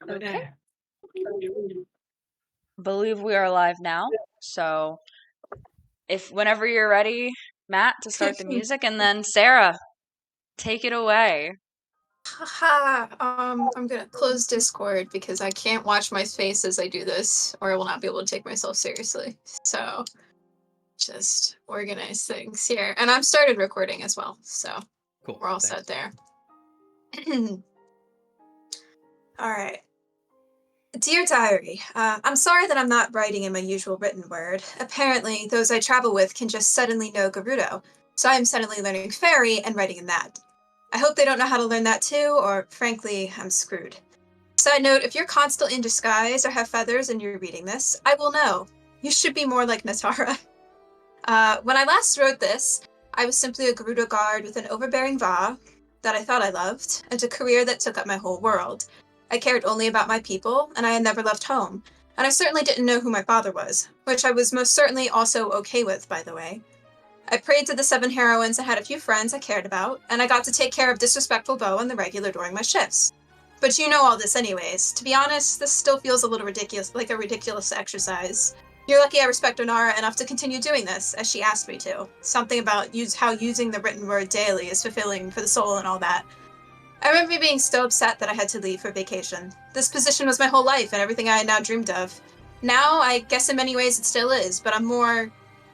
Okay. Okay. Believe we are live now. So if whenever you're ready, Matt, to start the music, and then Sarah, take it away. Haha, I'm gonna close Discord because I can't watch my face as I do this, or I will not be able to take myself seriously. So, just organize things here. And I've started recording as well, so Cool. we're all Thanks. set there. Alright. Dear Diary, I'm sorry that I'm not writing in my usual written word. Apparently, those I travel with can just suddenly know Gerudo, so I'm suddenly learning Fairy and writing in that. I hope they don't know how to learn that too, or frankly, I'm screwed. Side note, if you're constantly in disguise or have feathers and you're reading this, I will know. You should be more like Natara. When I last wrote this, I was simply a Gerudo guard with an overbearing Va that I thought I loved, and a career that took up my whole world. I cared only about my people, and I had never left home. And I certainly didn't know who my father was, which I was most certainly also okay with, by the way. I prayed to the 7 heroines and had a few friends I cared about, and I got to take care of disrespectful Bo on the regular during my shifts. But you know all this anyways. To be honest, this still feels a little ridiculous, like a ridiculous exercise. You're lucky I respect Onara enough to continue doing this, as she asked me to. Something about how using the written word daily is fulfilling for the soul and all that. I remember being so upset that I had to leave for vacation. This position was my whole life and everything I had now dreamed of. Now, I guess in many ways it still is, but I'm more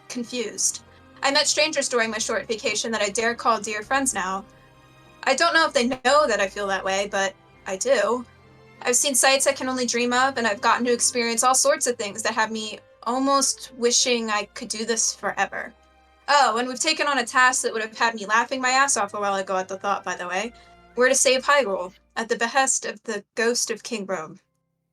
confused. I met strangers during my short vacation that I dare call dear friends now. I don't know if they know that I feel that way, but I do. I've seen sights I can only dream of, and I've gotten to experience all sorts of things that have me almost wishing I could do this forever. Oh, and we've taken on a task that would have had me laughing my ass off a while ago at the thought, by the way. We're to save Hyrule, at the behest of the ghost of King Rome.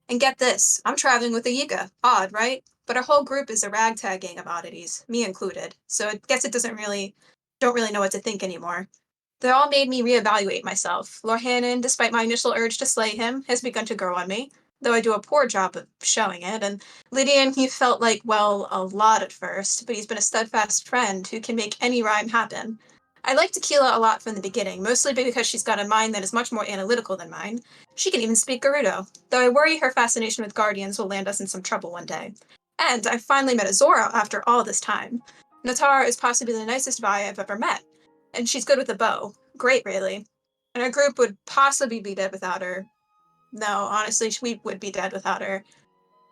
And get this, I'm traveling with a Yiga. Odd, right? But our whole group is a ragtag gang of oddities, me included, so I guess it don't really know what to think anymore. They all made me reevaluate myself. Lorhanan, despite my initial urge to slay him, has begun to grow on me, though I do a poor job of showing it, and Lydian, he felt like, well, a lot at first, but he's been a steadfast friend who can make any rhyme happen. I liked Tequila a lot from the beginning, mostly because she's got a mind that is much more analytical than mine. She can even speak Gerudo, though I worry her fascination with Guardians will land us in some trouble one day. And I finally met Azora after all this time. Natara is possibly the nicest Vi I've ever met, and she's good with a bow. Great, really. And our group would possibly be dead without her. No, honestly, we would be dead without her.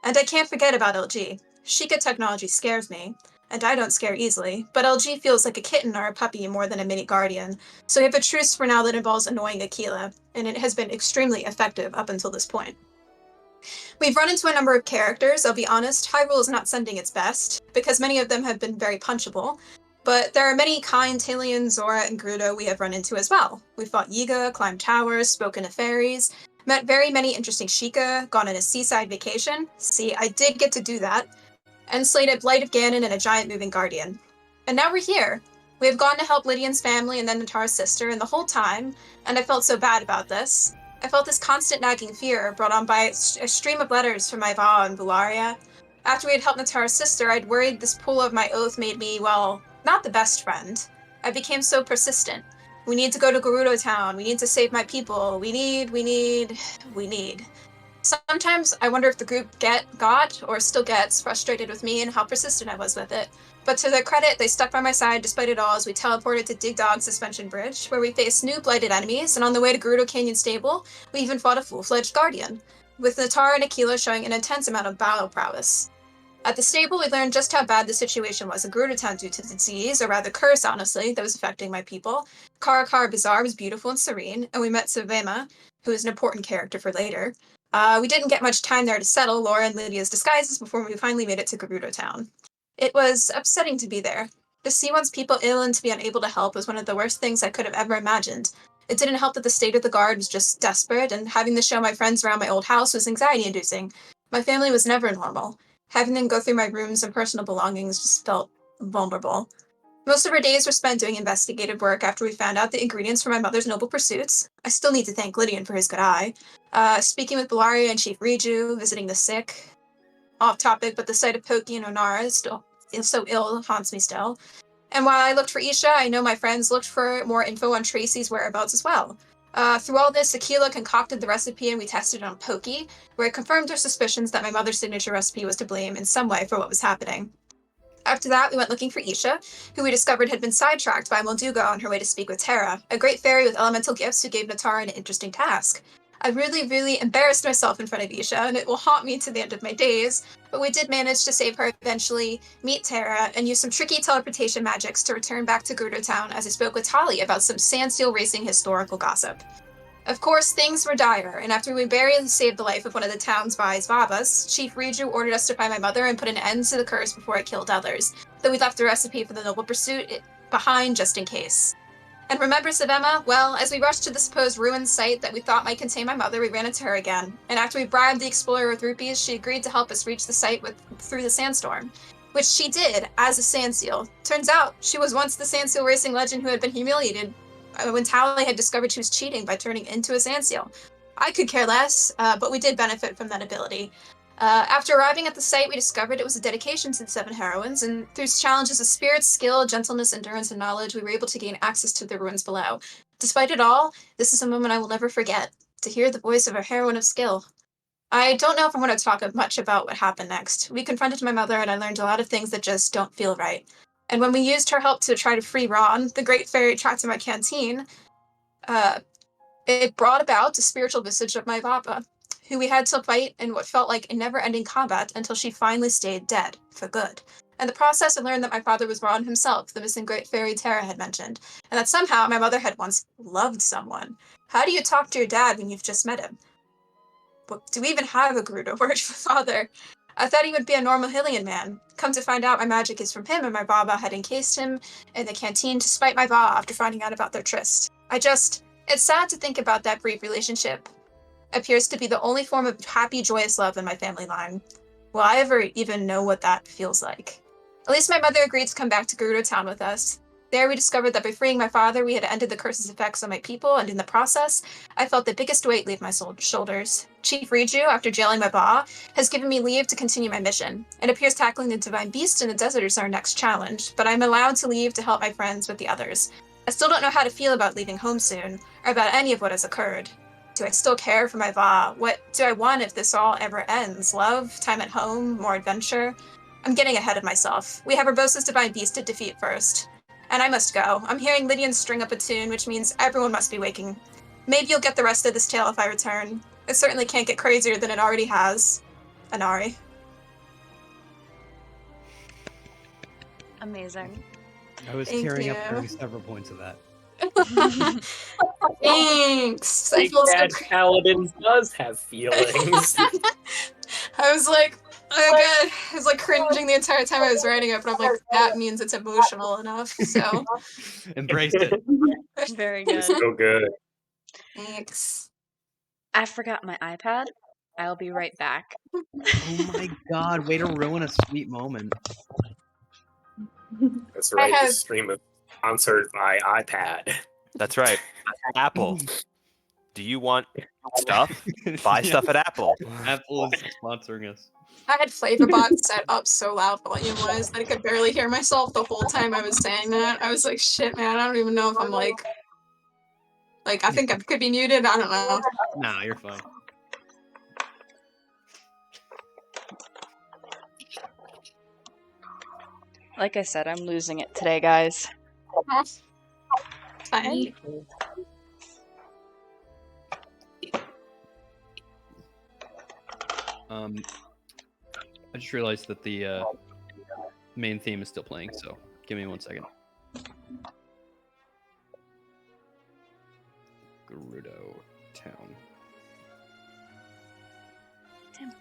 And I can't forget about LG. Sheikah technology scares me, and I don't scare easily, but LG feels like a kitten or a puppy more than a mini guardian, so we have a truce for now that involves annoying Aquila, and it has been extremely effective up until this point. We've run into a number of characters. I'll be honest, Hyrule is not sending its best, because many of them have been very punchable, but there are many kind Talion, Zora, and Gerudo we have run into as well. We've fought Yiga, climbed towers, spoken to fairies, met very many interesting Sheikah, gone on a seaside vacation. See, I did get to do that, and slayed a Blight of Ganon and a giant moving guardian. And now we're here. We have gone to help Lydian's family and then Natara's sister, and the whole time, and I felt so bad about this, I felt this constant nagging fear brought on by a stream of letters from my Va in Bularia. After we had helped Natara's sister, I'd worried this pull of my oath made me, well, not the best friend. I became so persistent. We need to go to Gerudo Town. We need to save my people. We need. Sometimes I wonder if the group got or still gets frustrated with me and how persistent I was with it. But to their credit, they stuck by my side despite it all as we teleported to Dig Dog Suspension Bridge, where we faced new blighted enemies, and on the way to Gerudo Canyon Stable, we even fought a full-fledged Guardian, with Natara and Aquila showing an intense amount of battle prowess. At the stable, we learned just how bad the situation was in Gerudo Town due to the disease, or rather curse, honestly, that was affecting my people. Karakara Bazaar was beautiful and serene, and we met Savema, who is an important character for later. We didn't get much time there to settle Laura and Lydia's disguises before we finally made it to Gerudo Town. It was upsetting to be there. To see one's people ill and to be unable to help was one of the worst things I could have ever imagined. It didn't help that the state of the guard was just desperate, and having to show my friends around my old house was anxiety-inducing. My family was never normal. Having them go through my rooms and personal belongings just felt vulnerable. Most of our days were spent doing investigative work after we found out the ingredients for my mother's noble pursuits. I still need to thank Lydian for his good eye. Speaking with Bellaria and Chief Riju, visiting the sick. Off topic, but the sight of Poki and Onara is so ill haunts me still. And while I looked for Isha, I know my friends looked for more info on Tracy's whereabouts as well. Through all this, Akila concocted the recipe and we tested it on Pokey, where it confirmed our suspicions that my mother's signature recipe was to blame in some way for what was happening. After that, we went looking for Isha, who we discovered had been sidetracked by Molduga on her way to speak with Terra, a great fairy with elemental gifts who gave Natara an interesting task. I really embarrassed myself in front of Isha, and it will haunt me to the end of my days, but we did manage to save her eventually, meet Terra, and use some tricky teleportation magics to return back to Gerudo Town as I spoke with Tali about some sandsteel racing historical gossip. Of course, things were dire, and after we barely saved the life of one of the town's Vai's Babas, Chief Riju ordered us to find my mother and put an end to the curse before it killed others, though we left the recipe for the noble pursuit behind just in case. And remember Savema? Well, as we rushed to the supposed ruined site that we thought might contain my mother, we ran into her again, and after we bribed the explorer with rupees, she agreed to help us reach the site through the sandstorm. Which she did, as a sandseal. Turns out, she was once the sandseal racing legend who had been humiliated when Tally had discovered she was cheating by turning into a sandseal. I could care less, but we did benefit from that ability. After arriving at the site, we discovered it was a dedication to the seven heroines, and through challenges of spirit, skill, gentleness, endurance, and knowledge, we were able to gain access to the ruins below. Despite it all, this is a moment I will never forget, to hear the voice of a heroine of skill. I don't know if I want to talk much about what happened next. We confronted my mother, and I learned a lot of things that just don't feel right. And when we used her help to try to free Ron, the great fairy trapped in my canteen, uh, it brought about the spiritual visage of my Vapa, who we had to fight in what felt like a never-ending combat until she finally stayed dead, for good. In the process, I learned that my father was Ron himself, the missing great fairy Tara had mentioned, and that somehow my mother had once loved someone. How do you talk to your dad when you've just met him? Do we even have a Gerudo word for father? I thought he would be a normal Hylian man. Come to find out, my magic is from him, and my Baba had encased him in the canteen to spite my Va after finding out about their tryst. It's sad to think about that brief relationship. Appears to be the only form of happy, joyous love in my family line. Will I ever even know what that feels like? At least my mother agreed to come back to Gerudo Town with us. There we discovered that by freeing my father, we had ended the curse's effects on my people, and in the process, I felt the biggest weight leave my shoulders. Chief Riju, after jailing my Ba, has given me leave to continue my mission. It appears tackling the divine beast in the desert is our next challenge, but I'm allowed to leave to help my friends with the others. I still don't know how to feel about leaving home soon, or about any of what has occurred. Do I still care for my Va? What do I want if this all ever ends? Love? Time at home? More adventure? I'm getting ahead of myself. We have Urbosa's divine beast to defeat first. And I must go. I'm hearing Lydian string up a tune, which means everyone must be waking. Maybe you'll get the rest of this tale if I return. It certainly can't get crazier than it already has. Anari. Amazing. I was tearing up during several points of that. Thanks. A bad paladin does have feelings. I was like, oh god. I was like cringing the entire time I was writing it, but I'm like, that means it's emotional enough, so. Embraced it. Very It's good. so good. Thanks. I forgot my iPad. I'll be right back. Oh my god, way to ruin a sweet moment. That's right. This stream is sponsored by iPad. That's right. Apple. Do you want stuff? Buy stuff at Apple. Apple is sponsoring us. I had Flavorbot set up so loud volume-wise that I could barely hear myself the whole time I was saying that. I was like, shit, man, I don't even know if I'm like, I think I could be muted, I don't know. Nah, you're fine. Like I said, I'm losing it today, guys. Fine. I just realized that the main theme is still playing, so give me 1 second. Gerudo Town. Tim.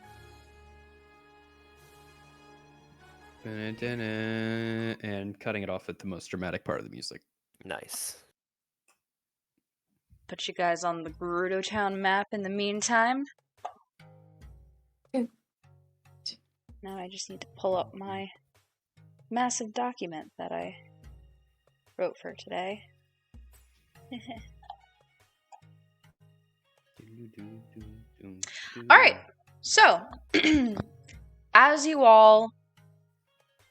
And cutting it off at the most dramatic part of the music. Nice. Put you guys on the Gerudo Town map in the meantime. Now I just need to pull up my massive document that I wrote for today. Alright, so as you all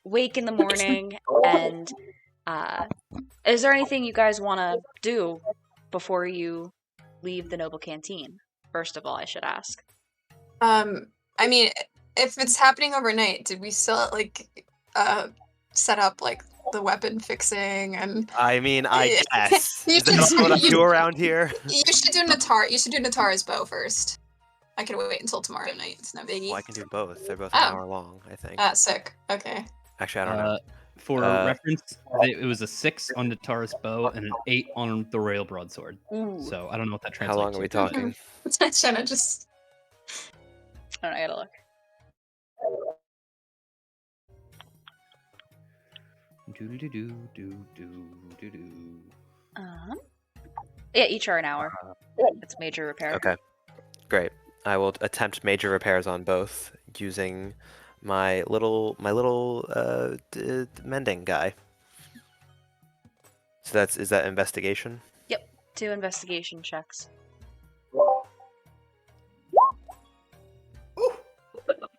wake in the morning, and is there anything you guys want to do before you leave the Noble Canteen? First of all, I should ask. I mean, if it's happening overnight, did we still like set up like the weapon fixing and? I mean, I guess. You Is that also what I do around here? You should do Natar. You should do Natara's bow first. I can wait until tomorrow night. It's no biggie. Well, I can do both. They're both an hour long, I think. Sick. Okay. Actually, I don't know. For reference, it was a 6 on the Taurus bow and an 8 on the Royal Broadsword. Ooh. So I don't know what that translates How long are we talking? Jenna just. I don't know, I gotta look. Yeah, each are an hour. It's major repair. Okay, great. I will attempt major repairs on both using my little mending guy. So is that investigation? Yep, 2 investigation checks.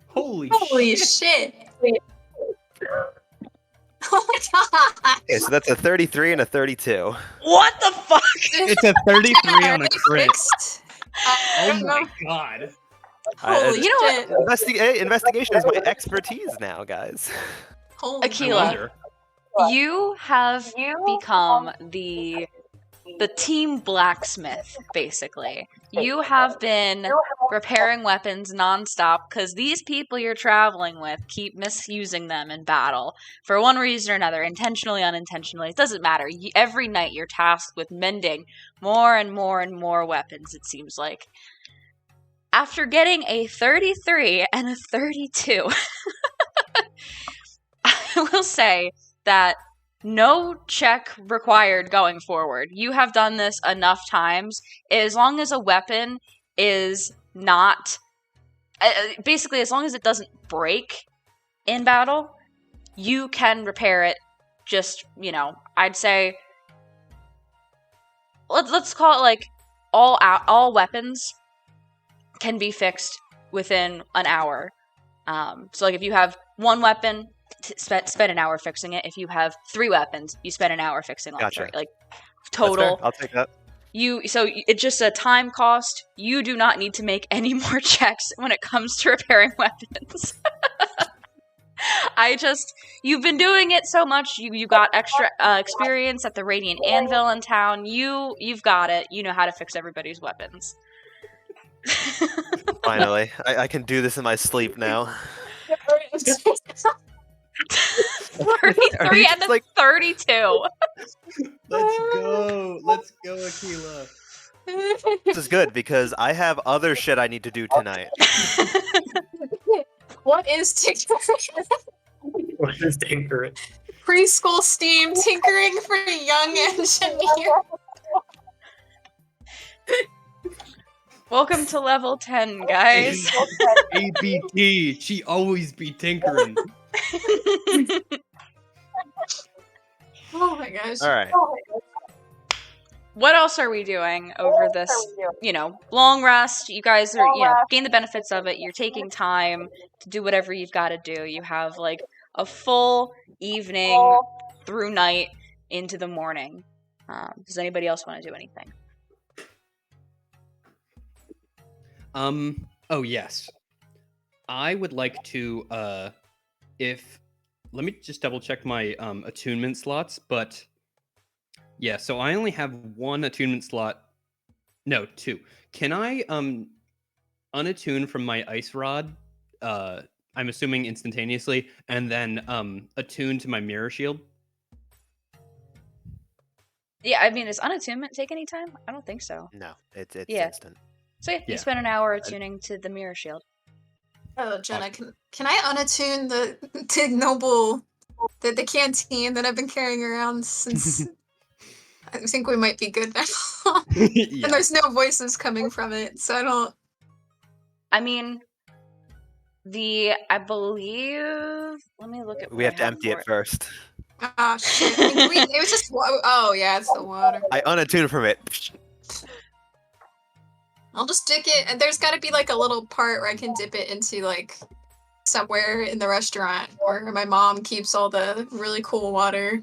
Holy shit! Oh my god! Okay, so that's a 33 and a 32. What the fuck? It's a 33 on a crit. Oh my god. Holy You know what? shit! Investigation is my expertise now, guys. Holy Akila, you have become the team blacksmith, basically. You have been repairing weapons nonstop because these people you're traveling with keep misusing them in battle for one reason or another, intentionally, unintentionally. It doesn't matter. Every night you're tasked with mending more and more and more weapons, it seems like. After getting a 33 and a 32, I will say that no check required going forward. You have done this enough times. As long as a weapon is not... basically, as long as it doesn't break in battle, you can repair it. Just, I'd say... Let's call it like all weapons can be fixed within an hour. So like if you have one weapon... spend an hour fixing it. If you have 3 weapons, you spend an hour fixing all 3. Like total. I'll take that. So it's just a time cost. You do not need to make any more checks when it comes to repairing weapons. You've been doing it so much. You got extra experience at the Radiant Anvil in town. You've got it. You know how to fix everybody's weapons. Finally, I can do this in my sleep now. 33 and then like 32. Let's go, Akila. This is good because I have other shit I need to do tonight. What is tinkering? What is tinkering? Preschool STEAM tinkering for young engineer. Welcome to level 10, guys. ABT, she always be tinkering. Oh my gosh. All right. What else are we doing over this, long rest? You guys are, gain the benefits of it. You're taking time to do whatever you've got to do. You have, like, a full evening through night into the morning. Does anybody else want to do anything? Oh, yes. I would like to, let me just double check my, attunement slots, but... Yeah, so I only have 1 attunement slot. No, 2. Can I unattune from my ice rod? I'm assuming instantaneously, and then attune to my mirror shield. Yeah, I mean, does unattunement take any time? I don't think so. No, it's instant. So yeah, you spend an hour attuning to the mirror shield. Oh, Jenna, can I unattune the noble the canteen that I've been carrying around since? I think we might be good now. Yeah. And there's no voices coming from it, so I don't... I mean, I believe... Let me look at... We have to empty it first. Ah, shit. It was just... Oh, yeah, it's the water. I unattune from it. I'll just dip it, and there's gotta be, like, a little part where I can dip it into, like, somewhere in the restaurant where my mom keeps all the really cool water.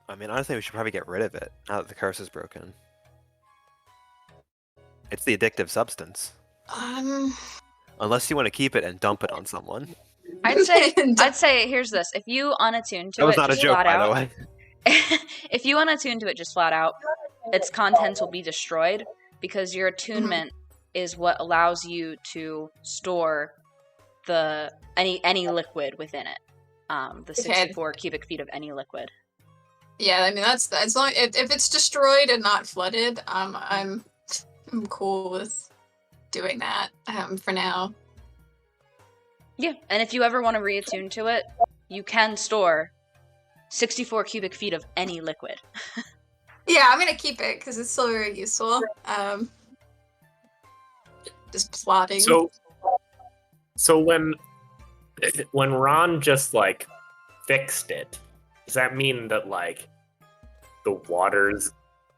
I mean, honestly, we should probably get rid of it now that the curse is broken. It's the addictive substance. Unless you want to keep it and dump it on someone. I'd say here's this. If you unattune to That was it not a just joke, flat by the out, way. if you unattune to it just flat out, its contents will be destroyed because your attunement is what allows you to store any liquid within it. The 64 cubic feet of any liquid. Yeah, I mean that's as long if it's destroyed and not flooded, I'm cool with doing that for now. Yeah, and if you ever want to reattune to it, you can store 64 cubic feet of any liquid. Yeah, I'm gonna keep it because it's still very useful. Just plotting. So when Ron just like fixed it, does that mean that like the water's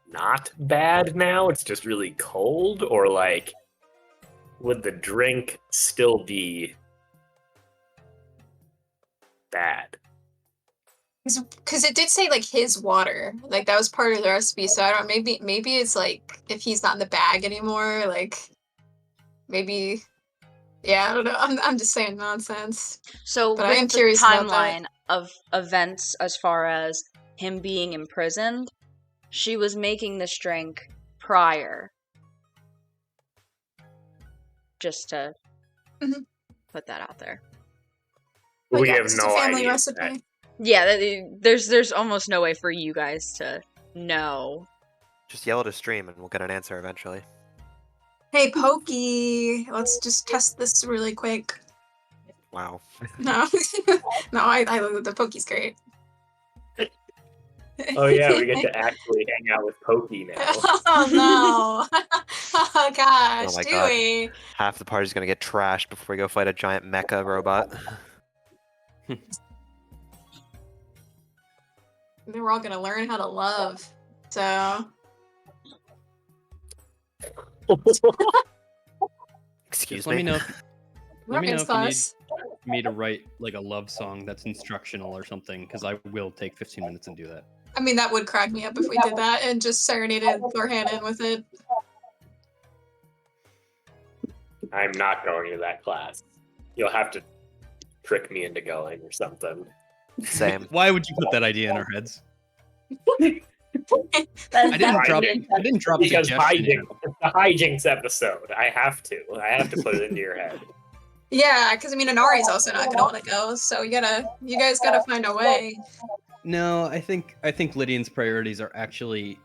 not bad now? It's just really cold, or like would the drink still be bad? Because it did say like his water, like that was part of the recipe. So I don't. Maybe it's like if he's not in the bag anymore, like maybe. Yeah, I don't know. I'm just saying nonsense. So But I with am the curious about timeline of events as far as him being imprisoned, she was making this drink prior. Just to put that out there. We have it's no a family idea. recipe. Yeah, there's almost no way for you guys to know. Just yell at a stream and we'll get an answer eventually. Hey, Pokey, let's just test this really quick. Wow. No, no, I the Pokey's great. Oh yeah, we get to actually hang out with Pokey now. Oh no! Oh gosh, Oh my do God. we? Half the party's gonna get trashed before we go fight a giant mecha robot. Then we're all gonna learn how to love. So. Excuse Just let me know. Let me know if you need Class. me to write like a love song that's instructional or something, because I will take 15 minutes and do that. I mean, that would crack me up if we did that and just serenaded Lorhannon with it. I'm not going to that class. You'll have to trick me into going or something. Same. Why would you put that idea in our heads? That's I didn't drop. definitely- I didn't drop Because suggestion in. hijinks, it's the hijinks episode. I have to put it into your head. Yeah, because I mean, Inari's also not gonna want to go, so you guys gotta find a way. No, I think Lydian's priorities are actually,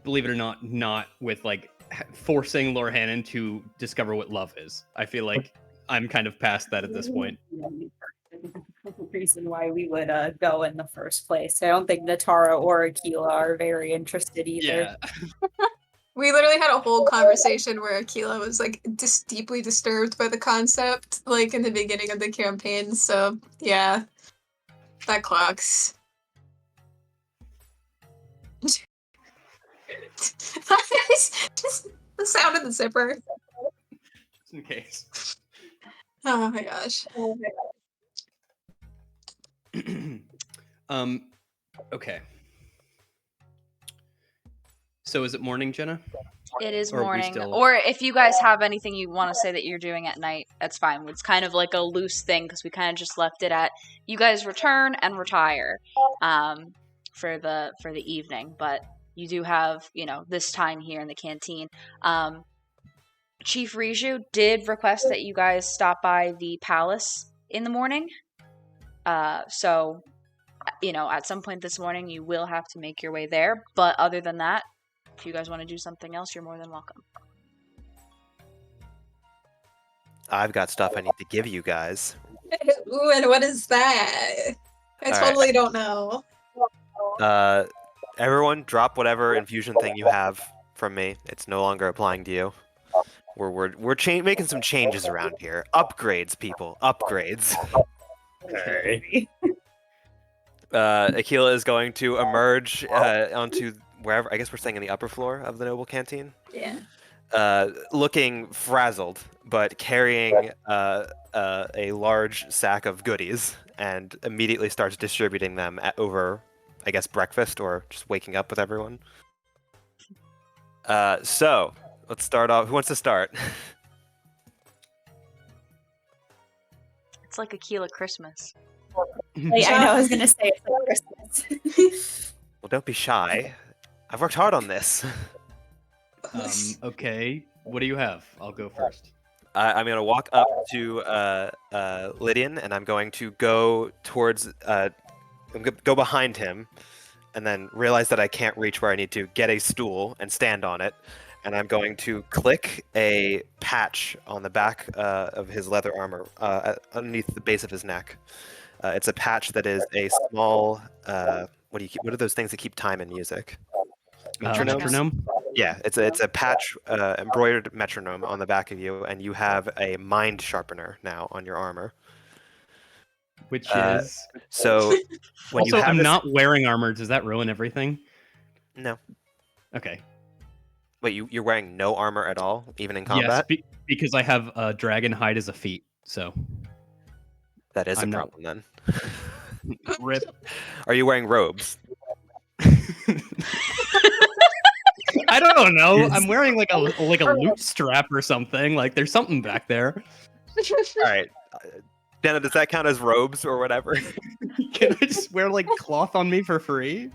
believe it or not with like forcing Lorhannon to discover what love is. I feel like I'm kind of past that at this point. That's the reason why we would go in the first place. I don't think Natara or Aquila are very interested either. Yeah. We literally had a whole conversation where Aquila was like deeply disturbed by the concept, like in the beginning of the campaign. So yeah, that clocks. Just the sound of the zipper. Just in case. Oh my gosh. Okay. So is it morning, Jenna? It is Or are we morning. still- Or if you guys have anything you want to say that you're doing at night, that's fine. It's kind of like a loose thing because we kind of just left it at you guys return and retire for the evening. But you do have, this time here in the canteen. Chief Riju did request that you guys stop by the palace in the morning. So, at some point this morning, you will have to make your way there. But other than that, if you guys want to do something else, you're more than welcome. I've got stuff I need to give you guys. Ooh, and what is that? I All right. totally don't know. Everyone, drop whatever infusion thing you have from me. It's no longer applying to you. We're making some changes around here. Upgrades, people. Upgrades. Okay. Aquila is going to emerge onto wherever. I guess we're staying in the upper floor of the noble canteen. Yeah. Looking frazzled, but carrying a large sack of goodies, and immediately starts distributing them over, I guess, breakfast or just waking up with everyone. So, Let's start off. Who wants to start? It's like Aquila Christmas. Wait, I know I was gonna say it's like Christmas. Well, don't be shy. I've worked hard on this. Okay. What do you have? I'll go first. I'm going to walk up to Lydian, and I'm going to go towards, go behind him, and then realize that I can't reach where I need to, get a stool and stand on it, and I'm going to click a patch on the back of his leather armor, underneath the base of his neck. It's a patch that is a small, what are those things that keep time in music? Metronome? Yeah, it's a patch, embroidered metronome on the back of you, and you have a mind sharpener now on your armor. Which is... So when also, you have I'm this... not wearing armor. Does that ruin everything? No. Okay. Wait, you're wearing no armor at all, even in combat? Yes, because I have dragon hide as a feat, so... That is I'm a not- problem then. Rip. Are you wearing robes? I don't know. I'm wearing like a loot strap or something. Like there's something back there. All right. Jenna, does that count as robes or whatever? Can I just wear like cloth on me for free?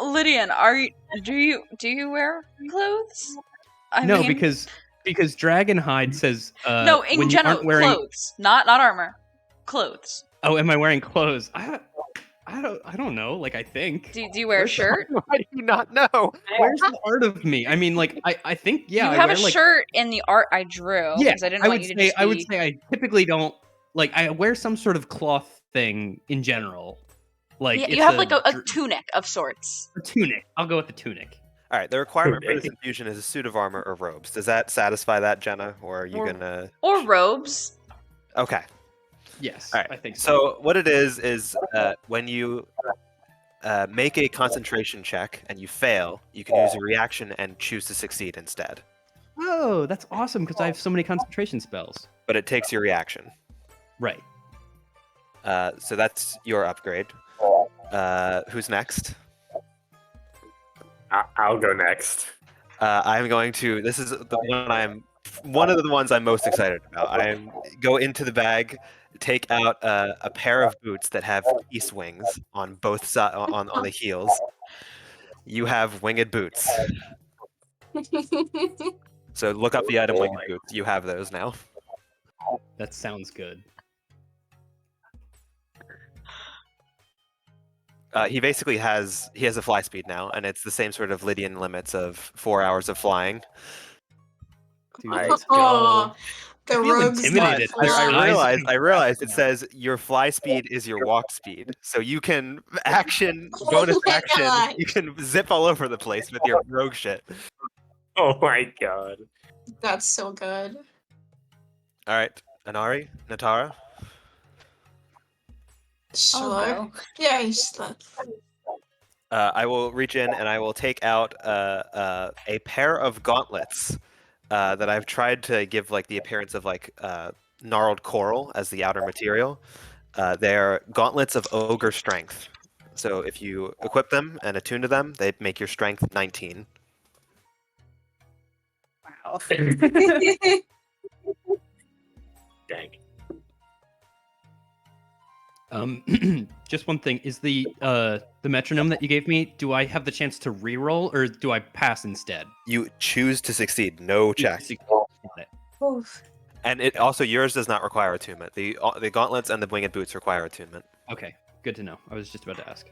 Lydian, do you wear clothes? I No, mean, because dragon hide says no, in when you general, aren't wearing... clothes, not armor, clothes. Oh, am I wearing clothes? I don't know. Like I think. Do you wear a shirt? Why do you not know? Where's the art of me? I mean, like I think You I have wear, a like... shirt in the art I drew. Yeah, because I didn't want you to just I would say I typically don't like. I wear some sort of cloth thing in general. Like yeah, it's you have like a tunic of sorts. a tunic. I'll go with the tunic. All right, the requirement for this Okay. infusion is a suit of armor or robes. Does that satisfy that, Jenna, or are you Or- gonna... Or robes. Okay. Yes, All right. I think so. So what it is when you make a concentration check and you fail, you can use a reaction and choose to succeed instead. Oh, that's awesome because I have so many concentration spells. But it takes your reaction. Right. So that's your upgrade. Who's next? I'll go next. I'm going to... This is one of the ones I'm most excited about. Go into the bag, take out a pair of boots that have peace wings on both sides, on the heels. You have winged boots. So look up the item winged boots. You have those now. That sounds good. He basically has a fly speed now, and it's the same sort of Lydian limits of 4 hours of flying. Dude, I- let's go. Oh, the I feel rogues intimidated. not There's fly. eyes- I realized it says your fly speed is your walk speed, so you can bonus Oh my action. God. You can zip all over the place with your rogue shit. Oh my god. That's so good. All right, Anari, Natara. Sure. go. Yeah, you just I will reach in and I will take out a pair of gauntlets that I've tried to give like the appearance of like gnarled coral as the outer material. They're gauntlets of ogre strength. So if you equip them and attune to them, they make your strength 19. Wow. Dang. Just one thing: is the metronome that you gave me? Do I have the chance to re-roll, or do I pass instead? You choose to succeed, no check. Got it. Oof. And it also yours does not require attunement. The gauntlets and the winged boots require attunement. Okay, good to know. I was just about to ask.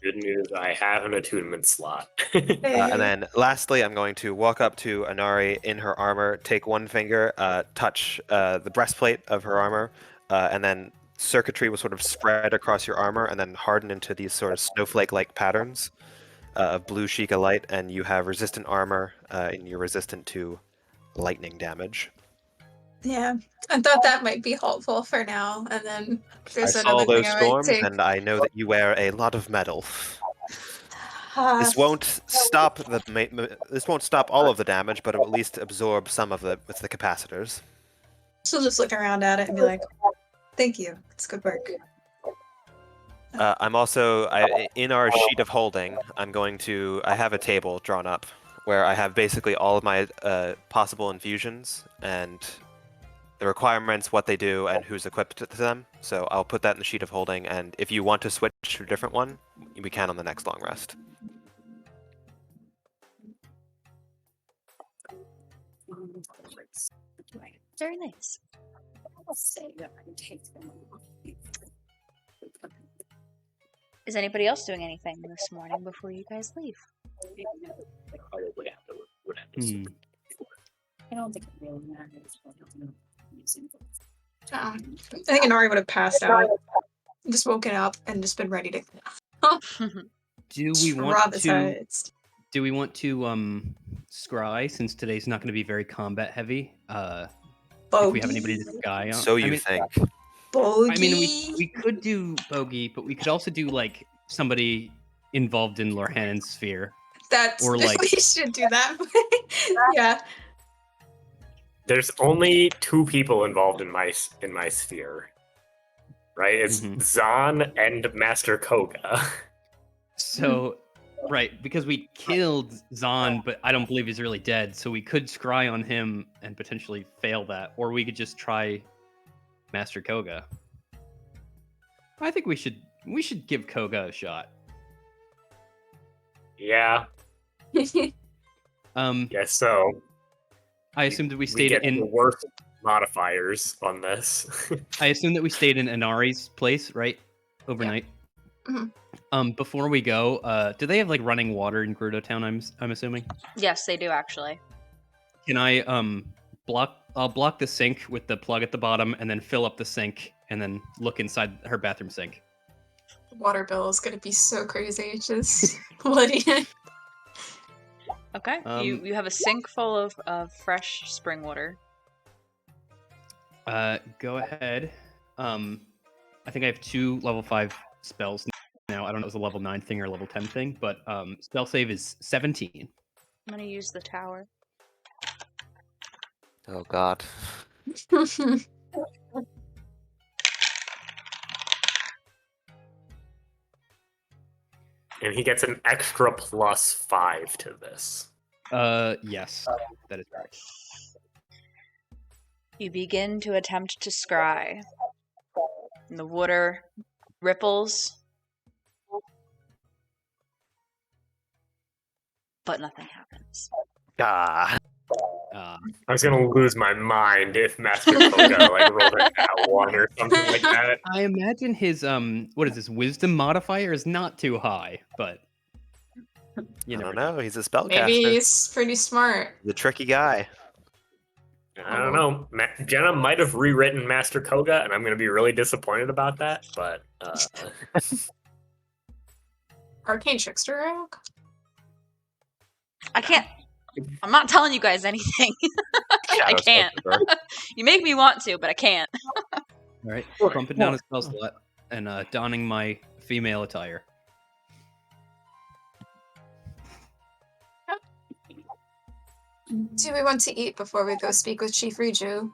Good news, I have an attunement slot. And then lastly, I'm going to walk up to Anari in her armor, take one finger, touch the breastplate of her armor, and then circuitry will sort of spread across your armor and then harden into these sort of snowflake-like patterns of blue Sheikah light, and you have resistant armor, and you're resistant to lightning damage. Yeah, I thought that might be helpful for now, and then there's I saw another those thing I might storms, take. and I know that you wear a lot of metal. Ah, This won't stop this won't stop all of the damage, but it will at least absorb some of it with the capacitors. she'll just look around at it and be like, "Thank you, it's good work." I'm also in our sheet of holding. I have a table drawn up where I have basically all of my possible infusions and the requirements, what they do, and who's equipped to them. So I'll put that in the sheet of holding, and if you want to switch to a different one, we can on the next long rest. Very nice. I'll say that I take them. Is anybody else doing anything this morning before you guys leave? Probably would have to Hmm. I don't think it really matters. I think Inari would have passed out, just woken up, and just been ready to Do we want to? traumatized. Do we want to scry since today's not going to be very combat heavy? If we have anybody to scry on. So you I mean, think? Bogey. I mean, we could do bogey, but we could also do like somebody involved in Lorhanon's sphere. That's or, like- we should do that. Yeah. There's only 2 people involved in my sphere, right? It's Mhm. Zahn and Master Koga. So, right, because we killed Zahn, but I don't believe he's really dead. So we could scry on him and potentially fail that, or we could just try Master Koga. I think we should give Koga a shot. Yeah, guess so. I assume that we We stayed get the in. worst modifiers on this. I assume that we stayed in Inari's place, right, overnight. Mhm. Before we go, do they have like running water in Gerudo Town? I'm assuming. Yes, they do actually. Can I I'll block the sink with the plug at the bottom, and then fill up the sink, and then look inside her bathroom sink. Water bill is gonna be so crazy. Just Lydia. Okay. Um, you have a sink full of fresh spring water. Go ahead. I think I have 2 level 5 spells now. I don't know if it was a level 9 thing or a level 10 thing, but spell save is 17. I'm gonna use the tower. Oh God. And he gets an extra +5 to this. Yes, that is correct. You begin to attempt to scry. And the water ripples, but nothing happens. Ah. I was gonna lose my mind if Master Koga like rolled a nat 1 or something like that. I imagine his what is this wisdom modifier is not too high, but you I never don't know. He's a spellcaster. Maybe he's pretty smart. He's a tricky guy. I don't know. Jenna might have rewritten Master Koga, and I'm gonna be really disappointed about that. But Arcane Trickster Rogue? I can't. I'm not telling you guys anything. I Shadow can't. Sorcerer. You make me want to, but I can't. All right, bumping down a spell slot and donning my female attire. Do we want to eat before we go speak with Chief Riju?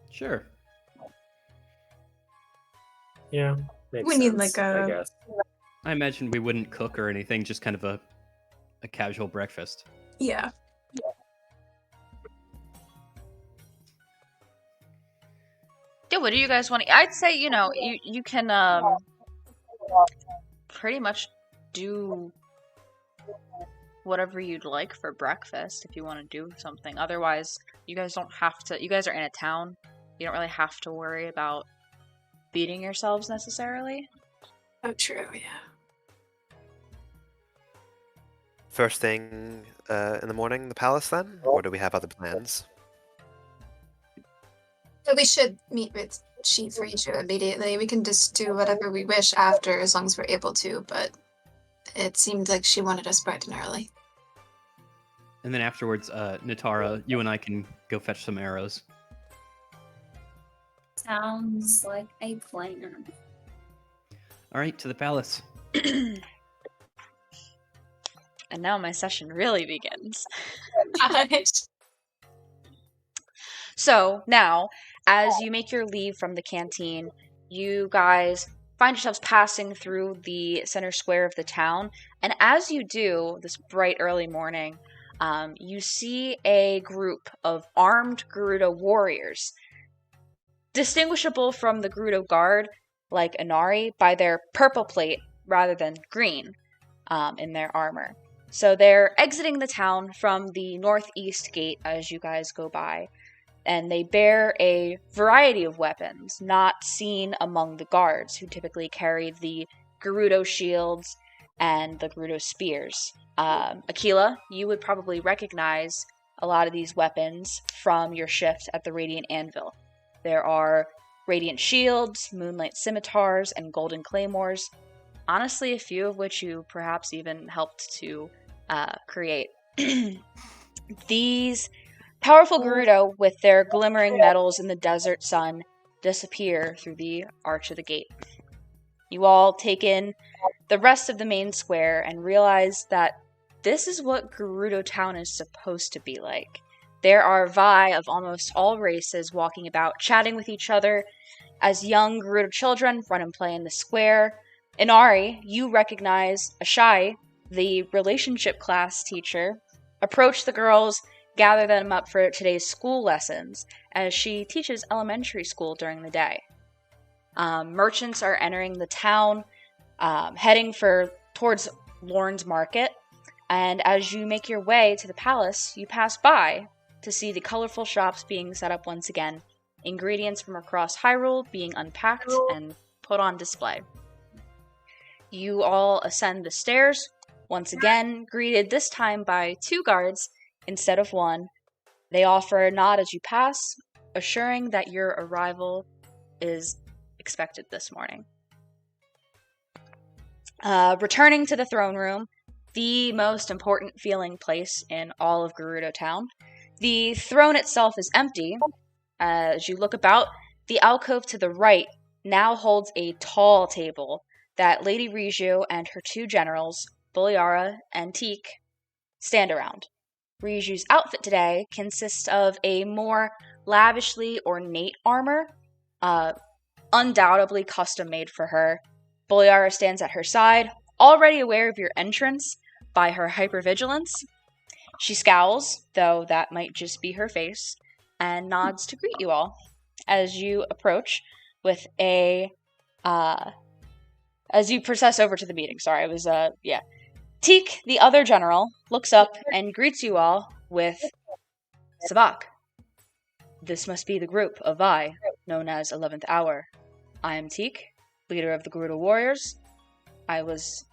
Sure. yeah, makes We need, sense, like, I a- guess. I imagine we wouldn't cook or anything, just kind of a casual breakfast. Yeah. Yeah, what do you guys want to? I'd say you can pretty much do whatever you'd like for breakfast if you want to do something. Otherwise, you guys don't have to. You guys are in a town. You don't really have to worry about beating yourselves necessarily. Oh, true, yeah. First thing in the morning, the palace then? Or do we have other plans? So we should meet with Chief Riju immediately. We can just do whatever we wish after, as long as we're able to, but it seemed like she wanted us bright and early. And then afterwards, Natara, you and I can go fetch some arrows. Sounds like a plan. All right, to the palace. And now my session really begins. So now, as you make your leave from the canteen, you guys find yourselves passing through the center square of the town, and as you do, this bright early morning, you see a group of armed Gerudo warriors, distinguishable from the Gerudo Guard, like Inari, by their purple plate rather than green in their armor. So they're exiting the town from the northeast gate as you guys go by, and they bear a variety of weapons not seen among the guards, who typically carry the Gerudo shields and the Gerudo spears. Aquila, you would probably recognize a lot of these weapons from your shift at the Radiant Anvil. There are Radiant Shields, Moonlight Scimitars, and Golden Claymores, honestly a few of which you perhaps even helped to create. These powerful Gerudo, with their glimmering metals in the desert sun, disappear through the arch of the gate. You all take in the rest of the main square and realize that this is what Gerudo Town is supposed to be like. There are Vi of almost all races walking about, chatting with each other as young Gerudo children run and play in the square. Inari, you recognize Ashai, the relationship class teacher, approach the girls, gather them up for today's school lessons, as she teaches elementary school during the day. Merchants are entering the town, heading towards Lorne's Market, and as you make your way to the palace, you pass by to see the colorful shops being set up once again, ingredients from across Hyrule being unpacked and put on display. You all ascend the stairs, once again greeted this time by 2 guards instead of 1. They offer a nod as you pass, assuring that your arrival is expected this morning. Returning to the throne room, the most important feeling place in all of Gerudo Town, the throne itself is empty. As you look about, the alcove to the right now holds a tall table that Lady Riju and her 2 generals, Buliara and Teak, stand around. Riju's outfit today consists of a more lavishly ornate armor, undoubtedly custom made for her. Buliara stands at her side, already aware of your entrance by her hypervigilance. She scowls, though that might just be her face, and nods to greet you all as you approach with as you process over to the meeting. Sorry, Teak, the other general, looks up and greets you all with Sabak. This must be the group of Vi, known as 11th Hour. I am Teak, leader of the Gerudo Warriors. I was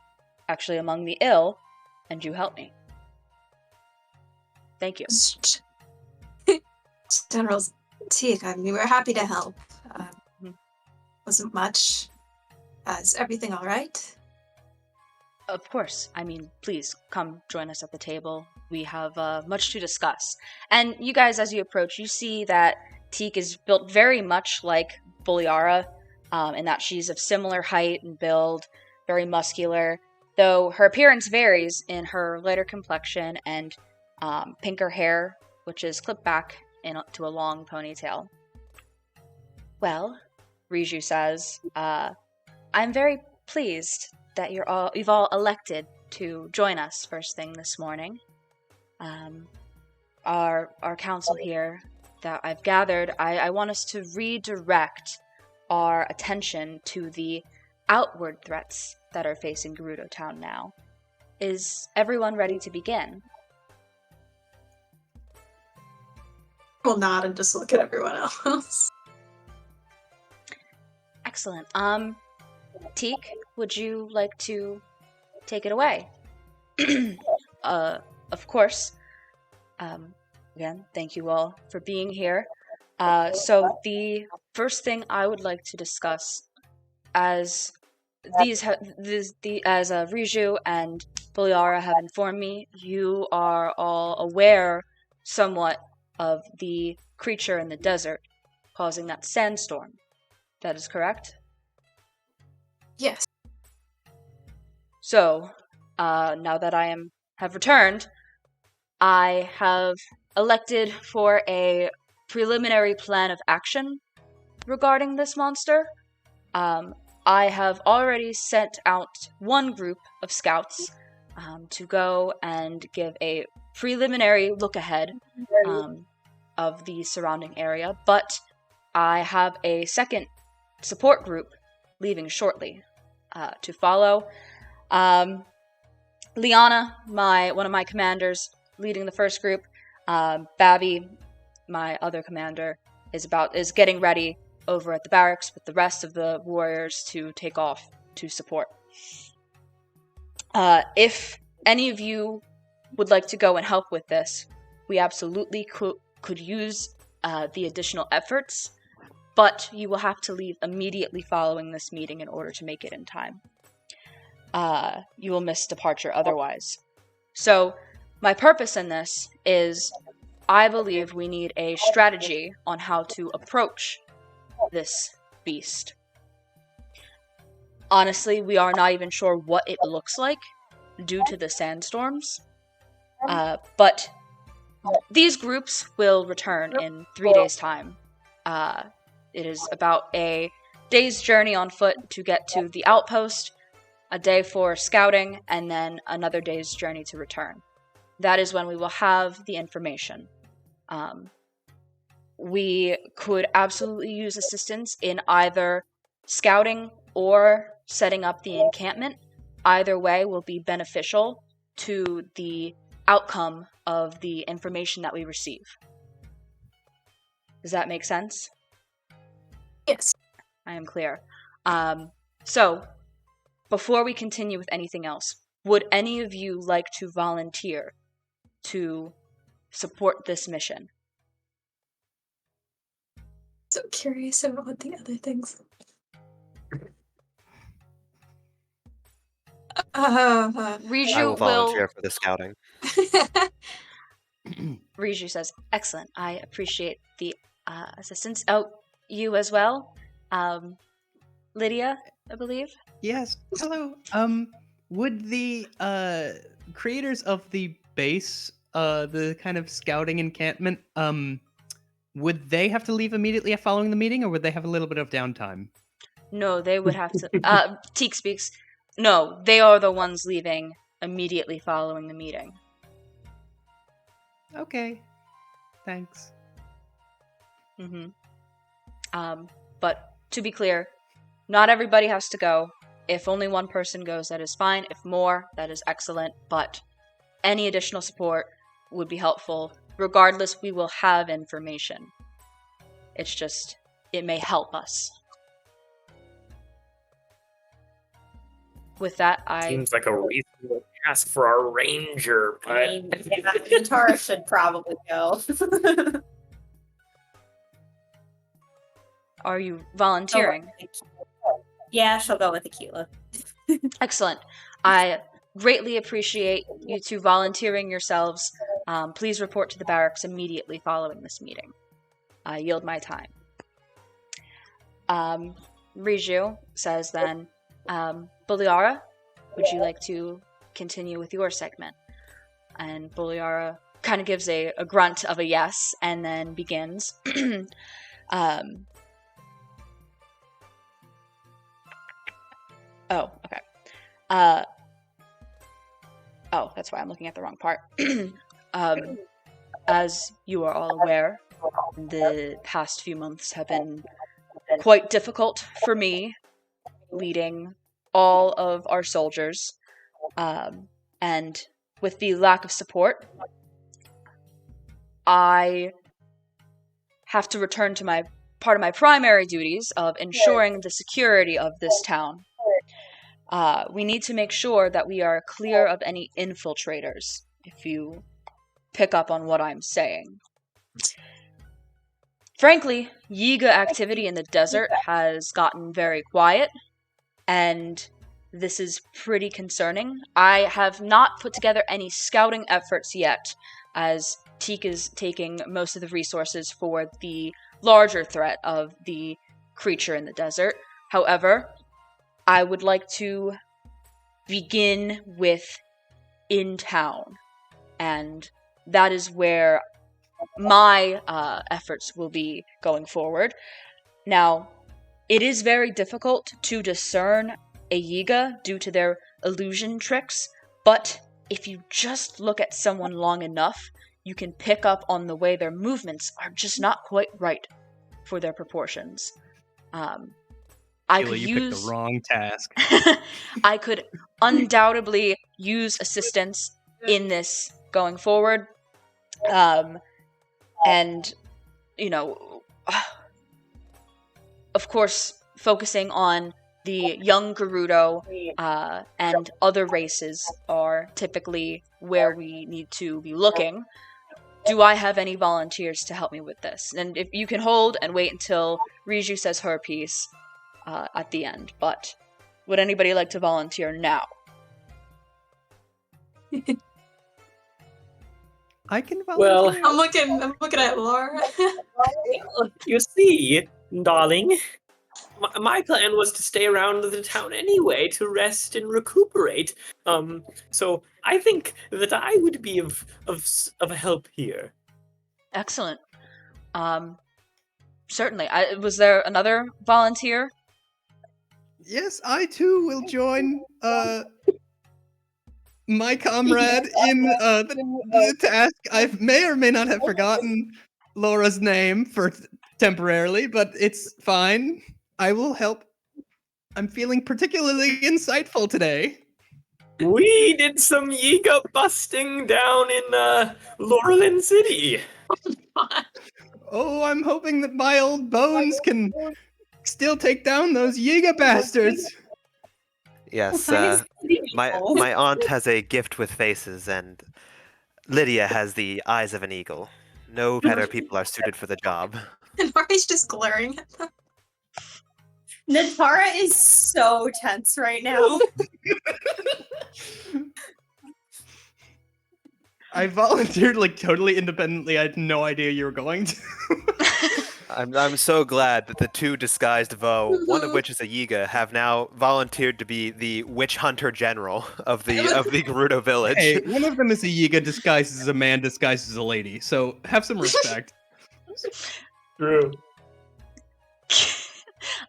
actually among the ill, and you helped me. Thank you. General Teak, we were happy to help. Wasn't much. Is everything all right? Of course. Please come join us at the table. We have much to discuss. And you guys, as you approach, you see that Teak is built very much like Buliara, in that she's of similar height and build, very muscular, though her appearance varies in her lighter complexion and pinker hair, which is clipped back into a long ponytail. Well, Riju says, I'm very pleased that you've all elected to join us first thing this morning. Our council here that I've gathered, I want us to redirect our attention to the outward threats that are facing Gerudo Town now. Is everyone ready to begin? We'll nod and just look at everyone else. Excellent. Teak, would you like to take it away? Of course. Again, thank you all for being here. So the first thing I would like to discuss, as Riju and Buliara have informed me, you are all aware somewhat of the creature in the desert causing that sandstorm. That is correct? Yes. So, now that I have returned, I have elected for a preliminary plan of action regarding this monster. I have already sent out one group of scouts to go and give a preliminary look ahead of the surrounding area, but I have a second support group leaving shortly to follow. Liana, one of my commanders, leading the first group. Babby, my other commander, is getting ready over at the barracks with the rest of the warriors to take off to support. If any of you would like to go and help with this, we absolutely could use the additional efforts, but you will have to leave immediately following this meeting in order to make it in time. You will miss departure otherwise. So, my purpose in this is I believe we need a strategy on how to approach this beast. Honestly, we are not even sure what it looks like due to the sandstorms. But these groups will return in 3 days' time. It is about a day's journey on foot to get to the outpost, a day for scouting, and then another day's journey to return. That is when we will have the information. We could absolutely use assistance in either scouting or setting up the encampment. Either way will be beneficial to the outcome of the information that we receive. Does that make sense? Yes. I am clear. So, before we continue with anything else, would any of you like to volunteer to support this mission? So curious about what the other things. Riju I will volunteer for the scouting. Riju says, "Excellent. I appreciate the assistance. Oh, you as well, Lydia, I believe." Yes. Hello. Would the creators of the base, the kind of scouting encampment, would they have to leave immediately following the meeting, or would they have a little bit of downtime? No, they would have to. Teak speaks. No, they are the ones leaving immediately following the meeting. Okay. Thanks. But to be clear, not everybody has to go. If only one person goes, that is fine. If more, that is excellent. But any additional support would be helpful. Regardless, we will have information. It's just, it may help us. With that, Seems like a reasonable ask for our ranger, but I mean, yeah, Tara should probably go. Are you volunteering? Yeah, she'll go with Aquila. Excellent. I greatly appreciate you two volunteering yourselves. Please report to the barracks immediately following this meeting. I yield my time. Riju says then, Buliara, would you like to continue with your segment? And Buliara kind of gives a grunt of a yes and then begins. Oh, okay. Oh, that's why I'm looking at the wrong part. As you are all aware, the past few months have been quite difficult for me, leading all of our soldiers. And with the lack of support, I have to return to part of my primary duties of ensuring the security of this town. We need to make sure that we are clear of any infiltrators, if you pick up on what I'm saying. Frankly, Yiga activity in the desert has gotten very quiet, and this is pretty concerning. I have not put together any scouting efforts yet, as Teak is taking most of the resources for the larger threat of the creature in the desert. However, I would like to begin with in town, and that is where my efforts will be going forward. Now, It is very difficult to discern a Yiga due to their illusion tricks, but if you just look at someone long enough, you can pick up on the way their movements are just not quite right for their proportions. I could you picked the wrong task. I could undoubtedly use assistance in this going forward. And, of course, focusing on the young Gerudo and other races are typically where we need to be looking. Do I have any volunteers to help me with this? And if you can hold and wait until Riju says her piece at the end, but would anybody like to volunteer now? I can volunteer. Well, I'm looking at Laura. you see, darling, my plan was to stay around the town anyway to rest and recuperate. So I think that I would be of help here. Excellent. Certainly. Was there another volunteer? Yes, I too will join my comrade in the task. I may or may not have forgotten Laura's name for temporarily, but it's fine. I will help. I'm feeling particularly insightful today. We did some Yiga busting down in Laurelin City. Oh, I'm hoping that my old bones can still take down those Yiga bastards. Yes, Nice. my aunt has a gift with faces, and Lydia has the eyes of an eagle. No better people are suited for the job. And Mari's just glaring at them. Natara is so tense right now. I volunteered like totally independently. I had no idea you were going to. I'm so glad that the two disguised Vo, one of which is a Yiga, have now volunteered to be the witch hunter general of the Gerudo village. Hey, one of them is a Yiga disguised as a man disguised as a lady, so have some respect. True.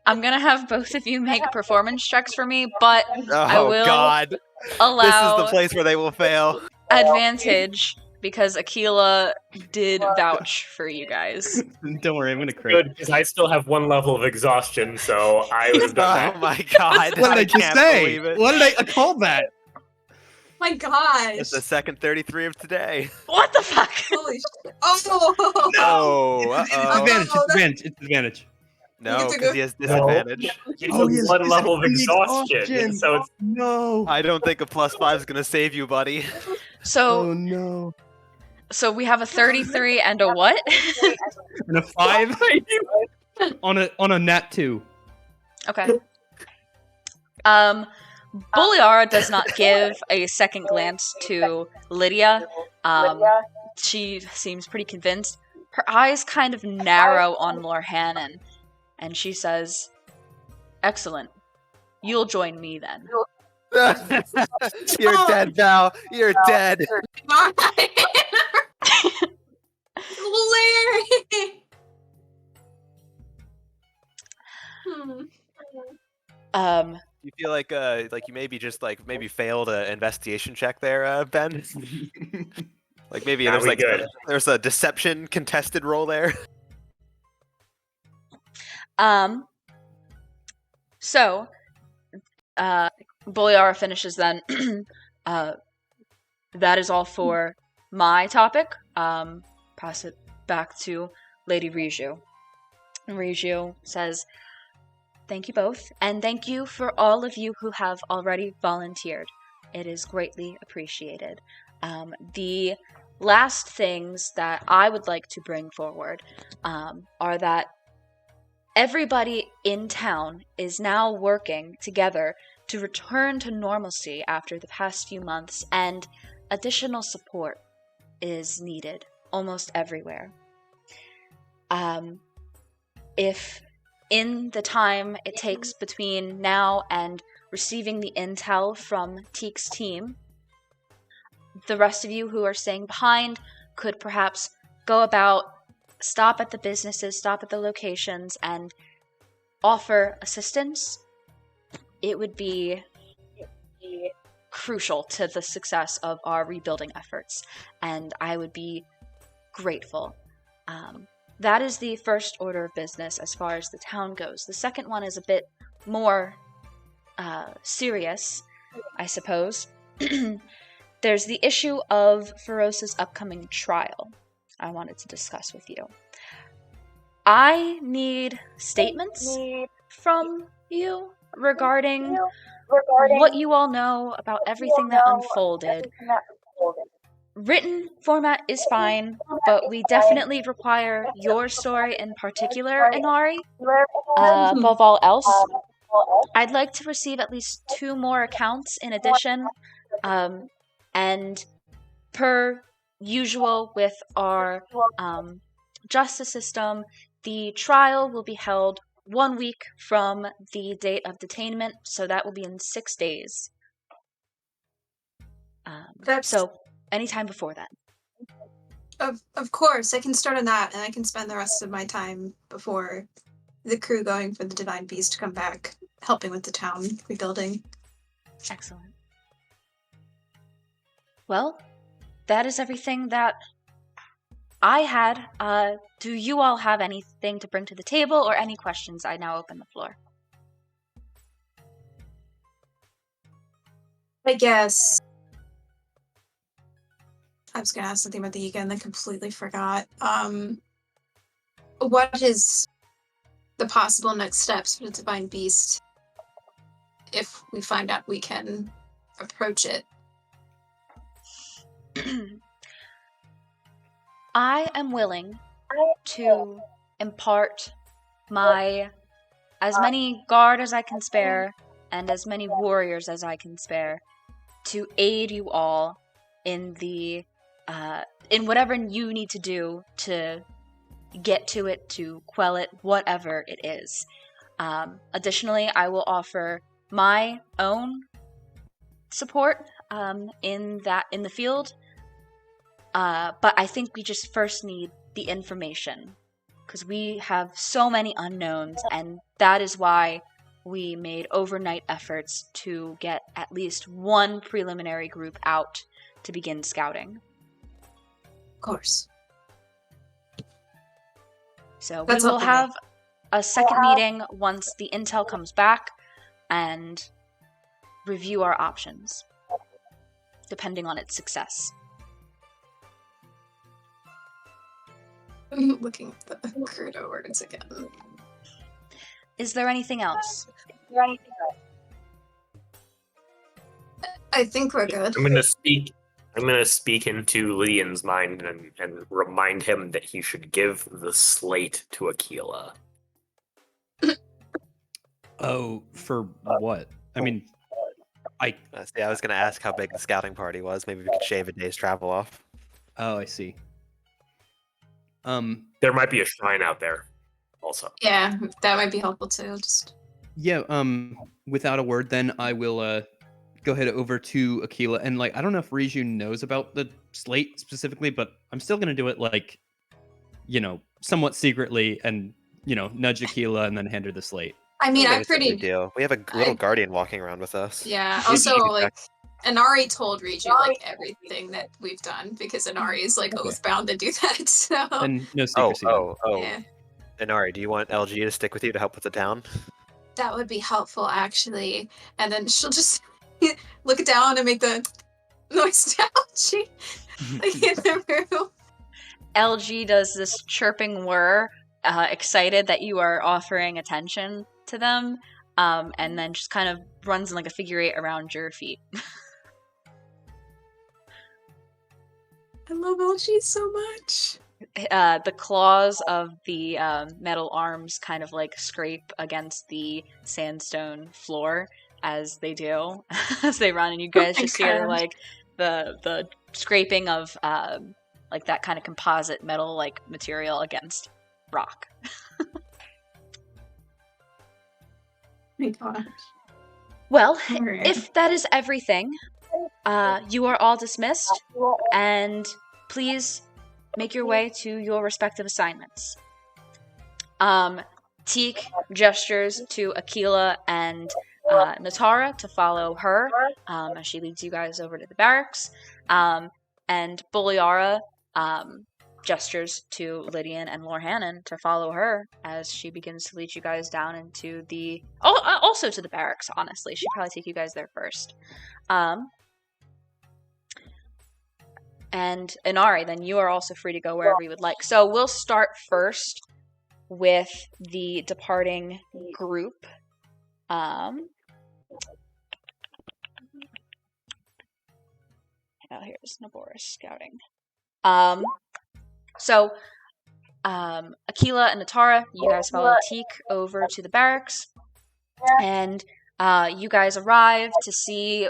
I'm gonna have both of you make performance checks for me, but Oh I will God! allow This is the place where they will fail. advantage because Aquila did vouch for you guys. Don't worry, I'm gonna crit. Good, because I still have one level of exhaustion, so I would have done Oh that. my God! What did I just can't say? believe it. What did I call that? My gosh. It's the second 33 of today. What the fuck? Holy shit. Oh! Oh, It's uh-oh. advantage. Oh, It's advantage. It's advantage. No, get to because go- he has No. disadvantage. It's Oh, a yes, one it's level of the exhaustion, exhaustion. so it's No. I don't think a +5 is gonna save you, buddy. So, Oh no. so we have a 33 and a what? And a 5 on a nat 2. Okay. Boliara does not give a second glance to Lydia. She seems pretty convinced. Her eyes kind of narrow on Lorhannon, and she says, "Excellent. You'll join me then." You're dead, Val. You're dead. Larry! You feel like you maybe just maybe failed an investigation check there, Ben? Like maybe Nah, there's we good. there's a deception contested roll there. So, Boliara finishes then. That is all for my topic. Pass it back to Lady Riju. And Riju says, "Thank you both, and thank you for all of you who have already volunteered. It is greatly appreciated. The last things that I would like to bring forward are that everybody in town is now working together to return to normalcy after the past few months, and additional support is needed almost everywhere. If in the time it takes between now and receiving the intel from Teek's team, the rest of you who are staying behind could perhaps go about, stop at the businesses, stop at the locations, and offer assistance, it would be crucial to the success of our rebuilding efforts, and I would be grateful. That is the first order of business as far as the town goes. The second one is a bit more serious, I suppose. There's the issue of Feroce's upcoming trial I wanted to discuss with you. I need statements from you regarding what you all know about everything that unfolded. Written format is fine, but we definitely require your story in particular, Inari. Above all else, I'd like to receive at least 2 more accounts in addition. And per usual with our justice system, the trial will be held 1 week from the date of detainment, so that will be in 6 days. So anytime before that. Of course, I can start on that, and I can spend the rest of my time before the crew going for the Divine Beast to come back, helping with the town rebuilding. Excellent. Well, that is everything that I had. Do you all have anything to bring to the table, or any questions? I now open the floor. I guess I was going to ask something about the Yiga and then completely forgot. What is the possible next steps for the Divine Beast if we find out we can approach it? I am willing to impart as many guard as I can spare and as many warriors as I can spare to aid you all in in whatever you need to do to get to it, to quell it, whatever it is. Additionally, I will offer my own support in the field. But I think we just first need the information, because we have so many unknowns, and that is why we made overnight efforts to get at least 1 preliminary group out to begin scouting. Of course. So That's we will up to me. have a second meeting once the intel comes back and review our options, depending on its success. I'm looking at the Crudo words again. Is there anything else? I think we're good. I'm gonna speak into Lydian's mind and remind him that he should give the slate to Aquila. Oh, for what? I mean, See, I was going to ask how big the scouting party was. Maybe we could shave a day's travel off. Oh, I see. There might be a shrine out there, also. Yeah, that might be helpful too. Yeah. Without a word, then I will go ahead over to Aquila, and I don't know if Riju knows about the slate specifically, but I'm still gonna do it somewhat secretly, and nudge Aquila and then hand her the slate. I mean, think I'm it's a big pretty. deal. We have a little guardian walking around with us. Yeah. She's Also, easy to Inari told Riju everything that we've done because Inari is oath bound to do that. So. And no secrecy. Yeah. Inari, do you want LG to stick with you to help with the town? That would be helpful, actually. And then she'll just look down and make the noise to LG in the room. LG does this chirping whir, excited that you are offering attention to them, and then just kind of runs in a figure 8 around your feet. I love LG so much. The claws of the metal arms kind of scrape against the sandstone floor as they do, as they run, and you guys just hear the scraping of that kind of composite metal material against rock. My gosh. Well, Alright. if that is everything, you are all dismissed, and please make your way to your respective assignments. Teak gestures to Aquila and Natara to follow her as she leads you guys over to the barracks. And Boliara gestures to Lydian and Lorhannon to follow her as she begins to lead you guys down into the... also to the barracks, honestly. She'd probably take you guys there first. And Inari, then you are also free to go wherever you would like. So we'll start first with the departing group. Here's Naboris scouting. So Aquila and Natara, you guys follow Teak over to the barracks, and you guys arrive to see,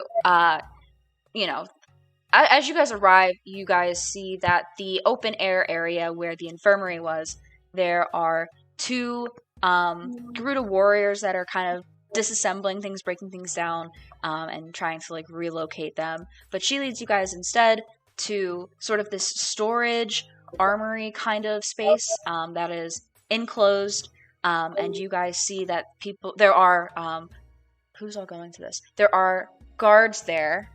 as you guys arrive, you guys see that the open air area where the infirmary was, there are two Garuda warriors that are kind of disassembling things, breaking things down, and trying to like relocate them. But she leads you guys instead to sort of this storage armory kind of space that is enclosed, and you guys see that there are who's all going to this? There are guards there,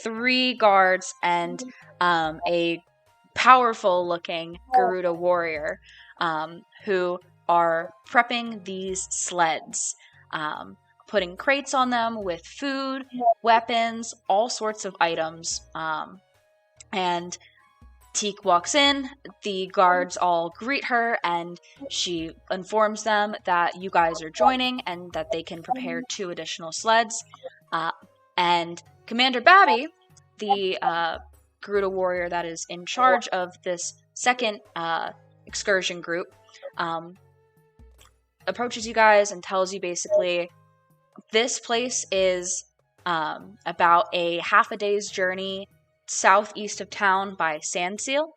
3 guards and a powerful looking Garuda warrior who are prepping these sleds, putting crates on them with food, weapons, all sorts of items. And Teak walks in, the guards all greet her, and she informs them that you guys are joining and that they can prepare 2 additional sleds. And Commander Babby, the Garuda warrior that is in charge of this second excursion group, approaches you guys and tells you basically this place is about a half a day's journey southeast of town by Sandseal,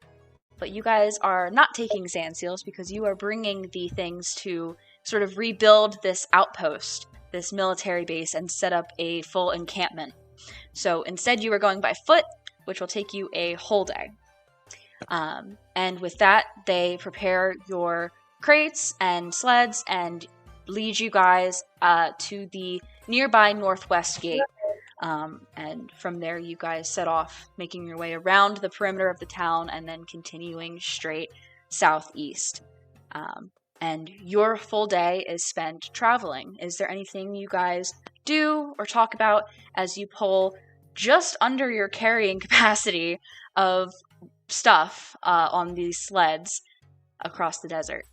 but you guys are not taking Sandseals because you are bringing the things to sort of rebuild this outpost, this military base, and set up a full encampment. So instead you are going by foot, which will take you a whole day. And with that, they prepare your crates and sleds and lead you guys to the nearby northwest gate. And from there, you guys set off, making your way around the perimeter of the town and then continuing straight southeast. And your full day is spent traveling. Is there anything you guys do or talk about as you pull just under your carrying capacity of stuff on these sleds across the desert?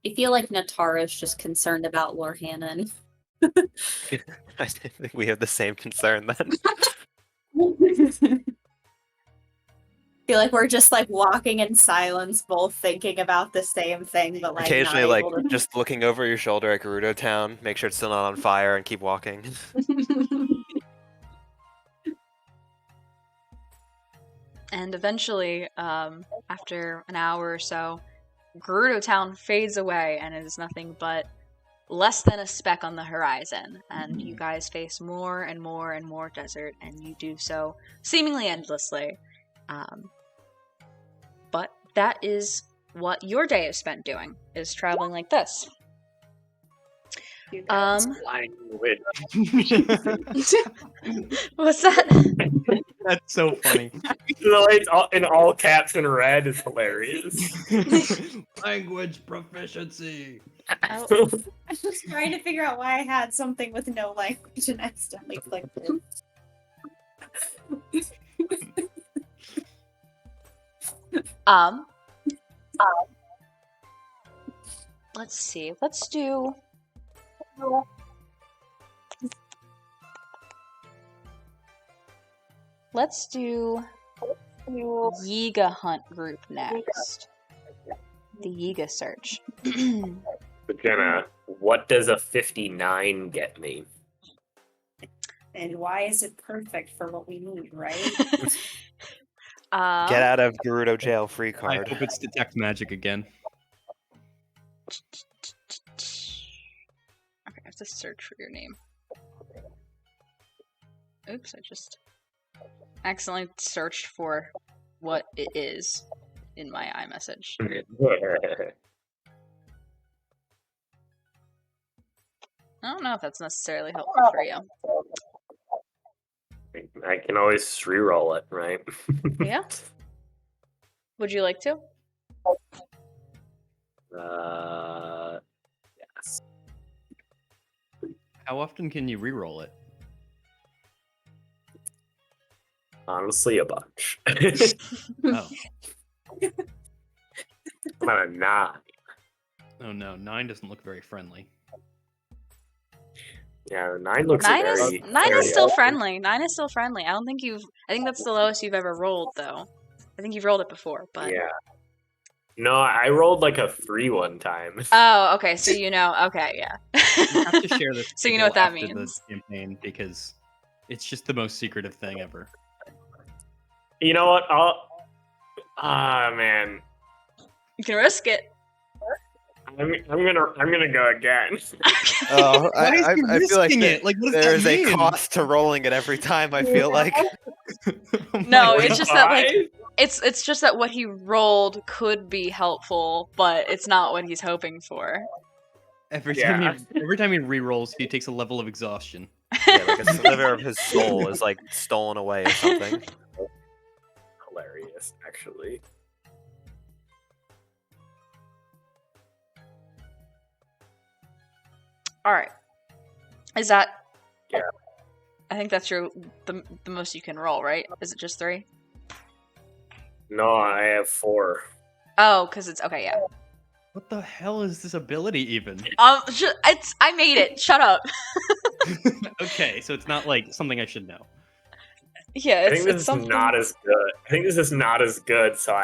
I feel like Natara is just concerned about Lorhannon. I think we have the same concern then. I feel like we're just like walking in silence, both thinking about the same thing, but like Occasionally, not like able to... just looking over your shoulder at Gerudo Town, make sure it's still not on fire, and keep walking. And eventually, after an hour or so, Gerudo Town fades away and it is nothing but less than a speck on the horizon. And you guys face more and more and more desert, and you do so seemingly endlessly. But that is what your day is spent doing, is traveling like this. Language. What's that? That's so funny. So it's all, in all caps and red is hilarious. Language proficiency. I was trying to figure out why I had something with no language and accidentally clicked it. Let's see. Let's do... Let's do Yiga Hunt group next. The Yiga search. But Jenna, what does a 59 get me? And why is it perfect for what we need, right? Get out of Gerudo jail free I card. hope it's detect magic again. Okay, I have to search for your name. Oops, I just accidentally searched for what it is in my iMessage. I don't know if that's necessarily helpful for you. I can always re-roll it, right? Yeah? Would you like to? Yes. How often can you re-roll it? Honestly, a bunch. Oh. I'm at a 9. Oh no, 9 doesn't look very friendly. Yeah, the 9 looks Nine very. is still friendly. 9 is still friendly. I think that's the lowest you've ever rolled, though. I think you've rolled it before, but. Yeah. No, I rolled like a 3 one time. Oh, okay. So you know. Okay, yeah. We have to share this. So you know what that after means. The campaign because it's just the most secretive thing ever. You know what? Man. You can risk it. I'm gonna go again. Oh, Why is he I feel like risking it? Like, what does there that is a mean? cost to rolling it every time. I feel like. Oh No, my it's God. just that like it's just that what he rolled could be helpful, but it's not what he's hoping for. every time he re-rolls, he takes a level of exhaustion. Yeah, like a sliver of his soul is like stolen away or something. Hilarious, actually. All right. Is that? Yeah. I think that's the most you can roll, right? Is it just 3? No, I have 4. Oh, because it's okay. Yeah. What the hell is this ability even? I made it. Shut up. Okay, so it's not like something I should know. Yeah, I think this it's is something. not as good. I think this is not as good. So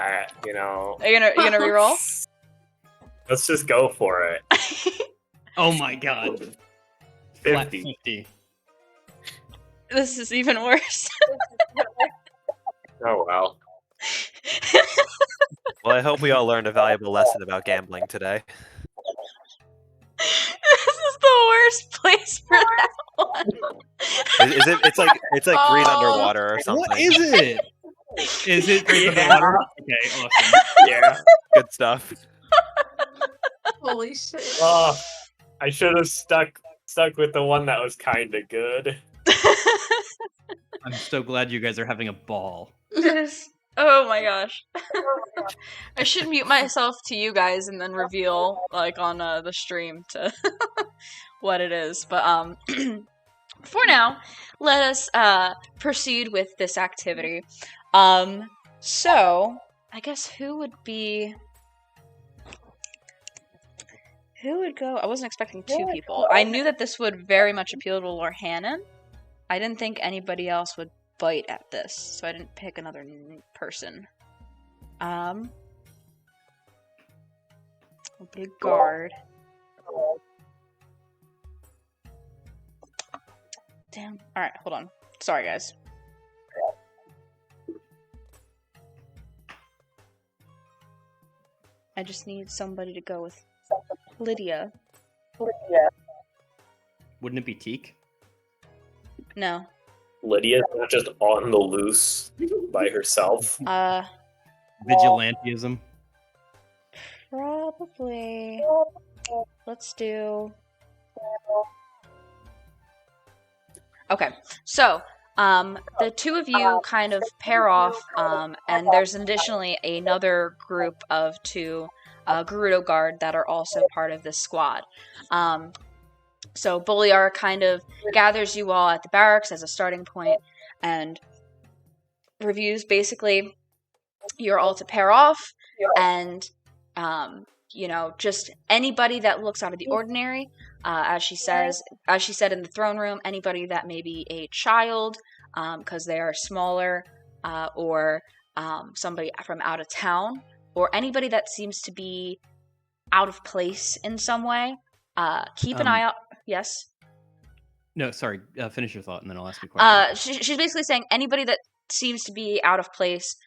you know. Are you gonna reroll? Let's just go for it. Oh my God. Flat 50. 50. This is even worse. Oh well. Well, I hope we all learned a valuable lesson about gambling today. This is the worst place for that one. Is it? It's like green Oh. underwater or something. What is it? Is it green Yeah. underwater? Okay, awesome. Yeah. Good stuff. Holy shit. Oh, I should have stuck with the one that was kind of good. I'm so glad you guys are having a ball. Oh my gosh. I should mute myself to you guys and then reveal like on the stream to what it is. But for now, let us proceed with this activity. So I guess who would go? I wasn't expecting 2 people. I knew that this would very much appeal to Lord Hannon. I didn't think anybody else would bite at this, so I didn't pick another person. A big guard. Damn. Alright, hold on. Sorry, guys. I just need somebody to go with Lydia. Wouldn't it be Teak? No. Lydia's not just on the loose by herself. Vigilantism. Probably. Let's do. Okay, so the 2 of you kind of pair off, and there's additionally another group of 2 Gerudo Guard that are also part of this squad. So Boliar kind of gathers you all at the barracks as a starting point and reviews basically you're all to pair off and just anybody that looks out of the ordinary, as she said in the throne room, anybody that may be a child because they are smaller, or somebody from out of town, or anybody that seems to be out of place in some way. Keep an eye out. Yes? No, sorry. Finish your thought, and then I'll ask you a question. She's basically saying anybody that seems to be out of place,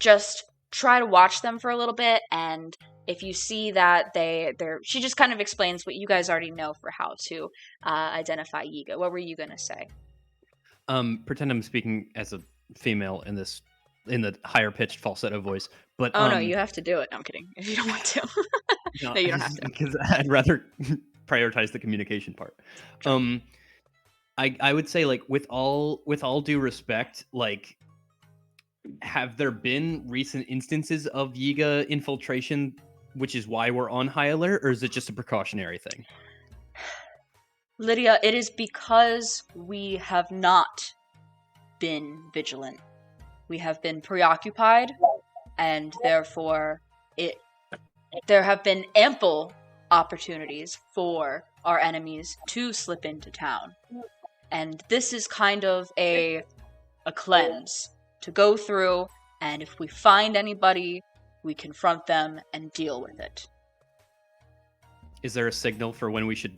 just try to watch them for a little bit, and if you see that they're... She just kind of explains what you guys already know for how to identify Yiga. What were you going to say? Pretend I'm speaking as a female in the higher pitched falsetto voice, but Oh no, you have to do it. No, I'm kidding. If you don't want to. no, No, you don't have to. because I'd rather prioritize the communication part. Sure. I would say, like, with all due respect, like, have there been recent instances of Yiga infiltration, which is why we're on high alert, or is it just a precautionary thing? Lydia, it is because we have not been vigilant. We have been preoccupied, and therefore there have been ample opportunities for our enemies to slip into town. And this is kind of a cleanse to go through, and if we find anybody, we confront them and deal with it. Is there a signal for when we should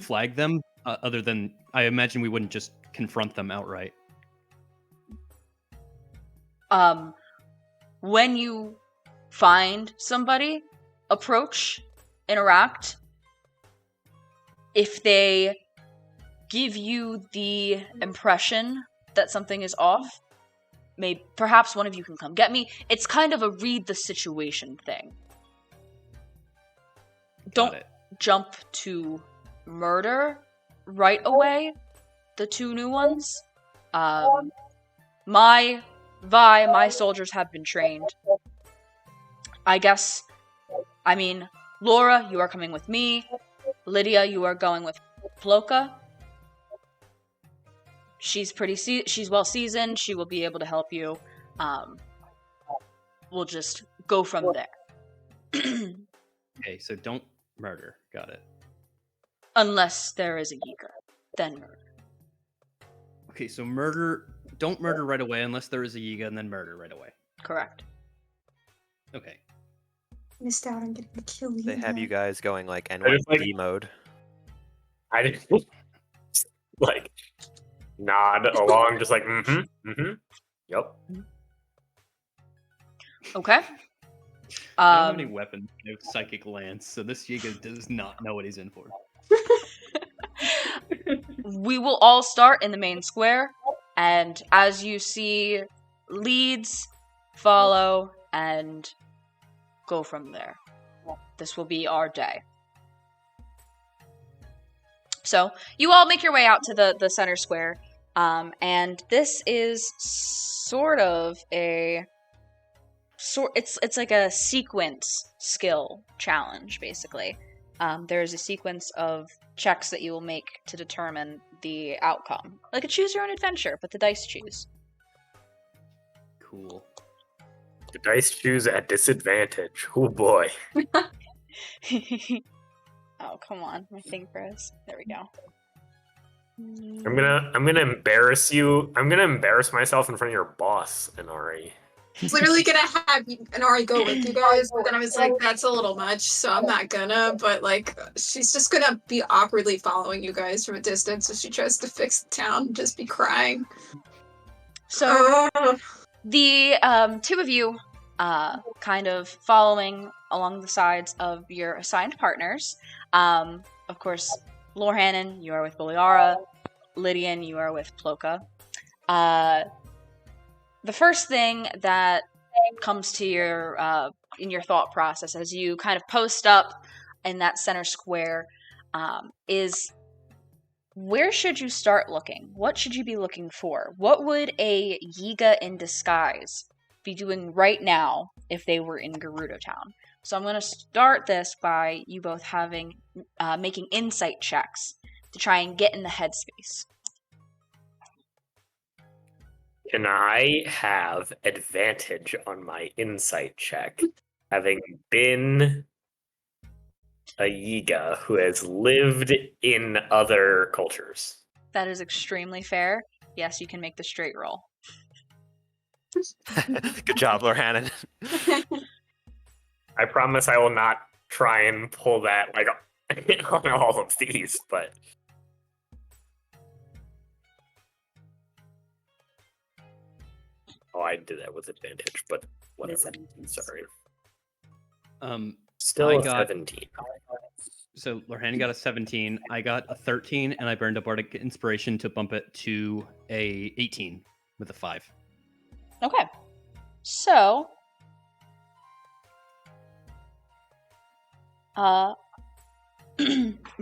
flag them? Other than, I imagine we wouldn't just confront them outright. When you find somebody, approach, interact. If they give you the impression that something is off, perhaps one of you can come get me. It's kind of a read the situation thing. Don't jump to murder right away, the two new ones. My soldiers have been trained. I mean, Laura, you are coming with me. Lydia, you are going with Ploka. She's well seasoned. She will be able to help you. We'll just go from there. Okay, so don't murder. Got it. Unless there is a Yiga, then murder. Okay, so don't murder right away unless there is a Yiga, and then murder right away. Correct. Okay. Missed out on getting to kill you. They have you guys going like just, like- NYPD mode. I didn't like nod along, just like yep. Okay. I don't have any weapons, no psychic lance, so this Yiga does not know what he's in for. We will all start in the main square, and as you see leads, follow, and go from there. This will be our day. So, you all make your way out to the center square, and this is sort of it's like a sequence skill challenge, basically. There's a sequence of checks that you will make to determine the outcome. Like a choose your own adventure, but the dice choose. Cool. The dice choose at disadvantage. Oh boy. Oh, come on. My thing froze. There we go. I'm gonna embarrass you. I'm gonna embarrass myself in front of your boss, Inari. I was literally gonna have Inari go with you guys, but then I was like, that's a little much, so I'm not gonna. But like, she's just gonna be awkwardly following you guys from a distance if she tries to fix the town and just be crying. So, the two of you kind of following along the sides of your assigned partners. Of course, Lorhannon, you are with Boliara. Lydian, you are with Ploka. The first thing that comes to your in your thought process as you kind of post up in that center square is, where should you start looking? What should you be looking for? What would a Yiga in disguise be doing right now if they were in Gerudo Town? So I'm going to start this by you both having making insight checks to try and get in the headspace. Can I have advantage on my insight check, having been a Yiga who has lived in other cultures? That is extremely fair. Yes, you can make the straight roll. Good job, Lorhannon. I promise I will not try and pull that like on all of these, but I did that with advantage, but whatever. Sorry. I Still a got- 17. So Lorhan got a 17, I got a 13, and I burned a Bardic Inspiration to bump it to a 18 with a 5. Okay. So, I'm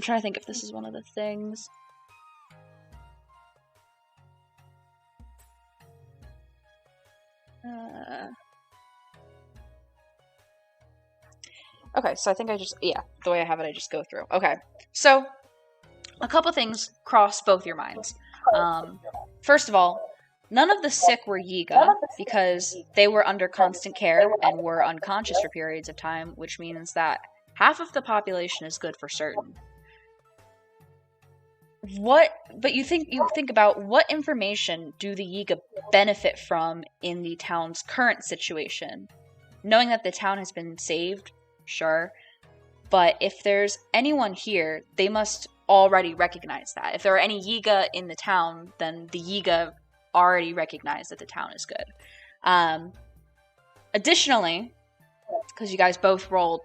trying to think if this is one of the things. Okay, so I think the way I have it, I just go through. Okay, so a couple things cross both your minds. First of all, none of the sick were Yiga because they were under constant care and were unconscious for periods of time, which means that half of the population is good for certain. But you think about what information do the Yiga benefit from in the town's current situation? Knowing that the town has been saved, sure, but if there's anyone here, they must already recognize that. If there are any Yiga in the town, then the Yiga already recognize that the town is good. Additionally, because you guys both rolled,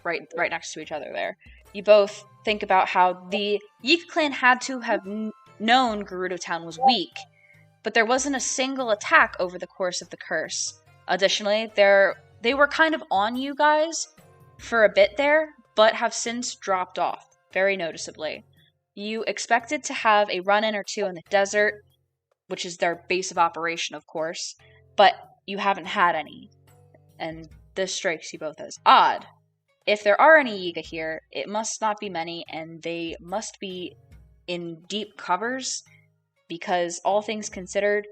right next to each other there, you both think about how the Yiga clan had to have known Gerudo Town was weak, but there wasn't a single attack over the course of the curse. Additionally, they were kind of on you guys for a bit there, but have since dropped off, very noticeably. You expected to have a run-in or two in the desert, which is their base of operation, of course, but you haven't had any, and this strikes you both as odd. If there are any Yiga here, it must not be many, and they must be in deep covers, because all things considered,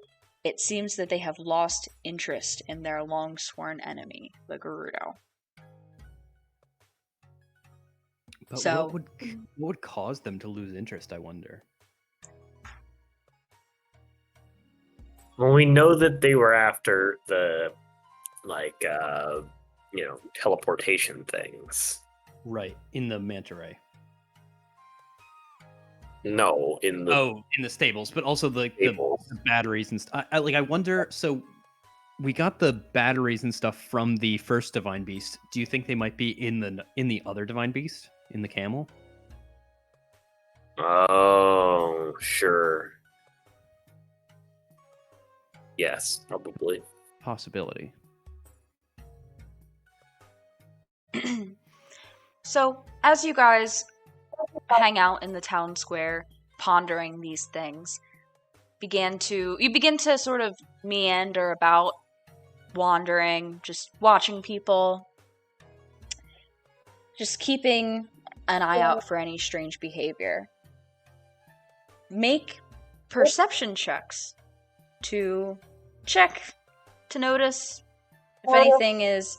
it seems that they have lost interest in their long-sworn enemy, the Gerudo. But So, what would cause them to lose interest, I wonder? Well, we know that they were after the, teleportation things. Right, in the manta ray. No, in the in the stables, but also the stables. batteries and stuff. I wonder. So we got the batteries and stuff from the first divine beast. Do you think they might be in the other divine beast, in the camel? Oh, sure. Yes, probably. Possibility. So, as you guys hang out in the town square, pondering these things, you begin to sort of meander about, wandering, just watching people, just keeping an eye out for any strange behavior. Make perception checks to notice if anything is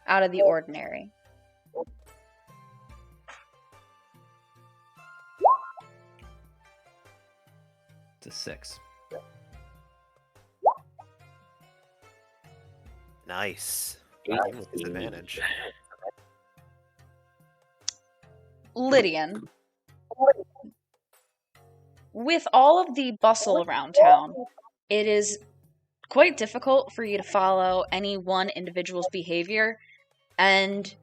out of the ordinary. It's a 6. Nice. Even with disadvantage. Lydian, with all of the bustle around town, it is quite difficult for you to follow any one individual's behavior, and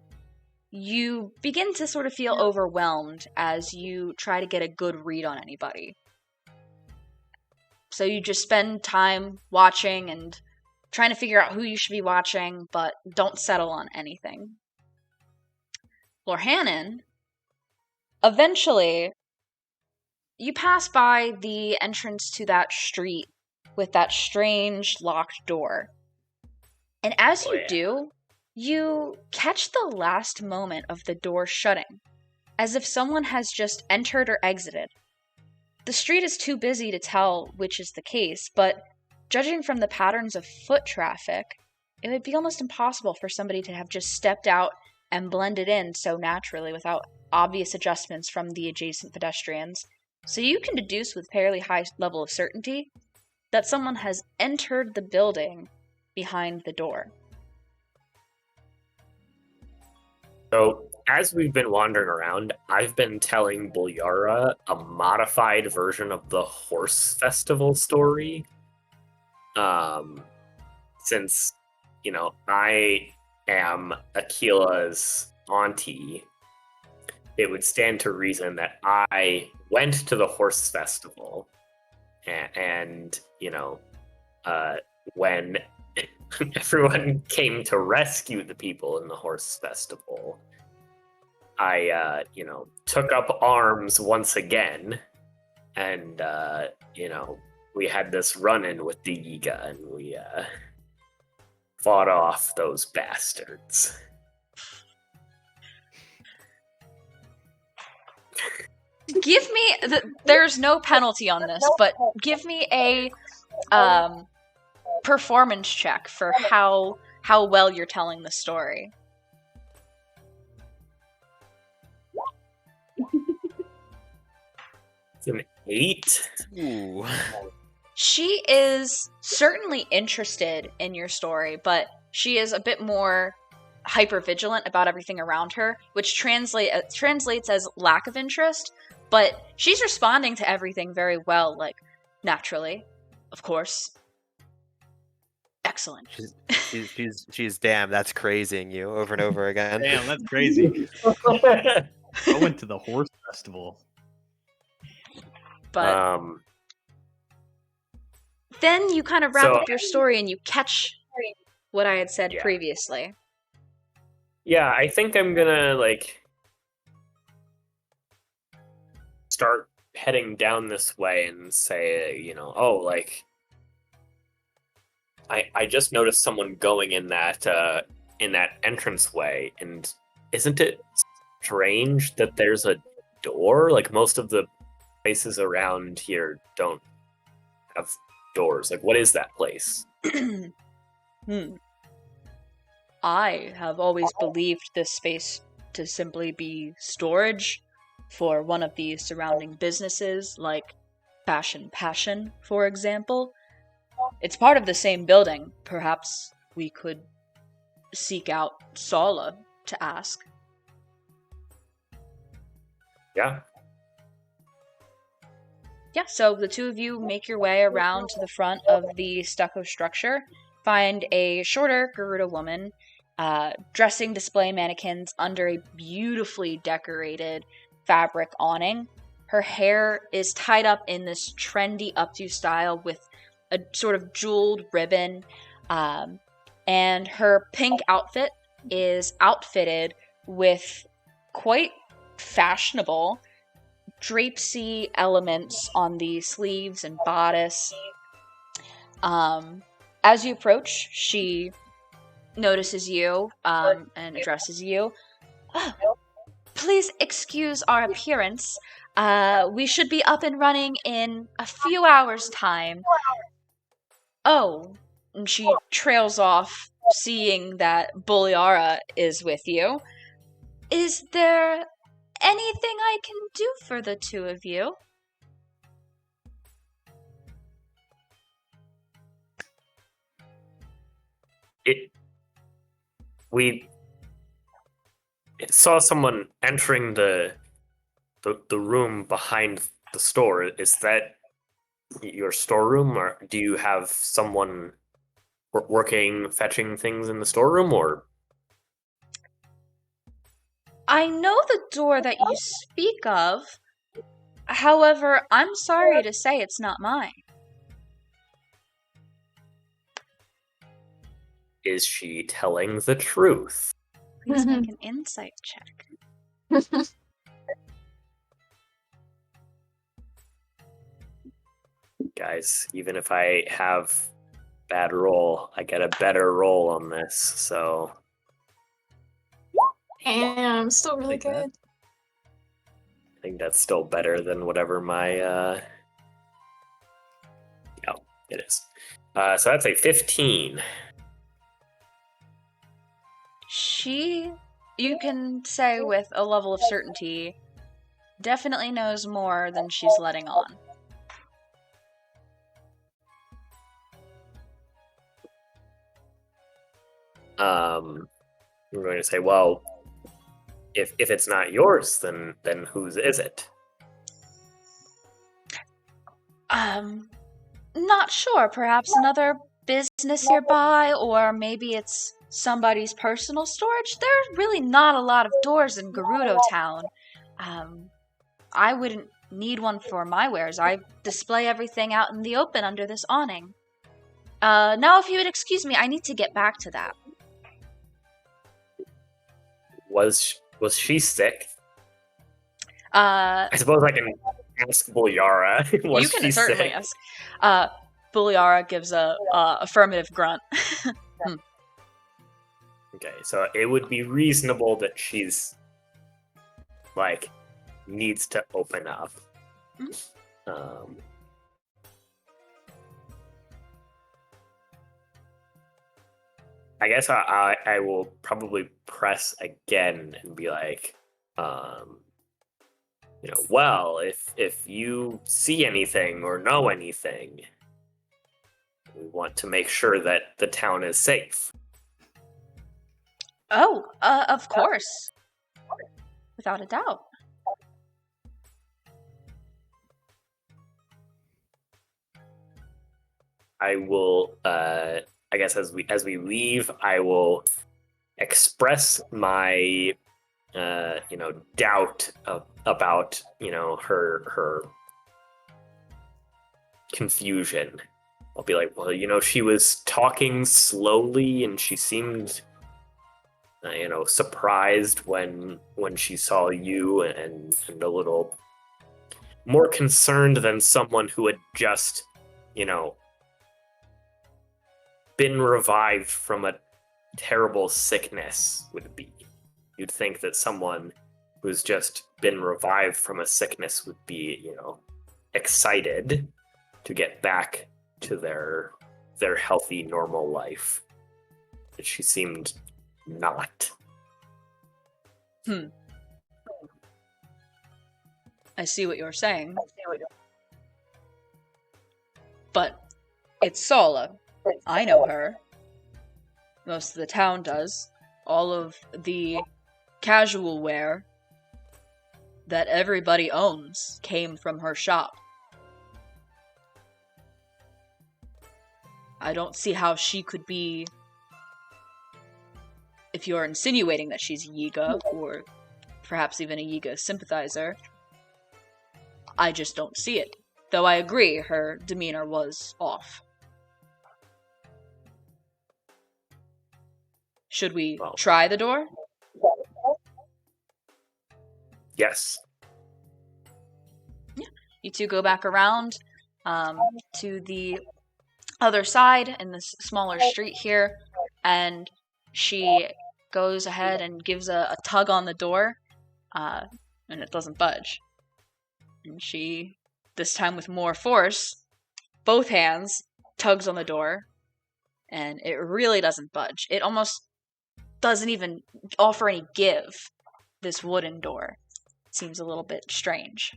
you begin to sort of feel overwhelmed as you try to get a good read on anybody. So you just spend time watching and trying to figure out who you should be watching, but don't settle on anything. Lorhanan, eventually, you pass by the entrance to that street with that strange locked door. And as you do, you catch the last moment of the door shutting, as if someone has just entered or exited. The street is too busy to tell which is the case, but judging from the patterns of foot traffic, it would be almost impossible for somebody to have just stepped out and blended in so naturally without obvious adjustments from the adjacent pedestrians. So you can deduce with fairly high level of certainty that someone has entered the building behind the door. So, as we've been wandering around, I've been telling Bulyara a modified version of the horse festival story. Since, I am Akila's auntie, it would stand to reason that I went to the horse festival, and when everyone came to rescue the people in the horse festival, I took up arms once again, and we had this run-in with the Yiga, and we fought off those bastards. Give me there's no penalty on this, but give me a performance check for how well you're telling the story. It's an 8. Ooh. She is certainly interested in your story, but she is a bit more hyper-vigilant about everything around her, which translates as lack of interest, but she's responding to everything very well, like, naturally, of course. Excellent. She's damn, that's crazying you over and over again. Damn, that's crazy. I went to the horse festival. But then you kind of wrap up your story and you catch what I had said previously. Yeah, I think I'm gonna start heading down this way and say, I just noticed someone going in that entranceway, and isn't it strange that there's a door? Like, most of the places around here don't have doors. Like, what is that place? I have always believed this space to simply be storage for one of the surrounding businesses, like Passion, for example. It's part of the same building. Perhaps we could seek out Sala to ask. Yeah. Yeah, so the two of you make your way around to the front of the stucco structure, find a shorter Garuda woman dressing display mannequins under a beautifully decorated fabric awning. Her hair is tied up in this trendy updo style with a sort of jeweled ribbon, and her pink outfit is outfitted with quite fashionable drapesy elements on the sleeves and bodice. As you approach, she notices you and addresses you. Oh, please excuse our appearance. We should be up and running in a few hours' time. Oh, and she trails off, seeing that Boliara is with you. Is there anything I can do for the two of you? We saw someone entering the room behind the store. Is that your storeroom, or do you have someone working, fetching things in the storeroom, or? I know the door that you speak of. However, I'm sorry to say it's not mine. Is she telling the truth? Please make an insight check. Guys, even if I have bad roll, I get a better roll on this, so. Damn, still really Take that. good. I think that's still better than whatever my yeah, it is. So that's a 15. She, you can say with a level of certainty, definitely knows more than she's letting on. I'm going to say, well, if it's not yours, then whose is it? Not sure. Perhaps another business nearby, or maybe it's somebody's personal storage. There's really not a lot of doors in Gerudo Town. I wouldn't need one for my wares. I display everything out in the open under this awning. Now, if you would excuse me, I need to get back to that. Was she sick? Uh, I suppose I can ask Bulyara. Was you can she certainly sick? ask. Buliara gives a affirmative grunt. Okay, so it would be reasonable that she's like needs to open up. I guess I will probably press again and be like, well, if you see anything or know anything, we want to make sure that the town is safe. Oh, of course. Without a doubt. I will, I guess as we leave, I will express my, doubt about, her confusion. I'll be like, well, she was talking slowly and she seemed, surprised when she saw you and a little more concerned than someone who had just, been revived from a terrible sickness would be. You'd think that someone who's just been revived from a sickness would be, excited to get back to their healthy, normal life. But she seemed not. I see what you're saying. But it's Sala. I know her. Most of the town does. All of the casual wear that everybody owns came from her shop. I don't see how she could be... If you're insinuating that she's a Yiga, or perhaps even a Yiga sympathizer, I just don't see it. Though I agree, her demeanor was off. Should we try the door? Yes. Yeah. You two go back around to the other side in this smaller street here, and she goes ahead and gives a tug on the door, and it doesn't budge. And she, this time with more force, both hands, tugs on the door, and it really doesn't budge. It almost doesn't even offer any give, this wooden door. It seems a little bit strange.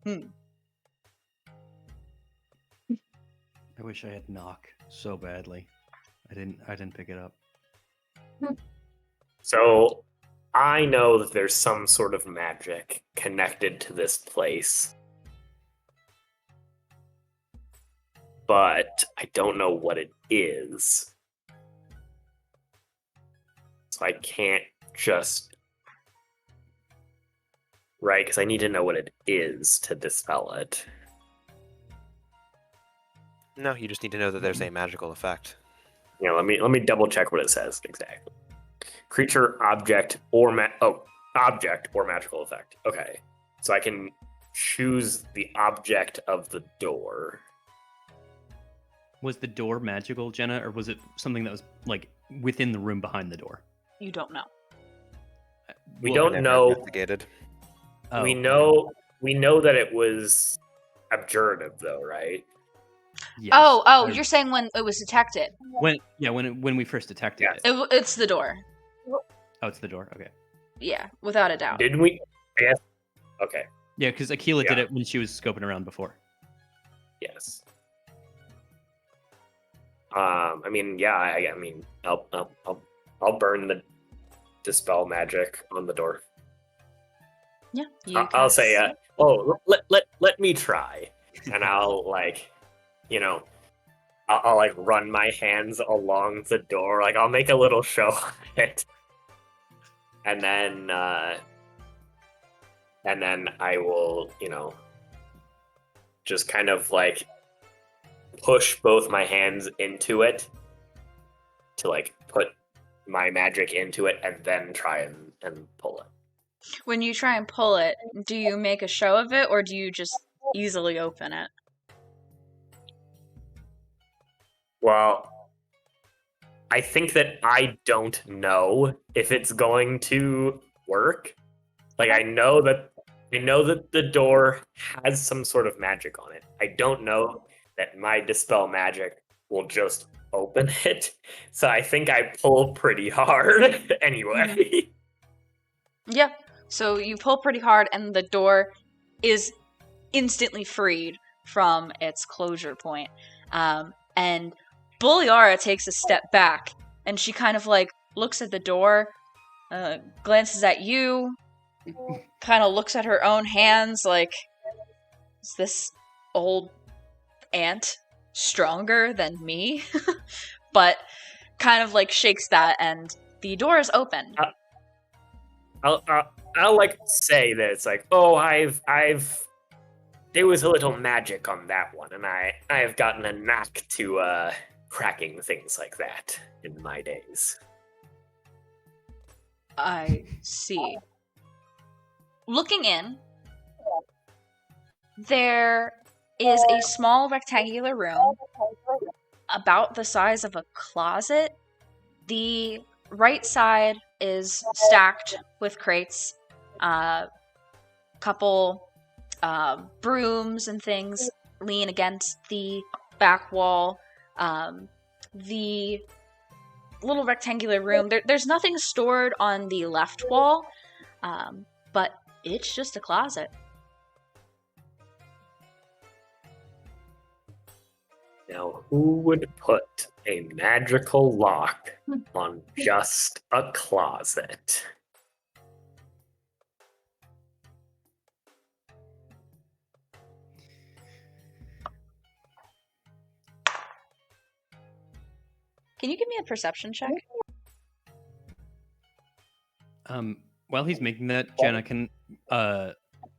I wish I had knock so badly. I didn't pick it up. So I know that there's some sort of magic connected to this place. But I don't know what it is. So I can't just... Right, because I need to know what it is to dispel it. No, you just need to know that there's a magical effect. Yeah, let me double check what it says exactly. Creature, object, or object or magical effect. Okay, so I can choose the object of the door. Was the door magical, Jenna, or was it something that was like within the room behind the door? You don't know. We Well, don't know. Investigated. Oh, We know that it was abjurative, though, right? yes. Oh, you're saying when it was detected. when we first detected Yeah. it. It's the door. Oh, it's the door. Okay. Yeah, without a doubt. Did we? Yes. Okay. Yeah, because Akila did Yeah. it when she was scoping around before. Yes. I mean, yeah. I mean, I'll burn the dispel magic on the door. Yeah, I'll say, let me try, and I'll I'll like run my hands along the door, like I'll make a little show of it. and then I will, just kind of like push both my hands into it to like put my magic into it and then try and pull it. When you try and pull it, do you make a show of it or do you just easily open it? Well, I think that I don't know if it's going to work. Like I know that the door has some sort of magic on it. I don't know that my dispel magic will just open it. So I think I pull pretty hard anyway. Yeah. So you pull pretty hard and the door is instantly freed from its closure point. And Buliara takes a step back and she kind of like looks at the door, glances at you, kind of looks at her own hands like, is this old aunt stronger than me? But kind of like shakes that and the door is open. I'll like say that it's like, oh, there was a little magic on that one, and I have gotten a knack to cracking things like that in my days. I see. Looking in, there is a small rectangular room about the size of a closet. The right side is stacked with crates, couple brooms and things lean against the back wall. The little rectangular room, there's nothing stored on the left wall, but it's just a closet. Now, who would put a magical lock on just a closet? Can you give me a perception check? While he's making that, Jenna,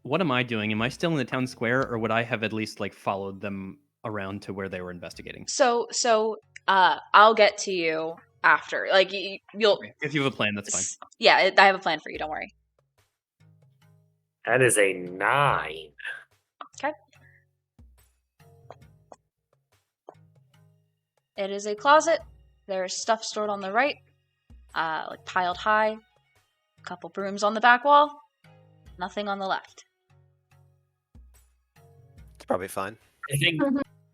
what am I doing? Am I still in the town square, or would I have at least like followed them around to where they were investigating? So I'll get to you after. Like you'll. If you have a plan, that's fine. Yeah, I have a plan for you. Don't worry. That is a 9. Okay. It is a closet. There's stuff stored on the right, like piled high. A couple brooms on the back wall. Nothing on the left. It's probably fine.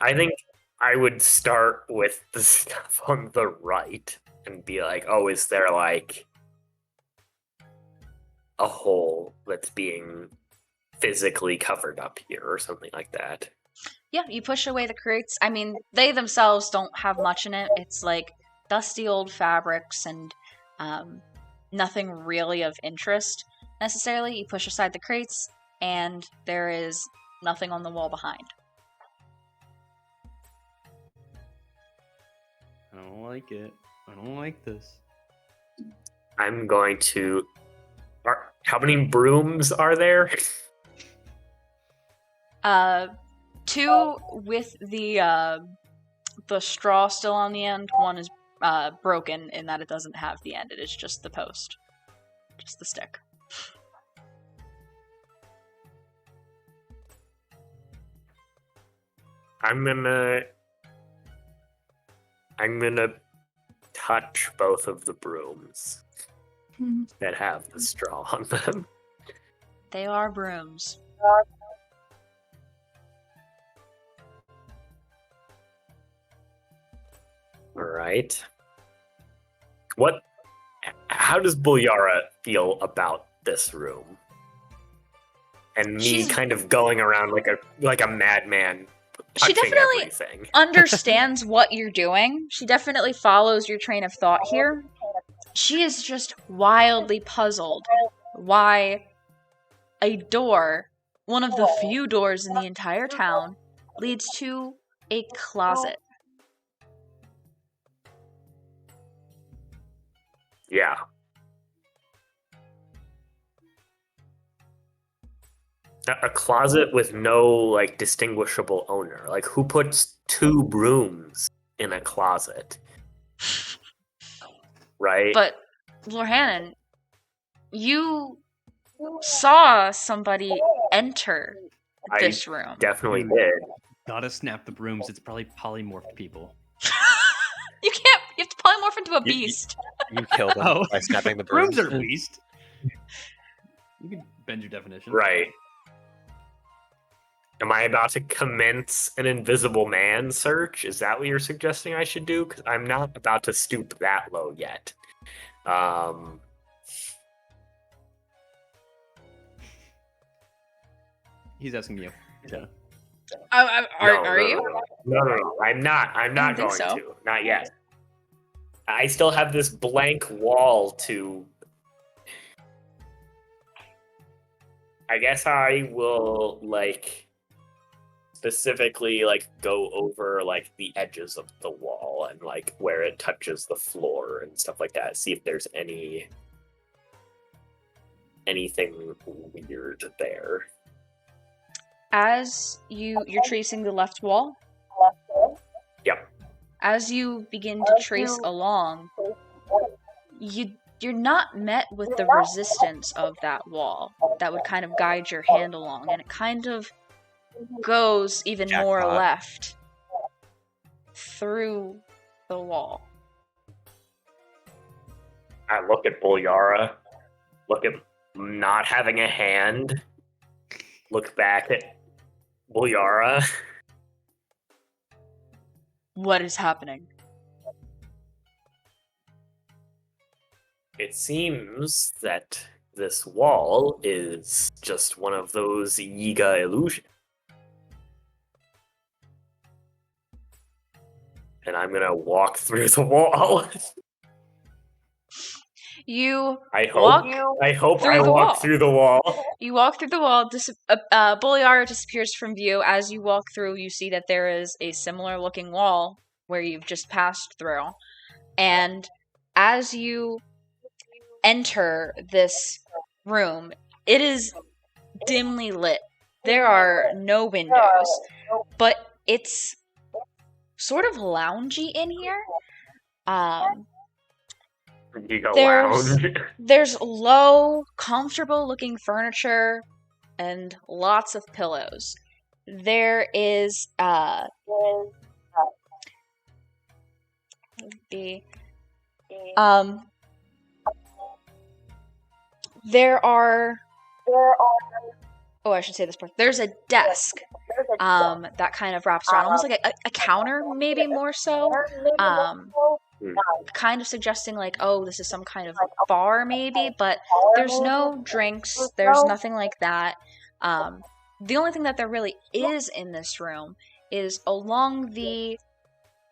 I think I would start with the stuff on the right and be like, oh, is there like a hole that's being physically covered up here or something like that? Yeah, you push away the crates. I mean, they themselves don't have much in it. It's like dusty old fabrics and nothing really of interest necessarily. You push aside the crates, and there is nothing on the wall behind. I don't like it. I don't like this. I'm going to. How many brooms are there? 2 with the straw still on the end. 1 is broken in that it doesn't have the end. It is just the post, just the stick. I'm gonna touch both of the brooms that have the straw on them. They are brooms. All right. How does Buliara feel about this room? And me She's- kind of going around like a madman, She touching definitely everything. understands what you're doing. She definitely follows your train of thought here. She is just wildly puzzled why a door, one of the few doors in the entire town, leads to a closet. Yeah. A closet with no like distinguishable owner. Like who puts 2 brooms in a closet? Right? But Lorhannon, you saw somebody enter I this room. definitely did. Gotta snap the brooms. It's probably polymorphed people. You can't. You have to polymorph into a You- beast. You killed them Oh. by snapping the brooms. Brooms are beast. You can bend your definition. Right. Am I about to commence an invisible man search? Is that what you're suggesting I should do? Because I'm not about to stoop that low yet. He's asking you. Yeah. Are you? No. I'm not. I'm not think going so. to. Not yet. I still have this blank wall to. I guess I will like specifically like go over like the edges of the wall and like where it touches the floor and stuff like that. See if there's anything weird there. As you're tracing the left wall. Yep. As you begin to trace along, you're not met with the resistance of that wall that would kind of guide your hand along, and it kind of goes even more Jackpot. left through the wall. I look at Bulyara, look at not having a hand, look back at Bulyara. What is happening? It seems that this wall is just one of those Yiga illusions. And I'm gonna walk through the wall. You I walk hope I through the walk wall. through the wall. You walk through the wall. Bulyara disappears from view. As you walk through, you see that there is a similar-looking wall where you've just passed through. And as you enter this room, it is dimly lit. There are no windows, but it's sort of loungy in here. Yiga There's- lounge. There's low, comfortable-looking furniture and lots of pillows. There is there are I should say this part. There's a desk that kind of wraps around, almost like a counter, maybe more so. Kind of suggesting like, oh, this is some kind of bar maybe, but there's no drinks, there's nothing like that. The only thing that there really is in this room is along the,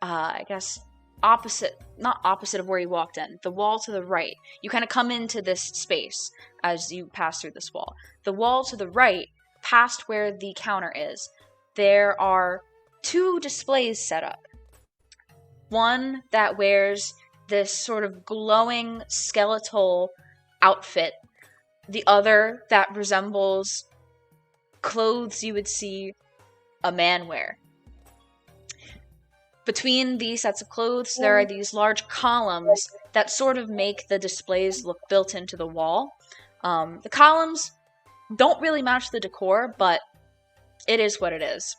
I guess, not opposite of where you walked in, the wall to the right. You kind of come into this space as you pass through this wall. The wall to the right, past where the counter is, there are 2 displays set up. One that wears this sort of glowing skeletal outfit. The other that resembles clothes you would see a man wear. Between these sets of clothes, there are these large columns that sort of make the displays look built into the wall. The columns don't really match the decor, but it is what it is.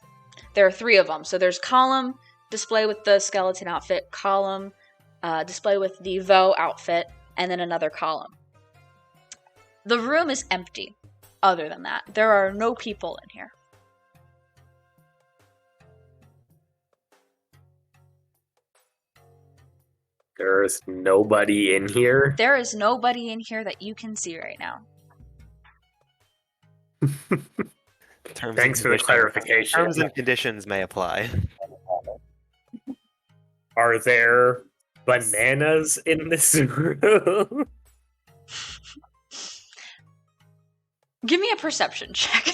There are 3 of them. So there's column, display with the skeleton outfit, column, display with the Vo outfit, and then another column. The room is empty, other than that. There are no people in here. There's nobody in here. There is nobody in here that you can see right now. Thanks for the clarification. Terms and conditions may apply. Are there bananas in this room? Give me a perception check.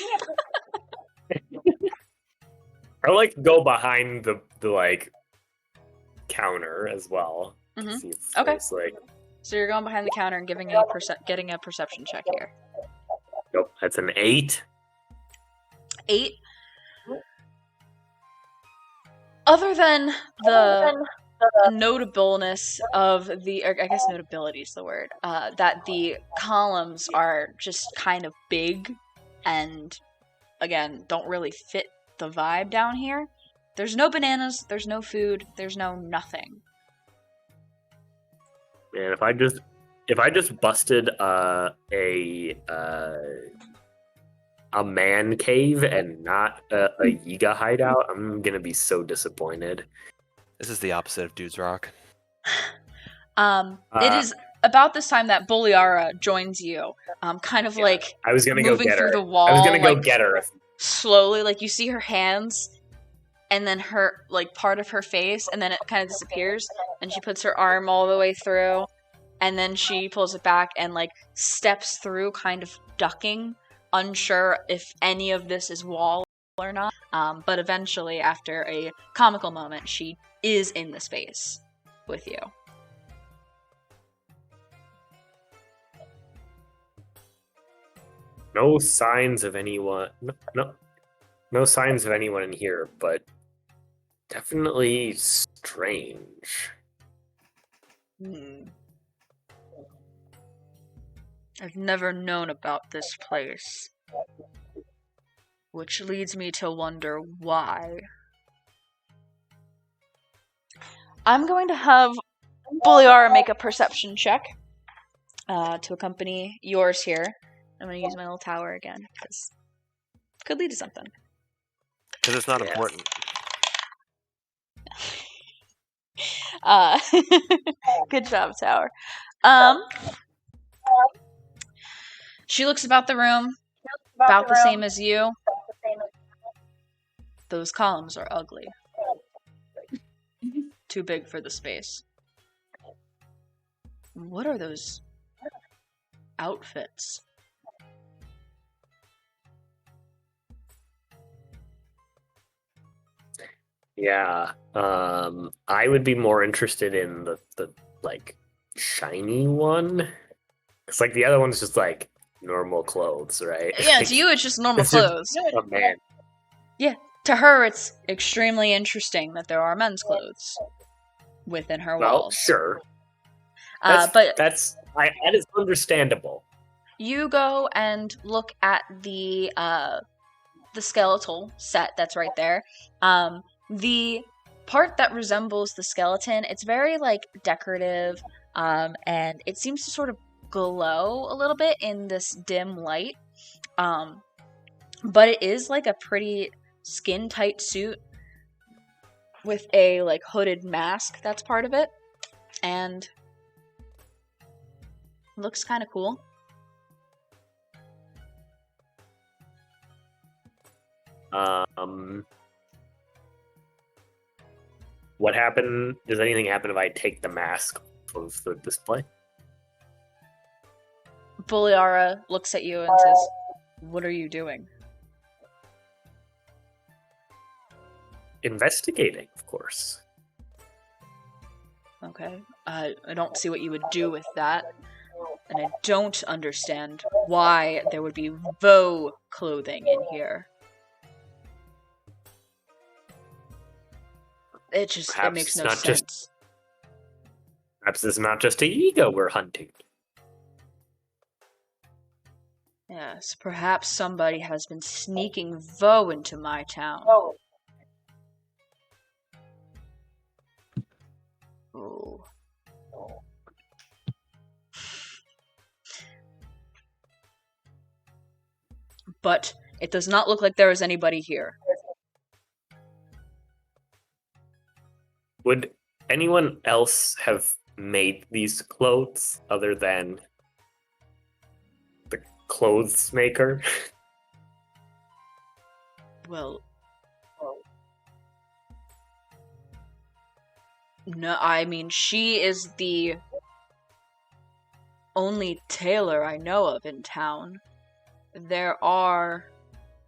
I like go behind the like counter as well. To Mhm. see if Okay. there's, like, So you're going behind the counter and getting a perception check here. nope, that's an 8. 8. Other than the notableness of or I guess notability is the word, that the columns are just kind of big and, again, don't really fit the vibe down here. There's no bananas, there's no food, there's no nothing. Man, if I just busted a man cave and not a Yiga hideout, I'm gonna be so disappointed. This is the opposite of Dude's Rock. It is about this time that Boliara joins you, kind of like I was gonna moving go get through her. the wall. I was gonna go like, get her. Slowly, like you see her hands, and then her like part of her face, and then it kind of disappears, and she puts her arm all the way through, and then she pulls it back and like steps through, kind of ducking, unsure if any of this is wall or not. But eventually, after a comical moment, she is in the space with you. No signs of anyone. No signs of anyone in here, but definitely strange. I've never known about this place, which leads me to wonder why. I'm going to have Boliara make a perception check to accompany yours here. I'm going to use my little tower again, because it could lead to something. Because it's not important. Good job, tower. She looks about the room, about the same as you. Those columns are ugly. Too big for the space. What are those outfits? Yeah. I would be more interested in the like shiny one. It's like the other one's just like normal clothes, right? Yeah, to you it's just normal it's just clothes. a man. Yeah, to her it's extremely interesting that there are men's clothes within her Well, walls. sure. But that is understandable. You go and look at the skeletal set that's right there. The part that resembles the skeleton, it's very like decorative, and it seems to sort of glow a little bit in this dim light. But it is like a pretty skin tight suit with a like hooded mask that's part of it, and looks kind of cool. What happened? Does anything happen if I take the mask of the display? Boliara looks at you and says, "What are you doing?" Investigating, of course. Okay. I don't see what you would do with that. And I don't understand why there would be Vo clothing in here. It makes no sense. Perhaps it's not just a ego we're hunting. Yes, perhaps somebody has been sneaking Vo into my town. Oh. But it does not look like there is anybody here. Would anyone else have made these clothes other than the clothes maker? Well, no, I mean, she is the only tailor I know of in town. There are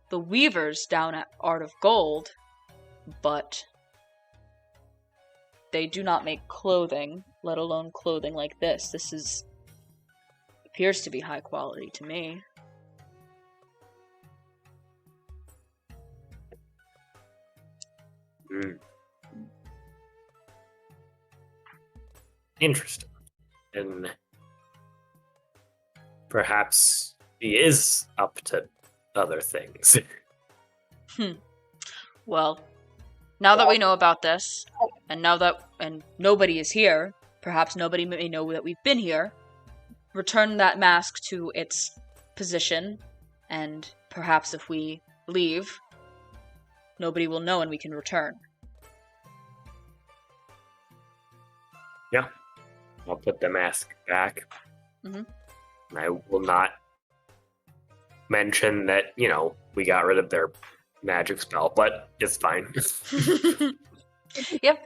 the weavers down at Art of Gold, but they do not make clothing, let alone clothing like this. This appears to be high quality to me. Interesting. And perhaps he is up to other things. Well, now that we know about this, and nobody is here, perhaps nobody may know that we've been here, return that mask to its position, and perhaps if we leave, nobody will know and we can return. Yeah. I'll put the mask back. Mhm. And I will not mention that, we got rid of their magic spell, but it's fine. Yep.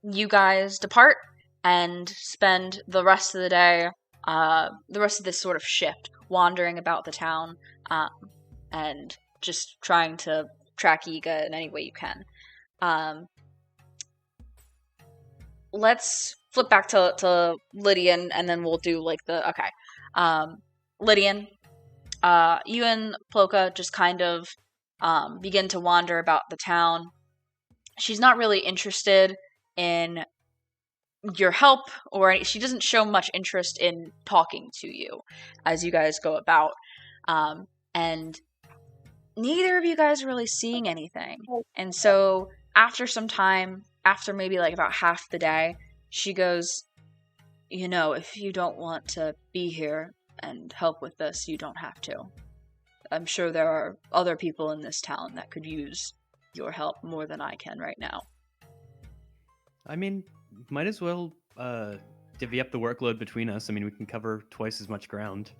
You guys depart and spend the rest of the day, the rest of this sort of shift, wandering about the town, and just trying to track Yiga in any way you can. Let's flip back to Lydian, and then we'll do Lydian, you and Ploka just kind of begin to wander about the town. She's not really interested in your help, or she doesn't show much interest in talking to you as you guys go about. And neither of you guys are really seeing anything. And so after some time, after maybe about half the day, she goes, if you don't want to be here and help with this, you don't have to. I'm sure there are other people in this town that could use your help more than I can right now. I mean, might as well divvy up the workload between us. I mean, we can cover twice as much ground.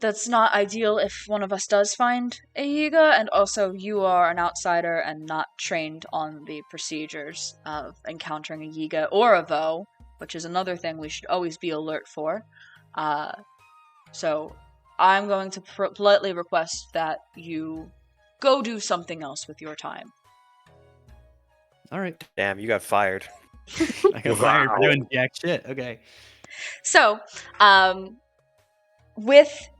That's not ideal if one of us does find a Yiga, and also you are an outsider and not trained on the procedures of encountering a Yiga or a Vo, which is another thing we should always be alert for. So I'm going to politely request that you go do something else with your time. All right. Damn, you got fired. I got fired for doing jack shit. Okay. So, with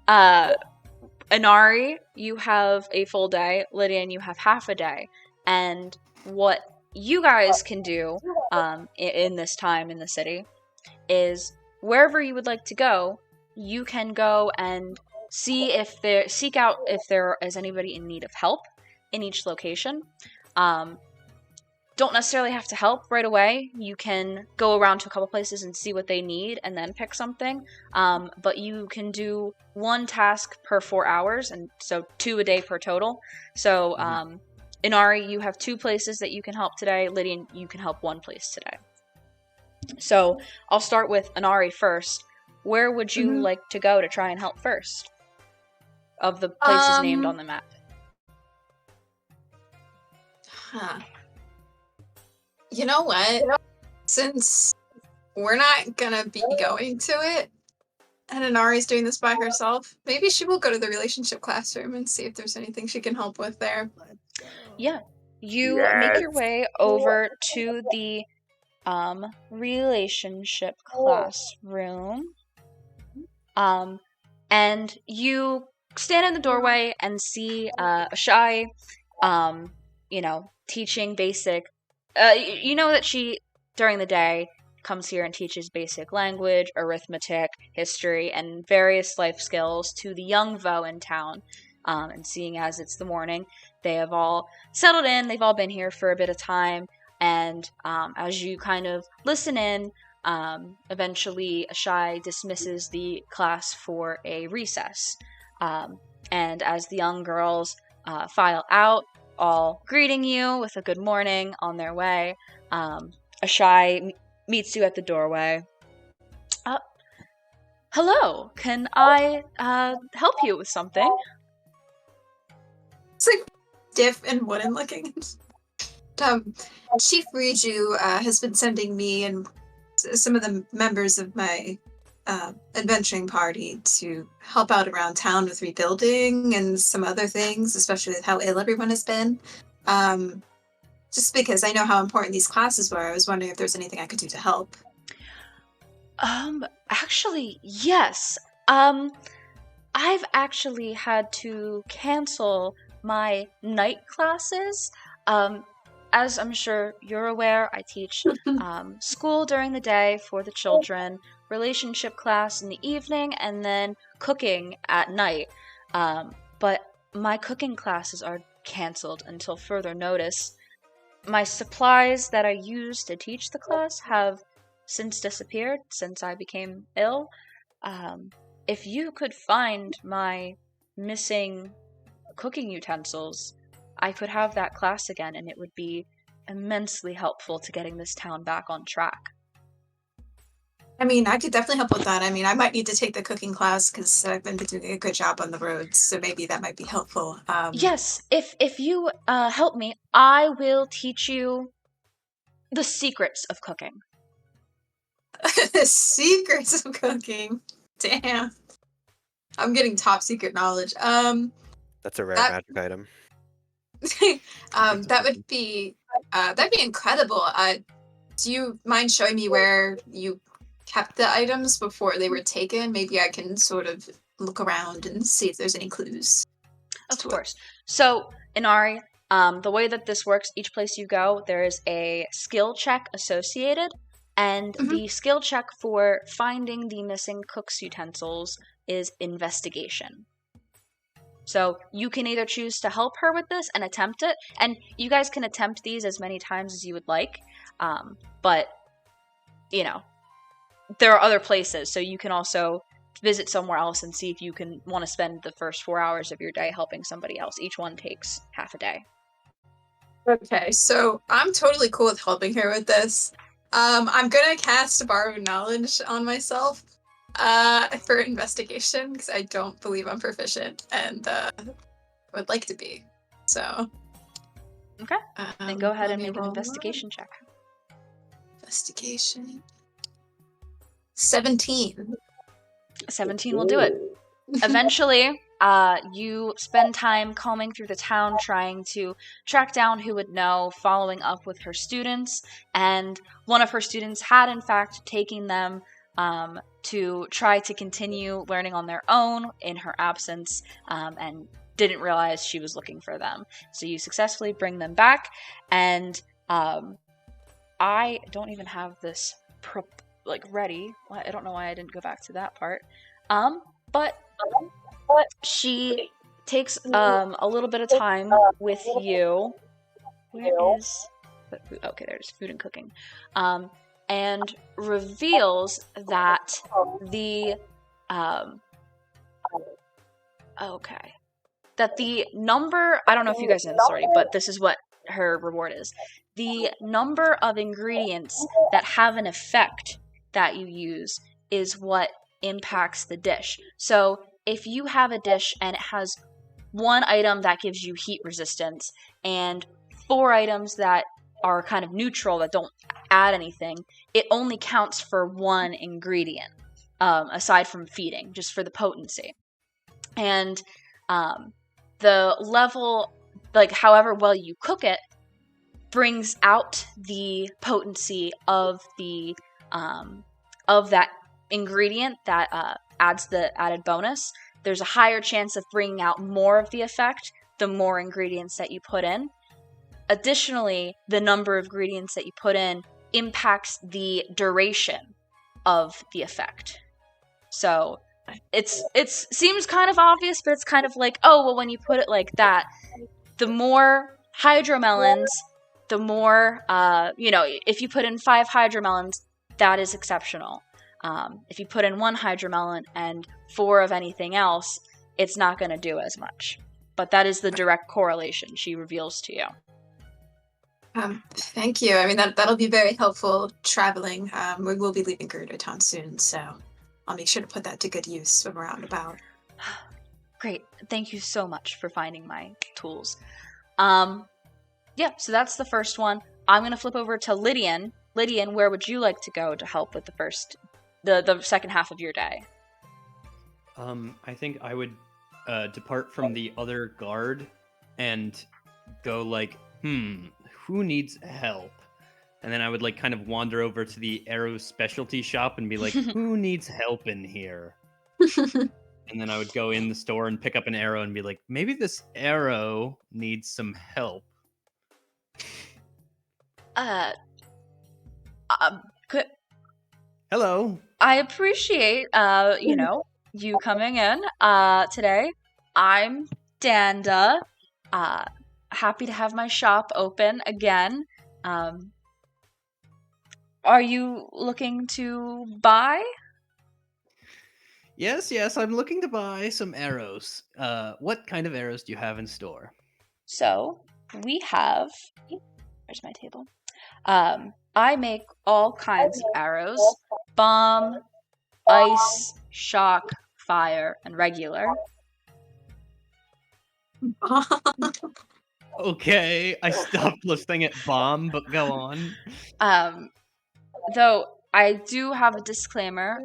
Inari, you have a full day. Lydian, you have half a day. And what you guys can do in this time in the city is wherever you would like to go, you can go and seek out if there is anybody in need of help in each location. Don't necessarily have to help right away. You can go around to a couple places and see what they need and then pick something. But you can do one task per 4 hours, and so 2 a day per total. So Inari, you have 2 places that you can help today. Lydian, you can help 1 place today. So I'll start with Inari first. Where would you like to go to try and help first? Of the places named on the map. Huh. You know what? Since we're not gonna be going to it, and Inari's doing this by herself, maybe she will go to the relationship classroom and see if there's anything she can help with there. Yeah. You make your way over to the relationship classroom. And you stand in the doorway and see Ashai, teaching basic. You know that she, during the day, comes here and teaches basic language, arithmetic, history, and various life skills to the young Vo in town. And seeing as it's the morning, they have all settled in. They've all been here for a bit of time. And as you kind of listen in, eventually Ashai dismisses the class for a recess. And as the young girls file out, all greeting you with a good morning on their way, Ashai meets you at the doorway. Hello, can I help you with something? It's stiff and wooden looking. Chief Riju has been sending me and some of the members of my adventuring party to help out around town with rebuilding and some other things, especially with how ill everyone has been. Just because I know how important these classes were, I was wondering if there's anything I could do to help. Actually, yes. I've actually had to cancel my night classes. As I'm sure you're aware, I teach school during the day for the children, relationship class in the evening, and then cooking at night. But my cooking classes are canceled until further notice. My supplies that I used to teach the class have since disappeared since I became ill. If you could find my missing cooking utensils, I could have that class again, and it would be immensely helpful to getting this town back on track. I mean, I could definitely help with that. I mean, I might need to take the cooking class because I've been doing a good job on the roads, so maybe that might be helpful. Yes, if you help me, I will teach you the secrets of cooking. The secrets of cooking. Damn. I'm getting top secret knowledge. That's a rare magic item. That'd be incredible. Do you mind showing me where you kept the items before they were taken? Maybe I can sort of look around and see if there's any clues. Of course. So, Inari, the way that this works, each place you go, there is a skill check associated, and the skill check for finding the missing cook's utensils is investigation. So you can either choose to help her with this and attempt it, and you guys can attempt these as many times as you would like, but, you know, there are other places, so you can also visit somewhere else and see if you can want to spend the first 4 hours of your day helping somebody else. Each one takes half a day. Okay, so I'm totally cool with helping her with this. I'm gonna cast Borrow Knowledge on myself for investigation because I don't believe I'm proficient and would like to be. So Okay, then go ahead let and me make an roll investigation check. Investigation. 17. 17 will do it. Eventually, you spend time combing through the town trying to track down who would know, following up with her students, and one of her students had in fact taken them to try to continue learning on their own in her absence, and didn't realize she was looking for them. So you successfully bring them back, and I don't even have this ready. I don't know why I didn't go back to that part. But she takes a little bit of time with you. Where is the food? Okay, there's food and cooking. And reveals that the number, I don't know if you guys know this already, but this is what her reward is. The number of ingredients that have an effect that you use is what impacts the dish. So if you have a dish and it has one item that gives you heat resistance and 4 items that are kind of neutral that don't add anything, it only counts for 1 ingredient, aside from feeding, just for the potency. And the level, however well you cook it, brings out the potency of the of that ingredient that adds the added bonus. There's a higher chance of bringing out more of the effect the more ingredients that you put in. Additionally, the number of ingredients that you put in impacts the duration of the effect. So it seems kind of obvious, but it's kind of like, oh, well, when you put it like that, the more hydromelons, the more, if you put in 5 hydromelons, that is exceptional. If you put in 1 hydromelon and 4 of anything else, it's not going to do as much. But that is the direct correlation she reveals to you. Thank you. I mean, that'll be very helpful traveling. We will be leaving Gerudo Town soon, so I'll make sure to put that to good use when we're out and about. Great. Thank you so much for finding my tools. Yeah, so that's the first one. I'm going to flip over to Lydian. Lydian, where would you like to go to help with the second half of your day? I think I would depart from the other guard and go who needs help? And then I would kind of wander over to the arrow specialty shop and be like, who needs help in here? and then I would go in the store and pick up an arrow and be like, maybe this arrow needs some help. Could Hello. I appreciate you coming in today. I'm Danda. Happy to have my shop open again. Are you looking to buy? Yes, I'm looking to buy some arrows. What kind of arrows do you have in store? So we have. Where's my table? I make all kinds of arrows: bomb, ice, shock, fire, and regular. Okay, I stopped listening at bomb, but go on. Though I do have a disclaimer.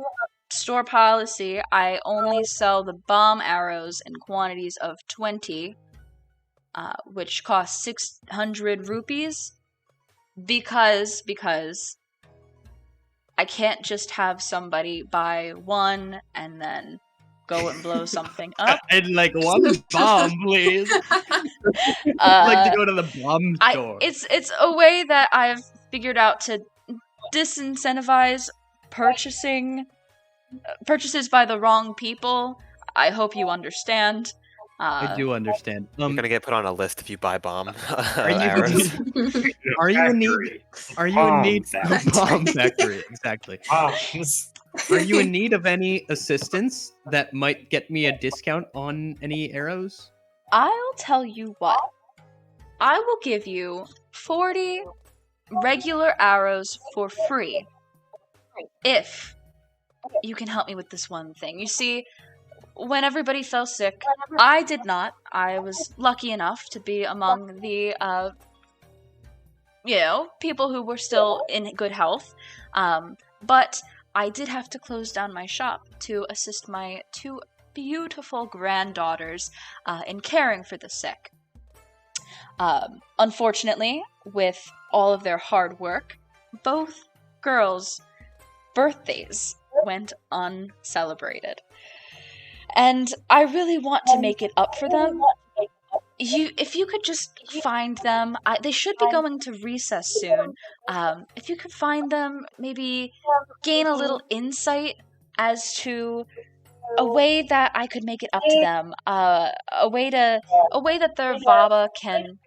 Store policy, I only sell the bomb arrows in quantities of 20, which cost 600 rupees, because I can't just have somebody buy one and then go and blow something up. I'd like one bomb, please. I'd like to go to the bomb store. It's a way that I've figured out to disincentivize purchases by the wrong people. I hope you understand. I do understand. You're gonna get put on a list if you buy bomb Are you arrows. Are you in need? Are you in need Bomb of bomb factory? Exactly. Bombs. Are you in need of any assistance that might get me a discount on any arrows? I'll tell you what. I will give you 40 regular arrows for free if you can help me with this one thing. You see, when everybody fell sick, I did not. I was lucky enough to be among the, people who were still in good health. But I did have to close down my shop to assist my 2 beautiful granddaughters in caring for the sick. Unfortunately, with all of their hard work, both girls' birthdays went uncelebrated. And I really want to make it up for them. If you could just find them, they should be going to recess soon. If you could find them, maybe gain a little insight as to a way that I could make it up to them. A way that their Vaba can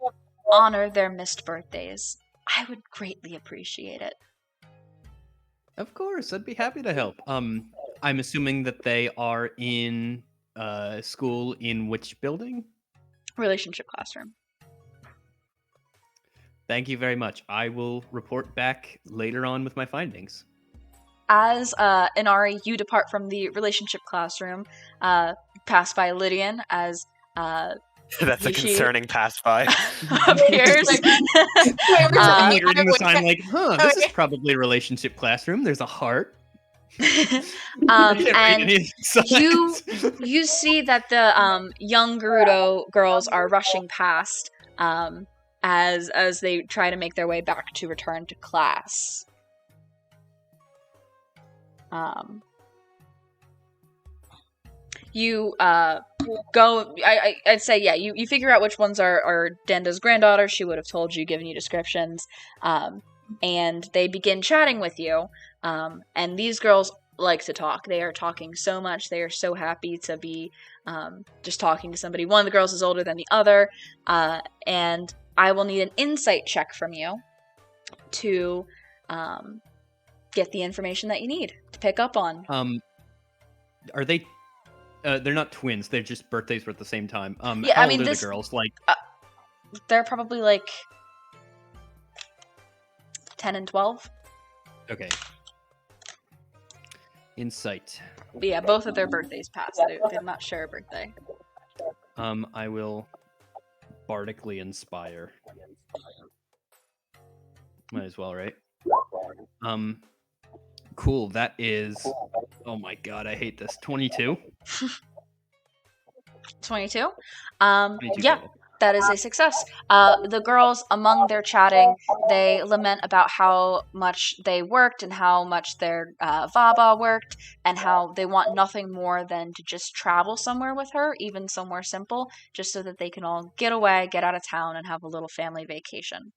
honor their missed birthdays. I would greatly appreciate it. Of course, I'd be happy to help. I'm assuming that they are in school in which building? Relationship classroom. Thank you very much. I will report back later on with my findings. As Inari, you depart from the relationship classroom, pass by Lydian as That's a concerning pass by. appears. I'm like reading the sign like, this is probably a relationship classroom. There's a heart. And you see that the young Gerudo girls are rushing past as they try to make their way back to return to class. You go. I'd say you figure out which ones are Denda's granddaughters. She would have told you, given you descriptions. And they begin chatting with you. And these girls like to talk. They are talking so much. They are so happy to be just talking to somebody. One of the girls is older than the other. And I will need an insight check from you to get the information that you need to pick up on. Are they? They're not twins. They're just birthdays were at the same time. Yeah, how old are the girls? Like, they're probably like 10 and 12. Okay. Insight. But yeah, both of their birthdays passed. They're not share a birthday. I will bardically inspire. Might as well, right? Cool. That is. Oh my god, I hate this. 22. 22. 22 Yeah. total. That is a success. The girls, among their chatting, they lament about how much they worked and how much their Vaba worked, and how they want nothing more than to just travel somewhere with her, even somewhere simple, just so that they can all get away, get out of town, and have a little family vacation.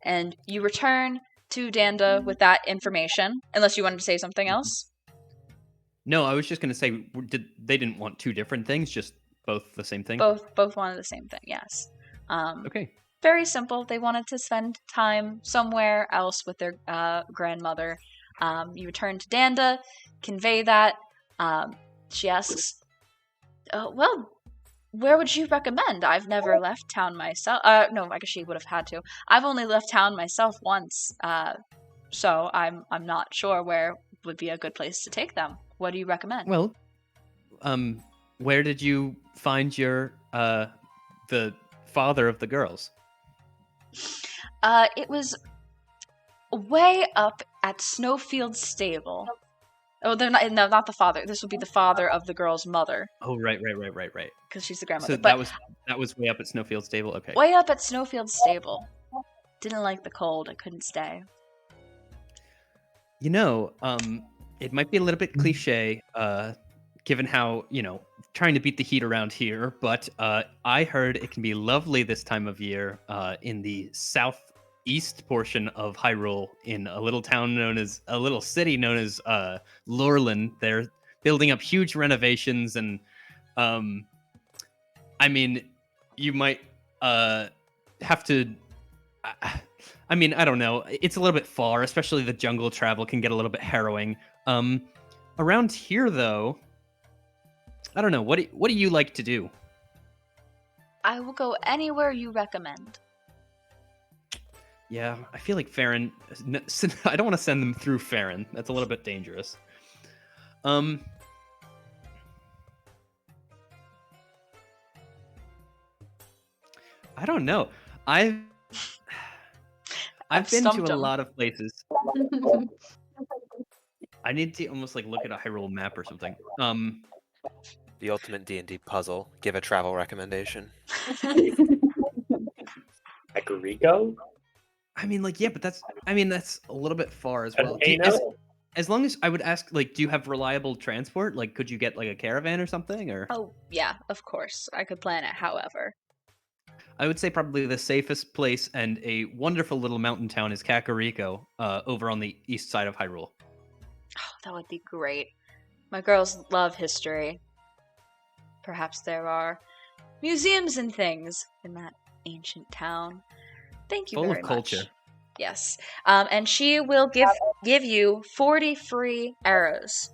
And you return to Danda with that information, unless you wanted to say something else. No, I was just going to say, they didn't want two different things, just both the same thing? Both wanted the same thing, yes. Okay. Very simple. They wanted to spend time somewhere else with their grandmother. You return to Danda, convey that. She asks, well, where would you recommend? I've never left town myself. No, I guess she would have had to. I've only left town myself once, so I'm not sure where would be a good place to take them. What do you recommend? Well, where did you find your the father of the girls? It was way up at Snowfield Stable. Oh, they're not. No, not the father. This would be the father of the girl's mother. Oh, right. Because she's the grandmother. So but that was way up at Snowfield Stable. Okay. Way up at Snowfield Stable. Didn't like the cold. I couldn't stay. You know, it might be a little bit cliche, given how, trying to beat the heat around here, but I heard it can be lovely this time of year in the southeast portion of Hyrule, in a little city known as Lorland. They're building up huge renovations, and I mean, you might have to. I mean, I don't know. It's a little bit far, especially the jungle travel can get a little bit harrowing. Around here, though, I don't know. What do you like to do? I will go anywhere you recommend. Yeah, I feel like Farron. I don't want to send them through Farron. That's a little bit dangerous. I don't know. I've been to a lot of places. I need to almost look at a Hyrule map or something. The ultimate D&D puzzle. Give a travel recommendation. Rico? I mean, yeah, but that's a little bit far as well. As long as I would ask, do you have reliable transport? Could you get a caravan or something? Or Oh yeah, of course. I could plan it. However, I would say probably the safest place and a wonderful little mountain town is Kakariko, over on the east side of Hyrule. Oh, that would be great. My girls love history. Perhaps there are museums and things in that ancient town. Thank you Full very of culture. much. Yes. And she will give you 40 free arrows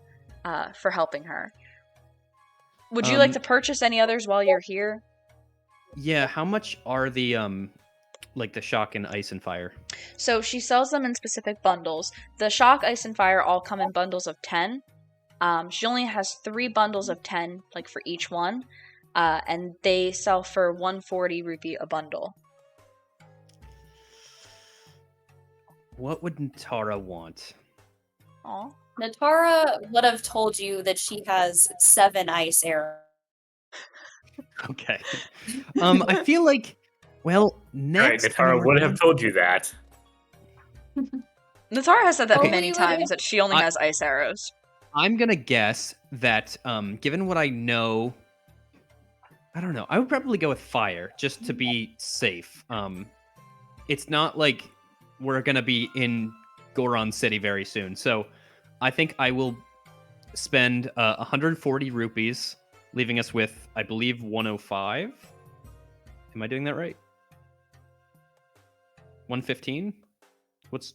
for helping her. Would you like to purchase any others while you're here? Yeah, how much are the the shock and ice and fire? So she sells them in specific bundles. The shock, ice, and fire all come in bundles of 10. She only has 3 bundles of 10, for each one. And they sell for 140 rupee a bundle. What would Natara want? Aw. Natara would have told you that she has 7 ice arrows. Okay. I feel like, next... Right, Natara would have told you that. Natara has said that Okay. many times, that she only has ice arrows. I'm gonna guess that, given what I know, I don't know. I would probably go with fire, just to be safe. It's not like we're gonna be in Goron City very soon, so I think I will spend 140 rupees, leaving us with, I believe, 105. Am I doing that right? 115? What's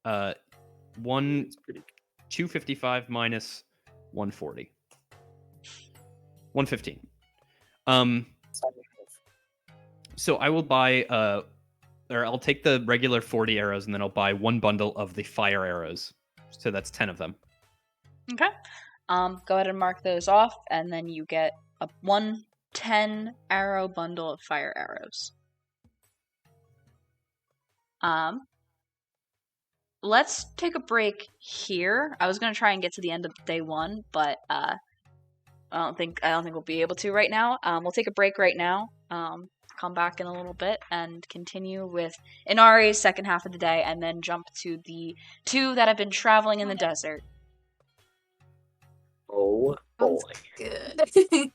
255 minus 140? 115. So I will buy or I'll take the regular 40 arrows, and then I'll buy 1 bundle of the fire arrows. So that's 10 of them. Okay. Go ahead and mark those off, and then you get a 110 arrow bundle of fire arrows. Let's take a break here. I was going to try and get to the end of day 1, but I don't think we'll be able to right now. We'll take a break right now. Come back in a little bit and continue with Inari's second half of the day, and then jump to the two that have been traveling in the desert. Oh Sounds boy. good.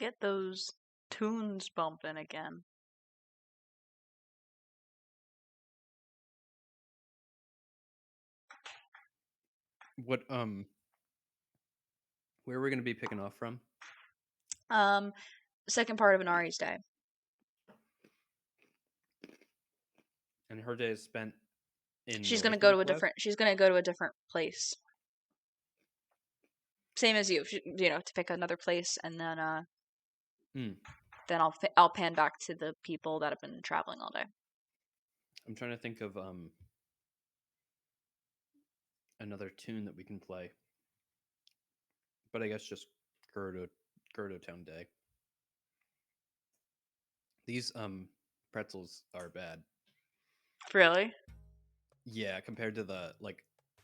Get those tunes bumping again. What where are we gonna be picking off from? Second part of Inari's day. And her day is spent in She's gonna go to a Northwest? different. She's gonna go to a different place. Same as you, to pick another place, and then then I'll pan back to the people that have been traveling all day. I'm trying to think of another tune that we can play. But I guess just Gerudo Town Day. These pretzels are bad. Really? Yeah, compared to the like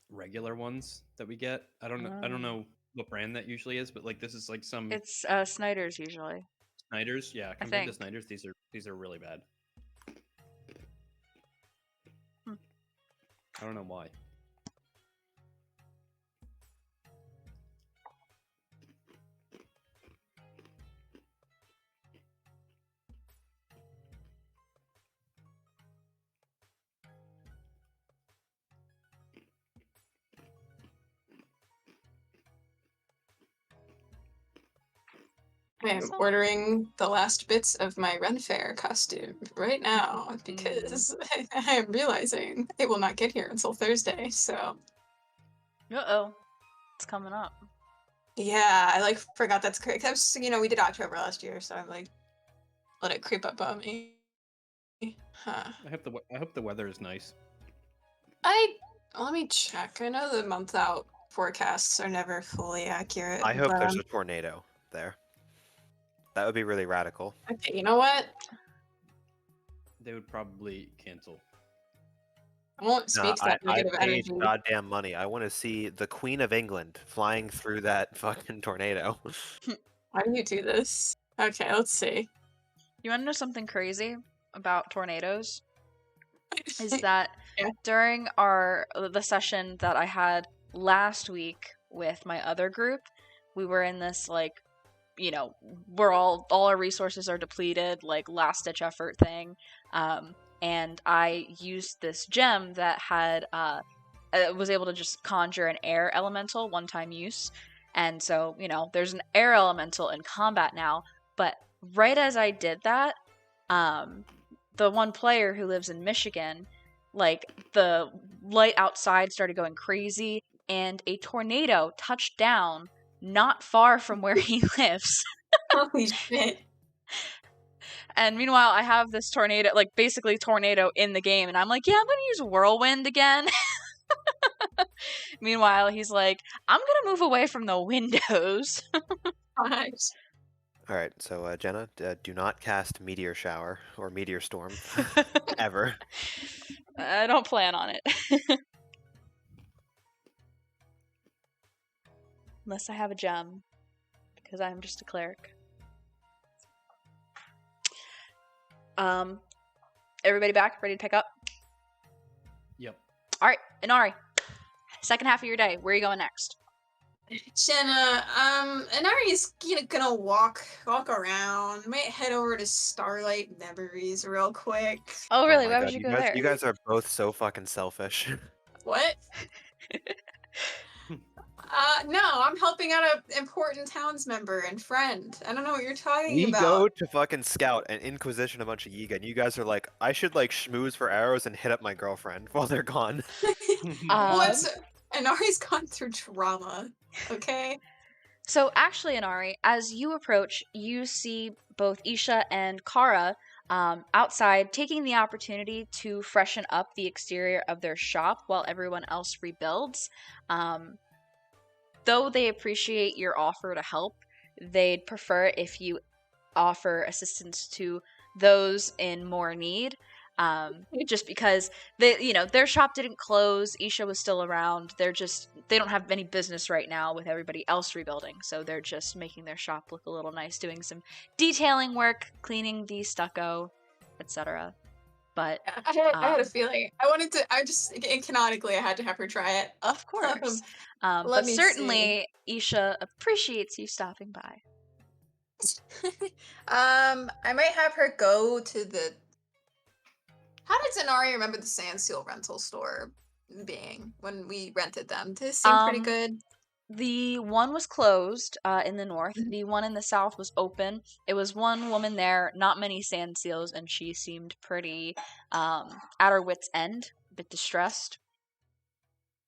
regular ones that we get. I don't know what brand that usually is, but like this is like some It's Snyder's usually. Snyder's. Yeah, I compared to think. Snyder's, these are really bad. I don't know why. I am ordering the last bits of my Ren Fair costume right now because I am realizing it will not get here until Thursday. So, It's coming up. yeah, I like forgot that's correct. We did October last year, so I'm like, let it creep up on me. Huh. I hope the weather is nice. Let me check. I know the month out forecasts are never fully accurate. I hope there's a tornado there. That would be really radical. Okay, you know what? They would probably cancel. I won't speak to that negative I paid energy. goddamn money. I want to see the Queen of England flying through that fucking tornado. Why do you do this? Okay, let's see. You want to know something crazy about tornadoes? Is that during the session that I had last week with my other group, we were in this we're all our resources are depleted, like last ditch effort thing, and I used this gem that had was able to just conjure an air elemental, one-time use, and so there's an air elemental in combat now. But right as I did that, the one player who lives in Michigan, like the light outside started going crazy, and a tornado touched down not far from where he lives. Holy shit. And meanwhile, I have this tornado, like basically tornado in the game, and I'm like, yeah, I'm gonna use whirlwind again. Meanwhile, he's like, I'm gonna move away from the windows. Nice. All right, so Jenna, do not cast Meteor Shower or Meteor Storm ever. I don't plan on it. Unless I have a gem, because I'm just a cleric. Everybody back? Ready to pick up? Yep. All right, Inari. Second half of your day. Where are you going next? Jenna, Inari's gonna walk around. Might head over to Starlight Memories real quick. Oh, really? my Why God, would you go there? You guys are both so fucking selfish. What? No, I'm helping out an important towns member and friend. I don't know what you're talking We about. go to fucking scout and inquisition a bunch of Yiga, and you guys are like, I should like schmooze for arrows and hit up my girlfriend while they're gone. Inari's gone through trauma, okay? So actually, Inari, as you approach, you see both Isha and Kara outside taking the opportunity to freshen up the exterior of their shop while everyone else rebuilds. Though they appreciate your offer to help, they'd prefer if you offer assistance to those in more need. Just because their shop didn't close, Isha was still around. They don't have any business right now with everybody else rebuilding, so they're just making their shop look a little nice, doing some detailing work, cleaning the stucco, etc. But I had a feeling. Canonically I had to have her try it. Of course. Let But me certainly Isha appreciates you stopping by. I might have her go to the. How did Zanari remember the sand seal rental store being when we rented them? Did it seem pretty good? The one was closed in the north. The one in the south was open. It was one woman there, not many sand seals, and she seemed pretty at her wit's end, a bit distressed.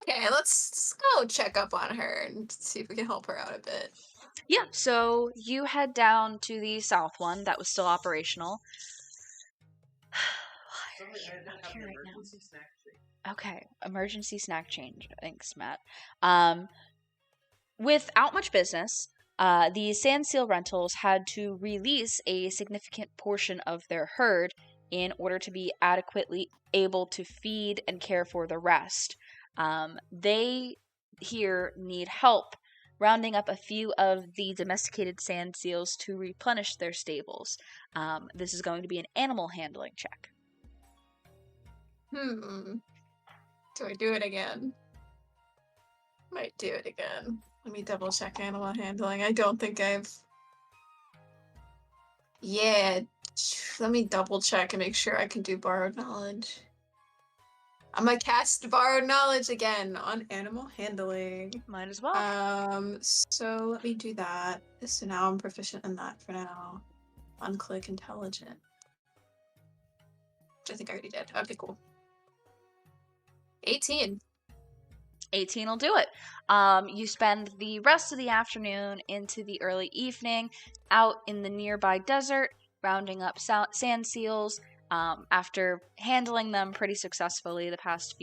Okay, let's go check up on her and see if we can help her out a bit. Yeah, so you head down to the south one that was still operational. Not here right now. Okay, emergency snack change. Thanks, Matt. Without much business, the sand seal rentals had to release a significant portion of their herd in order to be adequately able to feed and care for the rest. They here need help rounding up a few of the domesticated sand seals to replenish their stables. This is going to be an animal handling check. Do I do it again? Might do it again. Let me double check animal handling. I don't think I've. Yeah, let me double check and make sure I can do borrowed knowledge. I'm gonna cast borrowed knowledge again on animal handling. Might as well. So let me do that. So now I'm proficient in that for now. Unclick intelligent. Which I think I already did. Okay, cool. 18. 18 will do it. You spend the rest of the afternoon into the early evening out in the nearby desert, rounding up sand seals. After handling them pretty successfully the past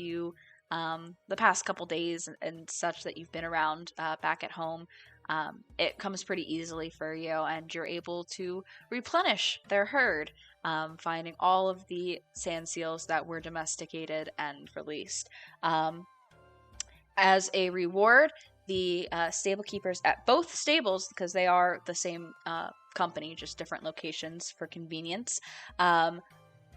couple days and such that you've been around back at home, it comes pretty easily for you, and you're able to replenish their herd, finding all of the sand seals that were domesticated and released. As a reward, the stable keepers at both stables, because they are the same company, just different locations for convenience,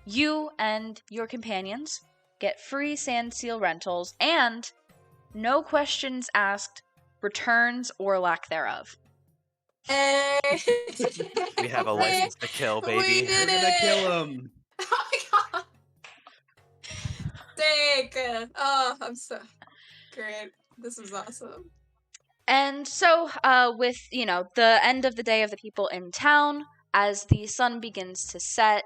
you and your companions get free sand seal rentals and no questions asked, returns or lack thereof. Hey! We have a license to kill, baby. We did We're gonna it! kill him. Oh my god! Dang! Oh, I'm so great. This is awesome. And so, with, the end of the day of the people in town, as the sun begins to set,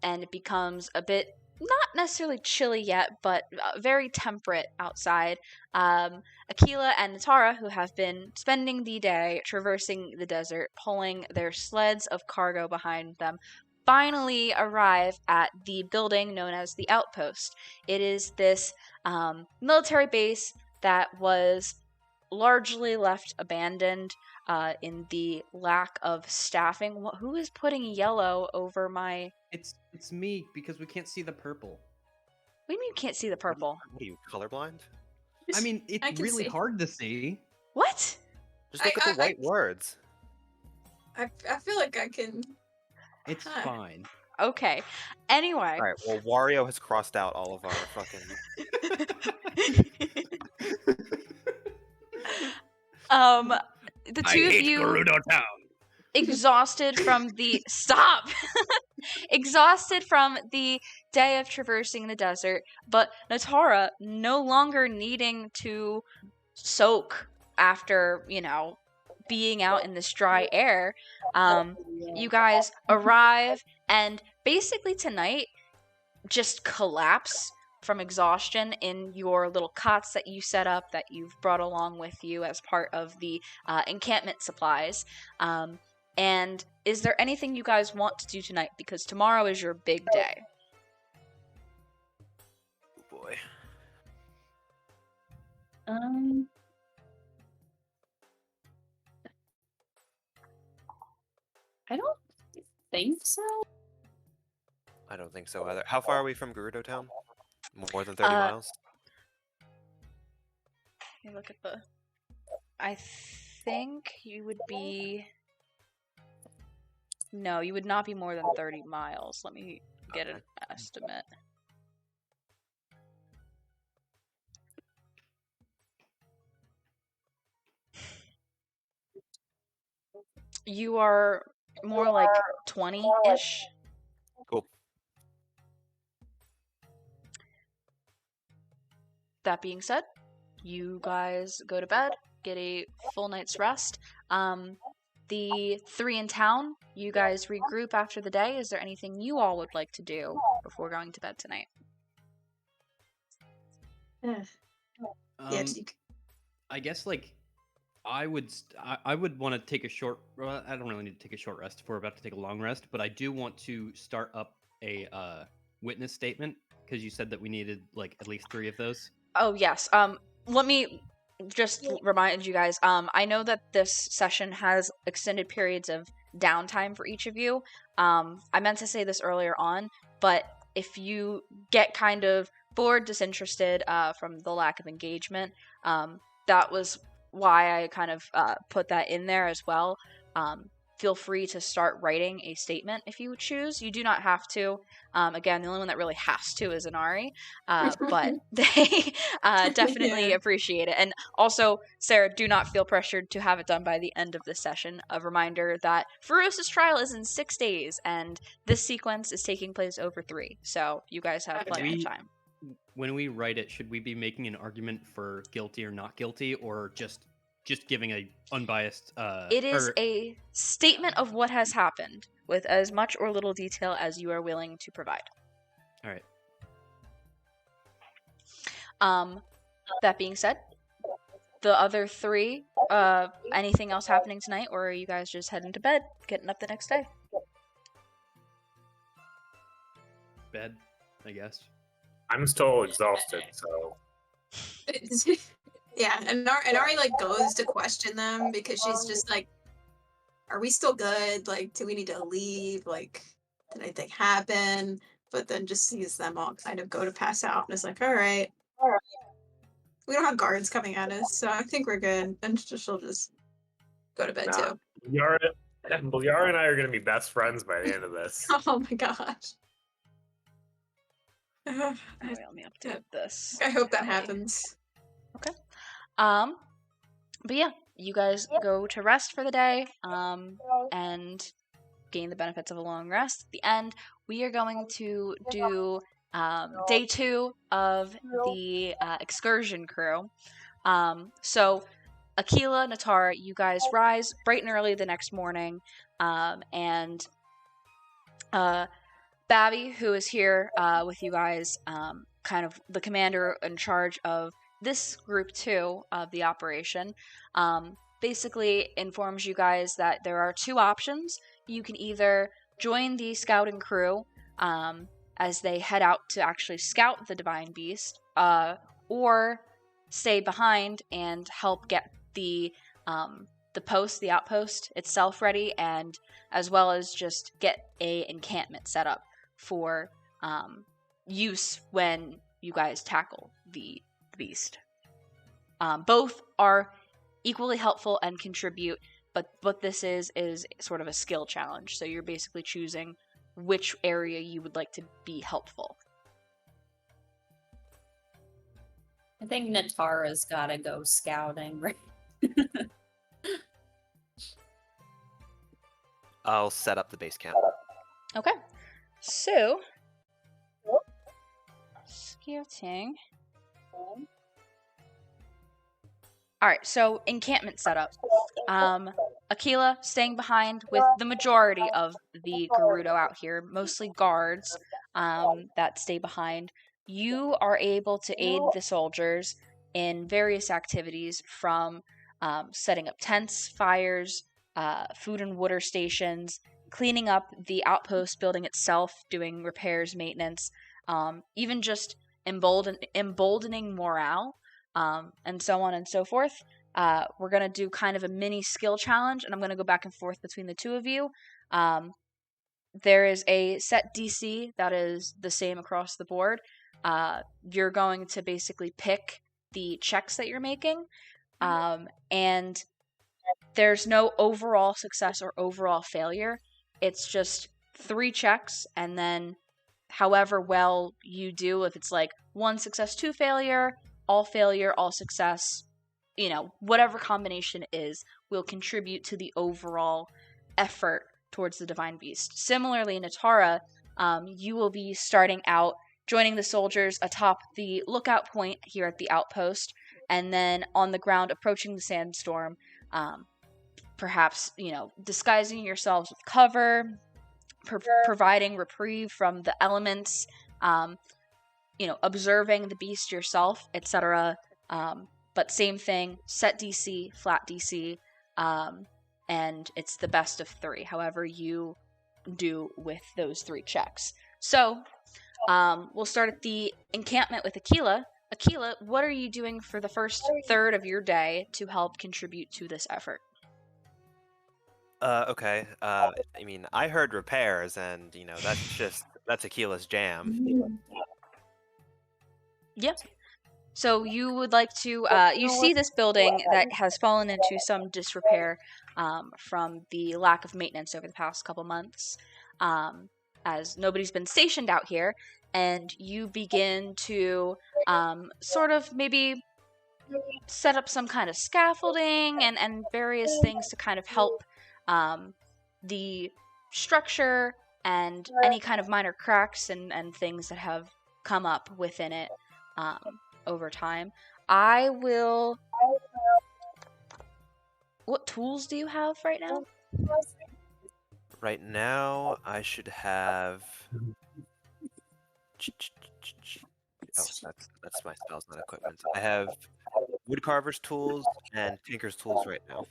and it becomes a bit, not necessarily chilly yet, but very temperate outside, Akila and Natara, who have been spending the day traversing the desert, pulling their sleds of cargo behind them, finally arrive at the building known as the Outpost. It is this military base that was largely left abandoned in the lack of staffing. Who is putting yellow over my... It's me, because we can't see the purple. What do you mean you can't see the purple? What are you, colorblind? I mean, I it's can really see. hard to see. What? Just look at the white words. I feel like I can. It's Huh. fine. Okay. Anyway. All right. Well, Wario has crossed out all of our fucking. The two of you Gerudo Town. exhausted from the exhausted from the day of traversing the desert, but Natara no longer needing to soak after, being out in this dry air. You guys arrive and basically tonight just collapse from exhaustion in your little cots that you set up, that you've brought along with you as part of the encampment supplies. And is there anything you guys want to do tonight? Because tomorrow is your big day. Oh boy. I don't think so. I don't think so either. How far are we from Gerudo Town? More than 30 miles? Let me look at the... I think you would be... No, you would not be more than 30 miles. Let me get an estimate. You are more like 20-ish. Cool. That being said, you guys go to bed, get a full night's rest. The 3 in town, you guys regroup after the day. Is there anything you all would like to do before going to bed tonight? I guess like I would want to take a short. Well, I don't really need to take a short rest if we're about to take a long rest, but I do want to start up a witness statement because you said that we needed like at least 3 of those. Oh yes. Let me just remind you guys. I know that this session has extended periods of downtime for each of you. I meant to say this earlier on, but if you get kind of bored, disinterested from the lack of engagement, that was why I kind of put that in there as well. Feel free to start writing a statement if you choose. You do not have to. Again, the only one that really has to is Inari, but they definitely appreciate it. And also, Sarah, do not feel pressured to have it done by the end of this session. A reminder that Farous's trial is in 6 days, and this sequence is taking place over 3, so you guys have plenty of time. When we write it, should we be making an argument for guilty or not guilty, or just giving a unbiased it is a statement of what has happened with as much or little detail as you are willing to provide. All right. That being said, the other 3, anything else happening tonight, or are you guys just heading to bed, getting up the next day? Bed, I guess. I'm still exhausted, so Yeah, and Ari like goes to question them because she's just like, "Are we still good? Like, do we need to leave? Like, did anything happen?" But then just sees them all kind of go to pass out and is like, "All right, we don't have guards coming at us, so I think we're good." And she'll just go to bed too. Yara and I are gonna be best friends by the end of this. Oh my gosh. Wait, let me update this. I hope that happens. Okay. But yeah, you guys go to rest for the day, and gain the benefits of a long rest. At the end, we are going to do day 2 of the excursion crew. So Akila, Natara, you guys rise bright and early the next morning, and Babby, who is here with you guys, kind of the commander in charge of this group 2 of the operation, basically informs you guys that there are 2 options. You can either join the scouting crew as they head out to actually scout the divine beast, or stay behind and help get the outpost itself ready, and as well as just get a encampment set up for use when you guys tackle the beast. Both are equally helpful and contribute, but what this is sort of a skill challenge. So you're basically choosing which area you would like to be helpful. I think Natara's gotta go scouting, right? I'll set up the base camp. Okay. So, scouting. Alright, so encampment setup. Akila staying behind with the majority of the Gerudo out here, mostly guards that stay behind. You are able to aid the soldiers in various activities, from setting up tents, fires, food and water stations, cleaning up the outpost building itself, doing repairs, maintenance, even just emboldening morale, and so on and so forth. We're going to do kind of a mini skill challenge, and I'm going to go back and forth between the 2 of you. There is a set DC that is the same across the board. You're going to basically pick the checks that you're making, and there's no overall success or overall failure. It's just 3 checks, and then however well you do, if it's like 1 success, 2 failure, all success, whatever combination is, will contribute to the overall effort towards the Divine Beast. Similarly, Natara, you will be starting out, joining the soldiers atop the lookout point here at the outpost, and then on the ground approaching the sandstorm, perhaps, disguising yourselves with cover, providing reprieve from the elements, observing the beast yourself, etc. But same thing, set DC, flat DC, and it's the best of 3, however you do with those 3 checks. So, we'll start at the encampment with Aquila. Aquila, what are you doing for the first third of your day to help contribute to this effort? Okay. I heard repairs, and that's Aquila's jam. Yep. So you would like to, you see this building that has fallen into some disrepair from the lack of maintenance over the past couple months, as nobody's been stationed out here, and you begin to sort of maybe set up some kind of scaffolding and various things to kind of help the structure and any kind of minor cracks and things that have come up within it over time. What tools do you have right now? Right now, I should have. Oh, that's my spells, not equipment. I have woodcarver's tools and tinker's tools right now.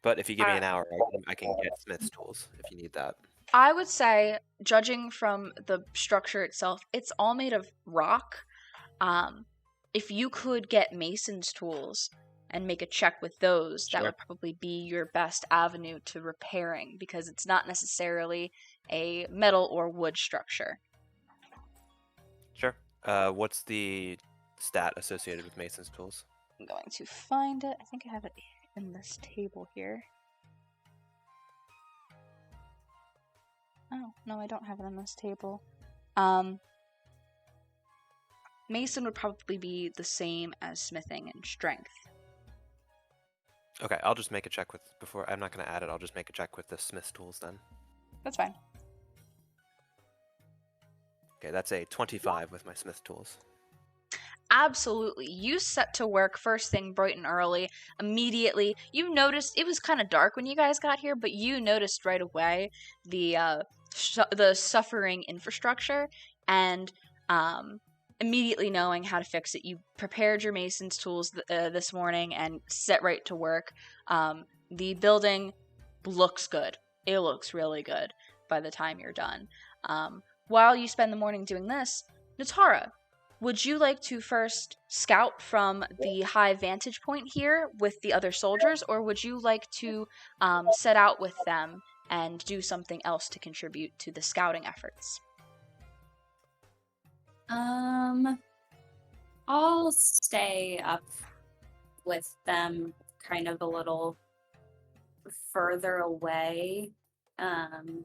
But if you give me an hour, I can get smith's tools if you need that. I would say, judging from the structure itself, it's all made of rock. If you could get mason's tools and make a check with those, Sure. that would probably be your best avenue to repairing, because it's not necessarily a metal or wood structure. Sure. What's the stat associated with mason's tools? I'm going to find it. I think I have it in this table here. Oh, no, I don't have it in this table. Mason would probably be the same as smithing and strength. Okay, I'll just make a check with before. I'm not going to add it. I'll just make a check with the smith's tools then. That's fine. Okay, that's a 25 with my smith tools. Absolutely. You set to work first thing bright and early. Immediately, you noticed it was kind of dark when you guys got here, but you noticed right away the suffering infrastructure, and immediately knowing how to fix it, you prepared your mason's tools this morning and set right to work. The building looks good. It looks really good by the time you're done. While you spend the morning doing this, Natara, would you like to first scout from the high vantage point here with the other soldiers, or would you like to set out with them and do something else to contribute to the scouting efforts? I'll stay up with them kind of a little further away. And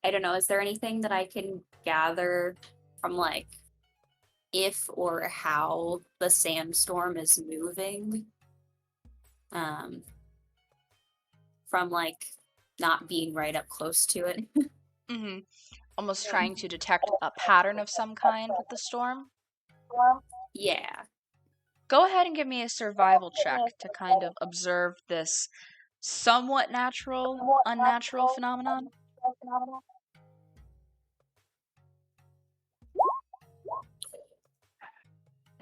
I don't know, is there anything that I can gather from, like, if or how the sandstorm is moving? From, like, not being right up close to it. Mm-hmm. Almost trying to detect a pattern of some kind with the storm? Yeah. Go ahead and give me a survival check to kind of observe this somewhat natural, unnatural phenomenon.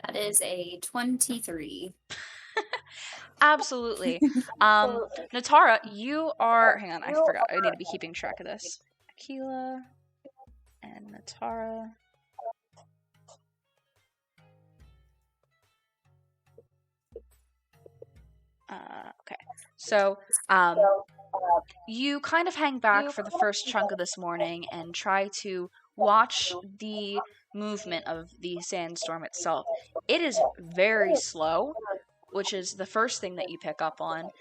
That is a 23. Absolutely. Natara, you are... Hang on, I forgot. I need to be keeping track of this. Aquila and Natara. Okay. So, you kind of hang back for the first chunk of this morning and try to watch the movement of the sandstorm itself. It is very slow, which is the first thing that you pick up on.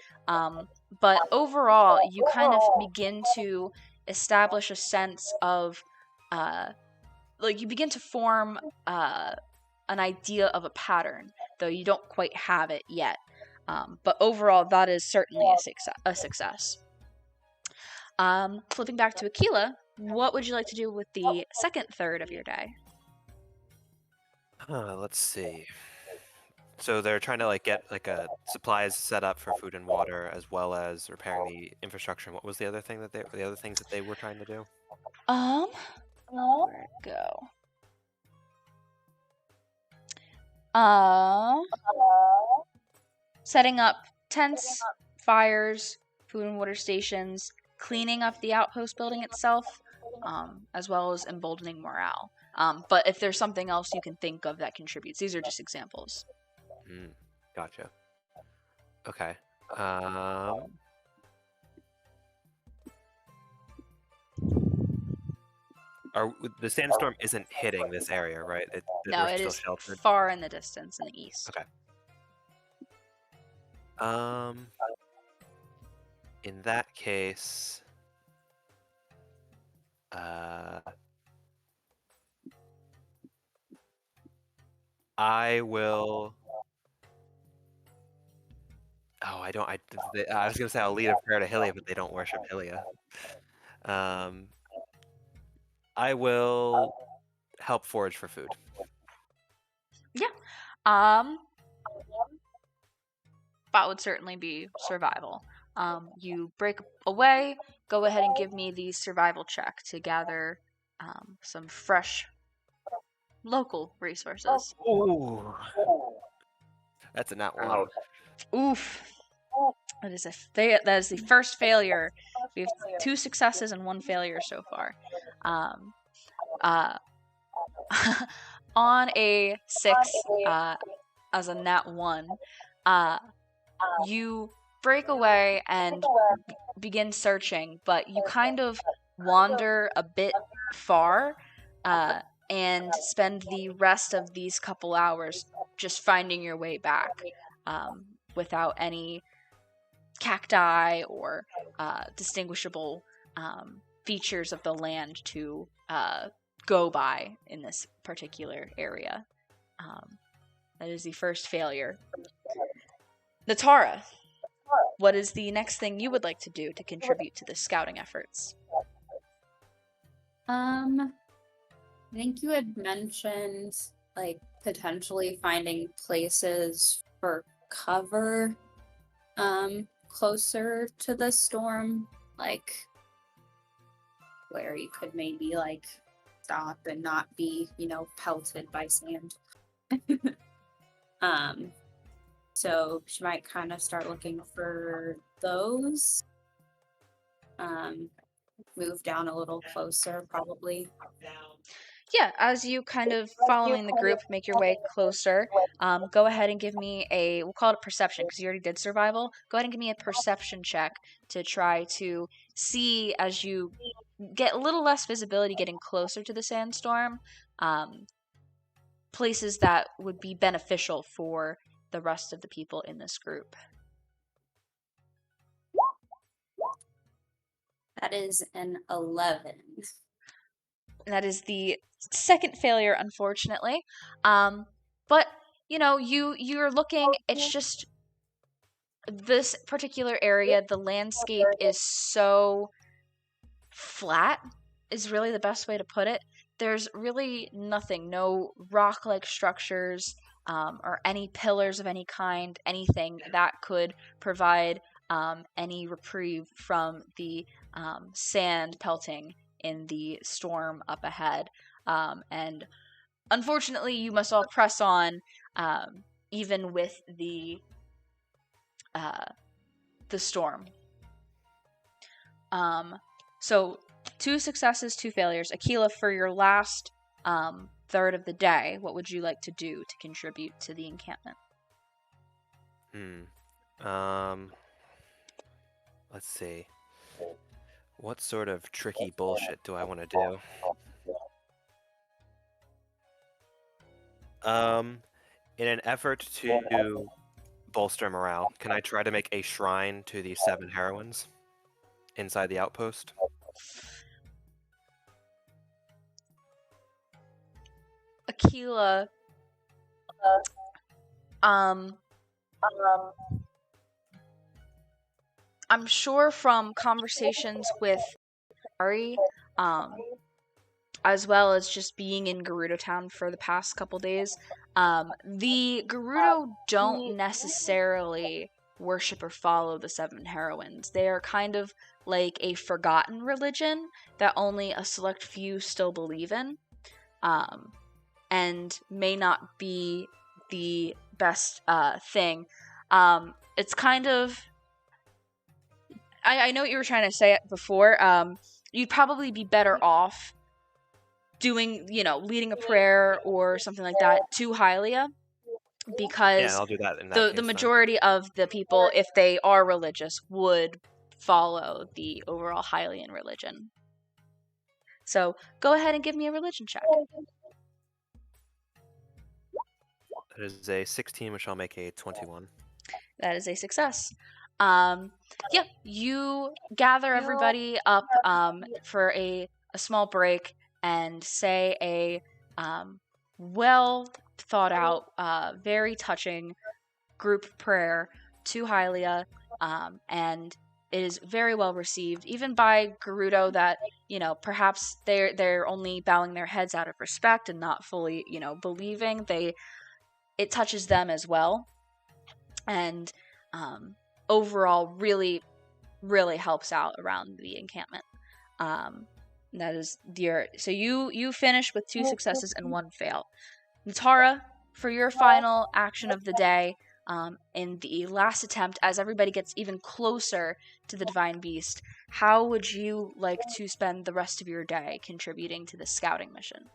But overall, you kind of begin to establish a sense of, you begin to form an idea of a pattern, though you don't quite have it yet. But overall, that is certainly a success. Flipping back to Aquila, what would you like to do with the second third of your day? Let's see. So they're trying to get supplies set up for food and water, as well as repairing the infrastructure. And what was the other thing the other things that they were trying to do? Where'd it go? Setting up tents, fires, food and water stations, cleaning up the outpost building itself, as well as emboldening morale. But if there's something else you can think of that contributes, these are just examples. Gotcha. Okay. The sandstorm isn't hitting this area, right? No, it is sheltered. Far in the distance in the east. Okay. In that case, I will. Oh, I don't. I was gonna say I'll lead a prayer to Hylia, but they don't worship Hylia. I will help forage for food. Yeah. That would certainly be survival. You break away. Go ahead and give me the survival check to gather some fresh local resources. Ooh. That's a nat 1. Oof. That is the first failure. We have 2 successes and 1 failure so far. On a 6, as a nat 1, you break away and begin searching, but you kind of wander a bit far and spend the rest of these couple hours just finding your way back without any cacti or distinguishable features of the land to go by in this particular area. That is the first failure. Natara, what is the next thing you would like to do to contribute to the scouting efforts? I think you had mentioned potentially finding places for cover closer to the storm, where you could maybe stop and not be, pelted by sand. So she might kind of start looking for those. Move down a little closer, probably. Yeah, as you kind of following the group, make your way closer. Go ahead and give me we'll call it a perception because you already did survival. Go ahead and give me a perception check to try to see as you get a little less visibility getting closer to the sandstorm, places that would be beneficial for the rest of the people in this group. That is an 11. That is the second failure, unfortunately. But you're looking. It's just this particular area. The landscape is so flat. Is really the best way to put it. There's really nothing. No rock-like structures or any pillars of any kind. Anything that could provide any reprieve from the sand pelting in the storm up ahead. And unfortunately, you must all press on, even with the storm. So 2 successes, 2 failures. Aquila, for your last third of the day, what would you like to do to contribute to the encampment? Let's see. What sort of tricky bullshit do I want to do? In an effort to bolster morale, can I try to make a shrine to the 7 heroines inside the outpost? Aquila, I'm sure from conversations with Ari, as well as just being in Gerudo Town for the past couple days, the Gerudo don't necessarily worship or follow the seven heroines. They are kind of like a forgotten religion that only a select few still believe in, and may not be the best thing. It's kind of... I know what you were trying to say before. You'd probably be better off doing, leading a prayer or something like that to Hylia, because Yeah, I'll do that in that the case, then. majority of the people, if they are religious, would follow the overall Hylian religion. So go ahead and give me a religion check. That is a 16, which I'll make a 21. That is a success. You gather everybody up for a small break and say a well thought out, very touching group prayer to Hylia, and it is very well received, even by Gerudo, that, perhaps they're only bowing their heads out of respect and not fully, believing. It touches them as well, and overall really, really helps out around the encampment. That is so you finish with 2 successes and 1 fail. Natara, for your final action of the day, in the last attempt, as everybody gets even closer to the Divine Beast, how would you like to spend the rest of your day contributing to the scouting mission?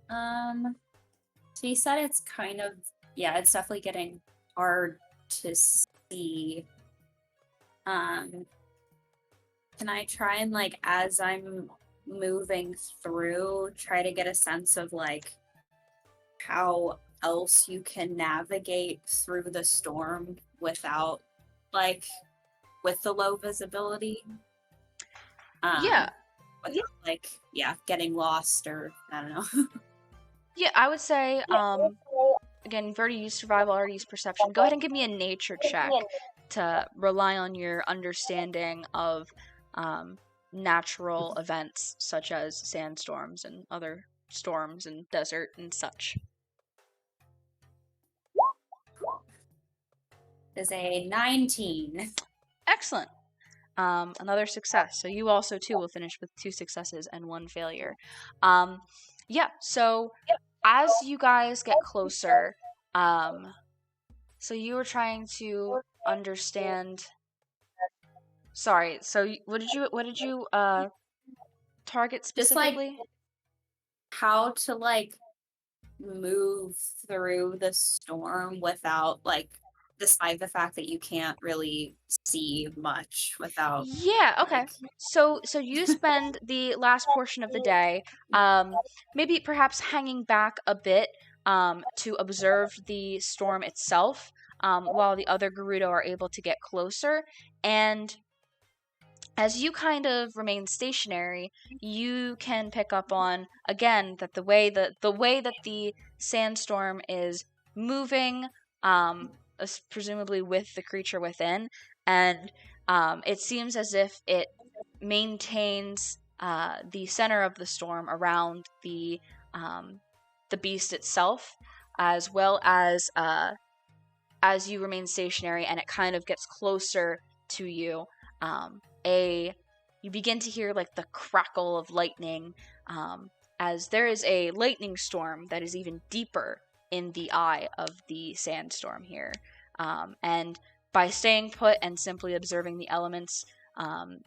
So you said it's kind of, it's definitely getting hard to see. Can I try and, as I'm moving through, try to get a sense of, how else you can navigate through the storm without, with the low visibility? Yeah. Without, getting lost, or, I don't know. Yeah, I would say, again, you've already used survival, already used perception. Go ahead and give me a nature check to rely on your understanding of natural events such as sandstorms and other storms and desert and such. Is a 19. Excellent. Another success. So you also too will finish with 2 successes and 1 failure. So as you guys get closer, so you were trying to understand. Sorry. So what did you target specifically? Just how to move through the storm without despite the fact that you can't really see much without. Yeah, okay. So you spend the last portion of the day, maybe perhaps hanging back a bit, to observe the storm itself, while the other Gerudo are able to get closer. And as you kind of remain stationary, you can pick up on, again, that the way that the sandstorm is moving, presumably with the creature within, and it seems as if it maintains the center of the storm around the beast itself, as well as you remain stationary and it kind of gets closer to you. You begin to hear the crackle of lightning, as there is a lightning storm that is even deeper in the eye of the sandstorm here. And by staying put and simply observing the elements,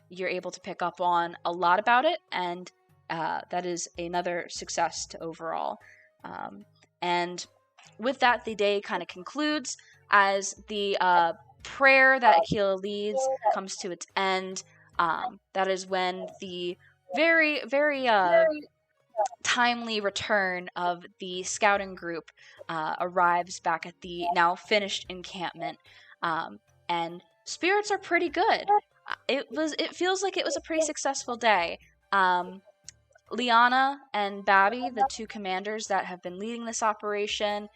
you're able to pick up on a lot about it, and that is another success to overall. And with that, the day kind of concludes as the prayer that Akila leads comes to its end. That is when the very, very timely return of the scouting group arrives back at the now finished encampment, and spirits are pretty good. It feels like it was a pretty successful day. Liana and Babby, the two commanders that have been leading this operation,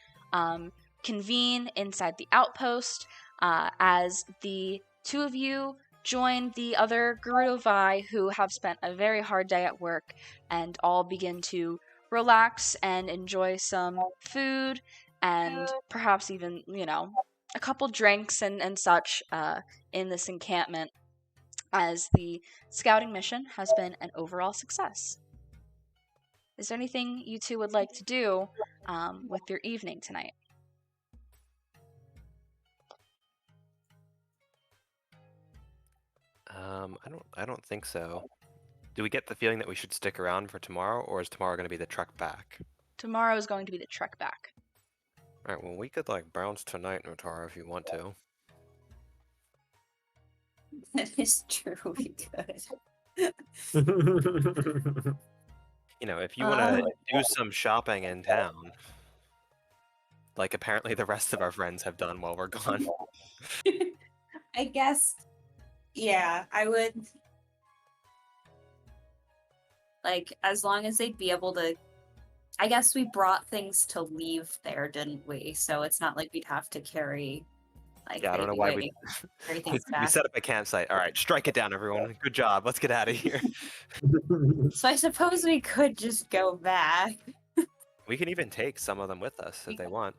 convene inside the outpost as the two of you join the other Gerudo Vi who have spent a very hard day at work and all begin to relax and enjoy some food and perhaps even, a couple drinks and such in this encampment, as the scouting mission has been an overall success. Is there anything you two would like to do with your evening tonight? I don't think so. Do we get the feeling that we should stick around for tomorrow, or is tomorrow going to be the trek back? Tomorrow is going to be the trek back. All right. Well, we could bounce tonight, Notara, if you want to. That is true. We could. If you want to do some shopping in town, like apparently the rest of our friends have done while we're gone. I guess. Yeah, I would. As long as they'd be able to. I guess we brought things to leave there, didn't we? So it's not like we'd have to carry. Yeah, I don't know why we set up a campsite. All right, strike it down, everyone. Good job. Let's get out of here. So I suppose we could just go back. We can even take some of them with us if they want.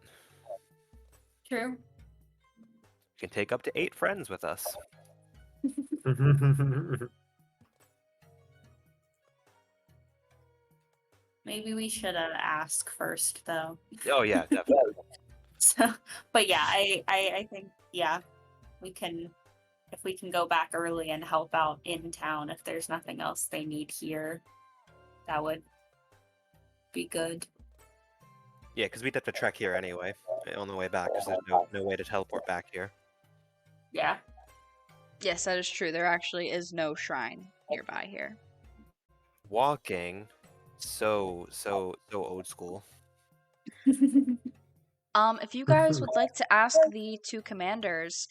True. We can take up to 8 friends with us. Maybe we should ask first, though. Oh yeah, definitely. So, but yeah, I think we can, if we can go back early and help out in town if there's nothing else they need here, that would be good. Yeah, because we'd have to trek here anyway on the way back, because there's no way to teleport back here. Yeah. Yes, that is true. There actually is no shrine nearby here. Walking, so old school. If you guys would like to ask the two commanders,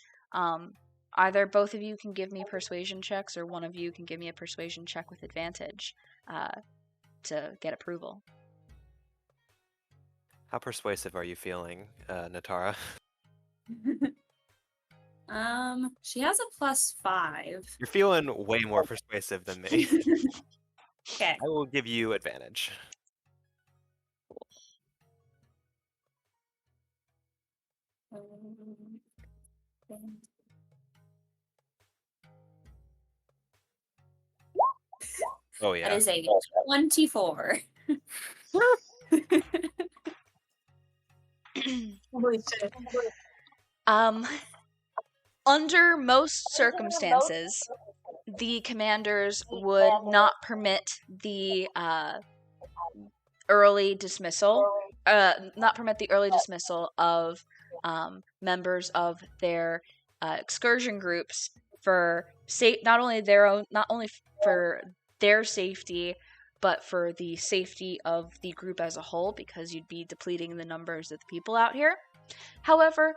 either both of you can give me persuasion checks, or one of you can give me a persuasion check with advantage to get approval. How persuasive are you feeling, Natara? She has a +5. You're feeling way more persuasive than me. Okay. I will give you advantage. Oh yeah. That is a 24. Holy shit. Under most circumstances, the commanders would not permit the early dismissal of members of their excursion groups for not only for their safety, but for the safety of the group as a whole, because you'd be depleting the numbers of the people out here. However,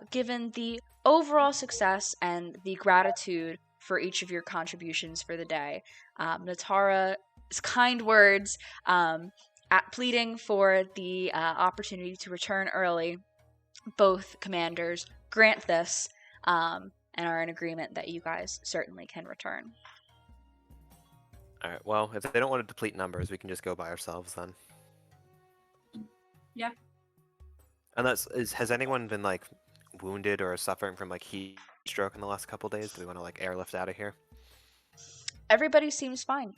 given the overall success and the gratitude for each of your contributions for the day, Natara's kind words at pleading for the opportunity to return early, both commanders grant this and are in agreement that you guys certainly can return. All right. Well, if they don't want to deplete numbers, we can just go by ourselves then. Yeah. And has anyone been wounded or suffering from heat stroke in the last couple days? Do we want to airlift out of here? Everybody seems fine.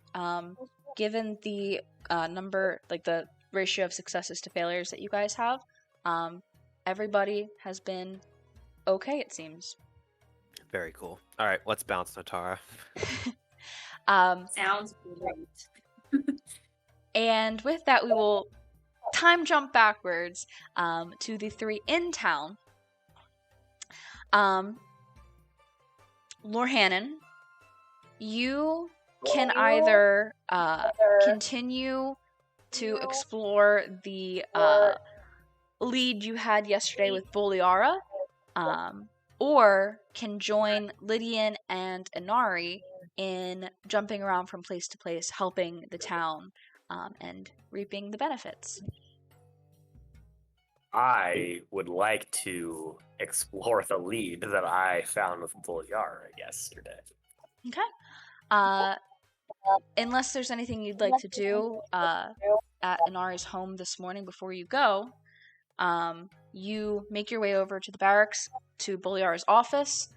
Given the the ratio of successes to failures that you guys have, everybody has been okay, it seems. Very cool. All right, let's bounce, Natara. Sounds great. And with that, we will time jump backwards to the 3 in town. Lorhannon, you can either continue to explore the lead you had yesterday with Boliara, or can join Lydian and Inari in jumping around from place to place, helping the town, and reaping the benefits. I would like to explore the lead that I found with Bulyara yesterday. Okay. Unless there's anything you'd like to do at Inari's home this morning before you go, you make your way over to the barracks to Bulyara's office,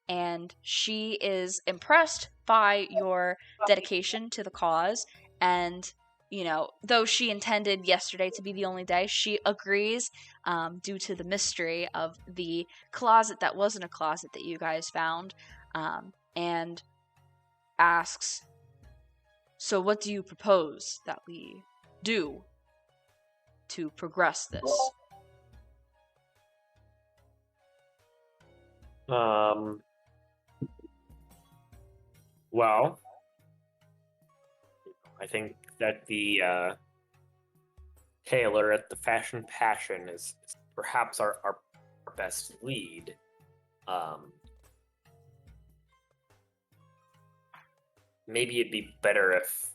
and she is impressed by your dedication to the cause, and though she intended yesterday to be the only day, she agrees due to the mystery of the closet that wasn't a closet that you guys found, and asks, so what do you propose that we do to progress this? Well, I think that the tailor at the Fashion Passion is perhaps our best lead. Maybe it'd be better if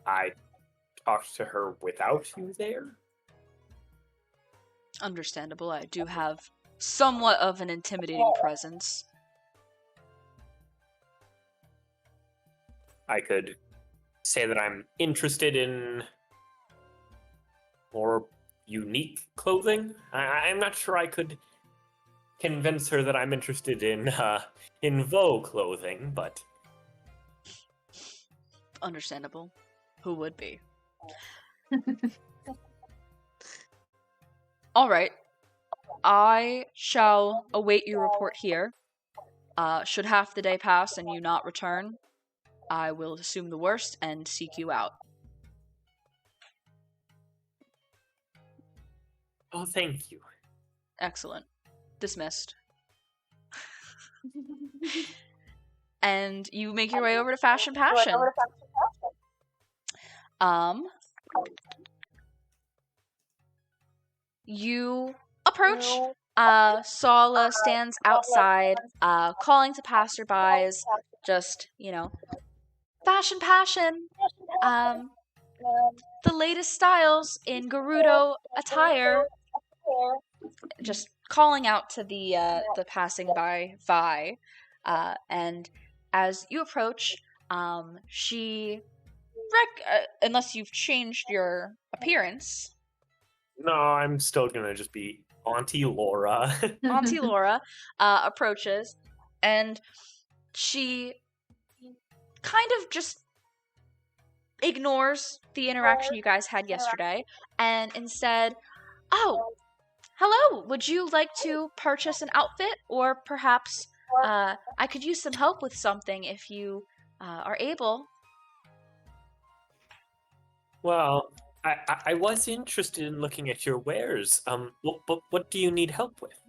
I talked to her without you there. Understandable. I do have somewhat of an intimidating presence. I could say that I'm interested in more unique clothing. I'm not sure I could convince her that I'm interested in Vogue clothing, but Understandable. Who would be? All right. I shall await your report here. Should half the day pass and you not return, I will assume the worst and seek you out. oh, thank you. Excellent. Dismissed. And you make your way over to Fashion Passion. You approach. Sala stands outside, calling to passerbys, just, Fashion Passion! The latest styles in Gerudo attire. Just calling out to the passing by Vi. And as you approach, she... unless you've changed your appearance. No, I'm still gonna just be Auntie Laura. Auntie Laura approaches, and she kind of just ignores the interaction you guys had yesterday, and instead, oh, hello, would you like to purchase an outfit? Or perhaps I could use some help with something if you are able. Well, I was interested in looking at your wares. What do you need help with?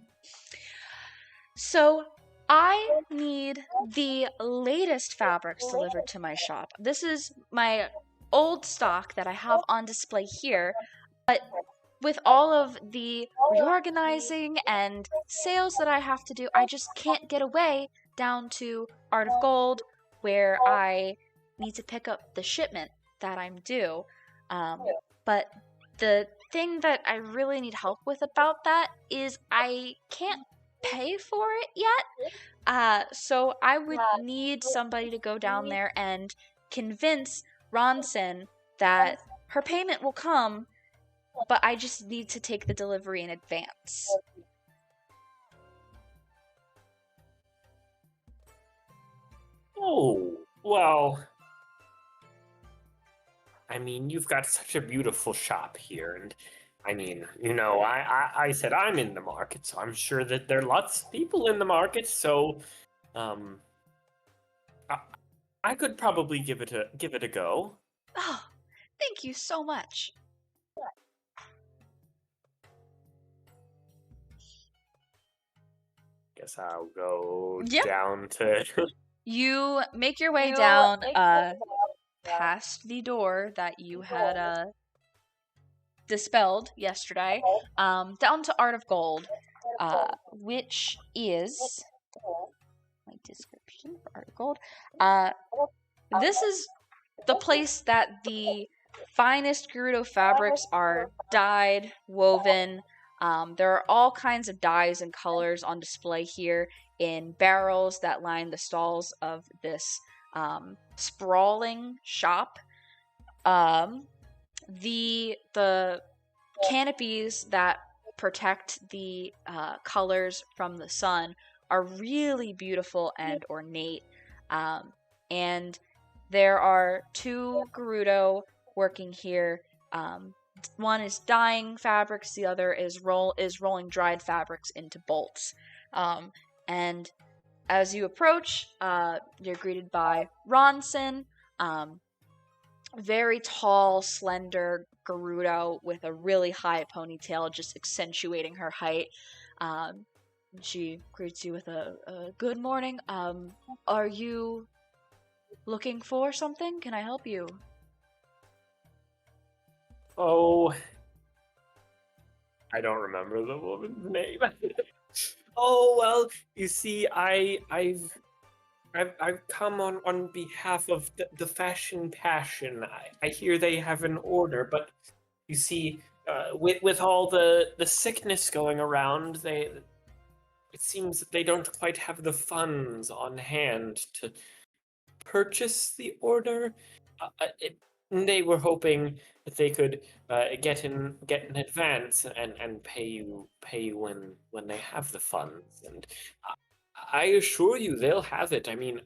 So, I need the latest fabrics delivered to my shop. This is my old stock that I have on display here, but with all of the reorganizing and sales that I have to do, I just can't get away down to Art of Gold, where I need to pick up the shipment that I'm due. But the thing that I really need help with about that is I can't pay for it yet. So I would need somebody to go down there and convince Ronson that her payment will come, but I just need to take the delivery in advance. Oh, well, I mean, you've got such a beautiful shop here, and I mean, I said I'm in the market, so I'm sure that there are lots of people in the market, so I could probably give it a go. Oh, thank you so much. Guess I'll go Yep. down to You make your way down past the door that you had dispelled yesterday, down to Art of Gold, which is... My description for art gold. This is the place that the finest Gerudo fabrics are dyed, woven. There are all kinds of dyes and colors on display here in barrels that line the stalls of this sprawling shop. The canopies that protect the colors from the sun are really beautiful and ornate. And there are 2 Gerudo working here. One is dyeing fabrics, the other is rolling dried fabrics into bolts. And as you approach, you're greeted by Ronson, very tall, slender Gerudo with a really high ponytail, just accentuating her height. She greets you with a good morning. Are you looking for something? Can I help you? Oh, I don't remember the woman's name. Oh well, you see, I've come on behalf of the Fashion Passion. I hear they have an order, but you see, with all the sickness going around, it seems that they don't quite have the funds on hand to purchase the order. They were hoping that they could get in advance and pay you when they have the funds. And I assure you, they'll have it. I mean,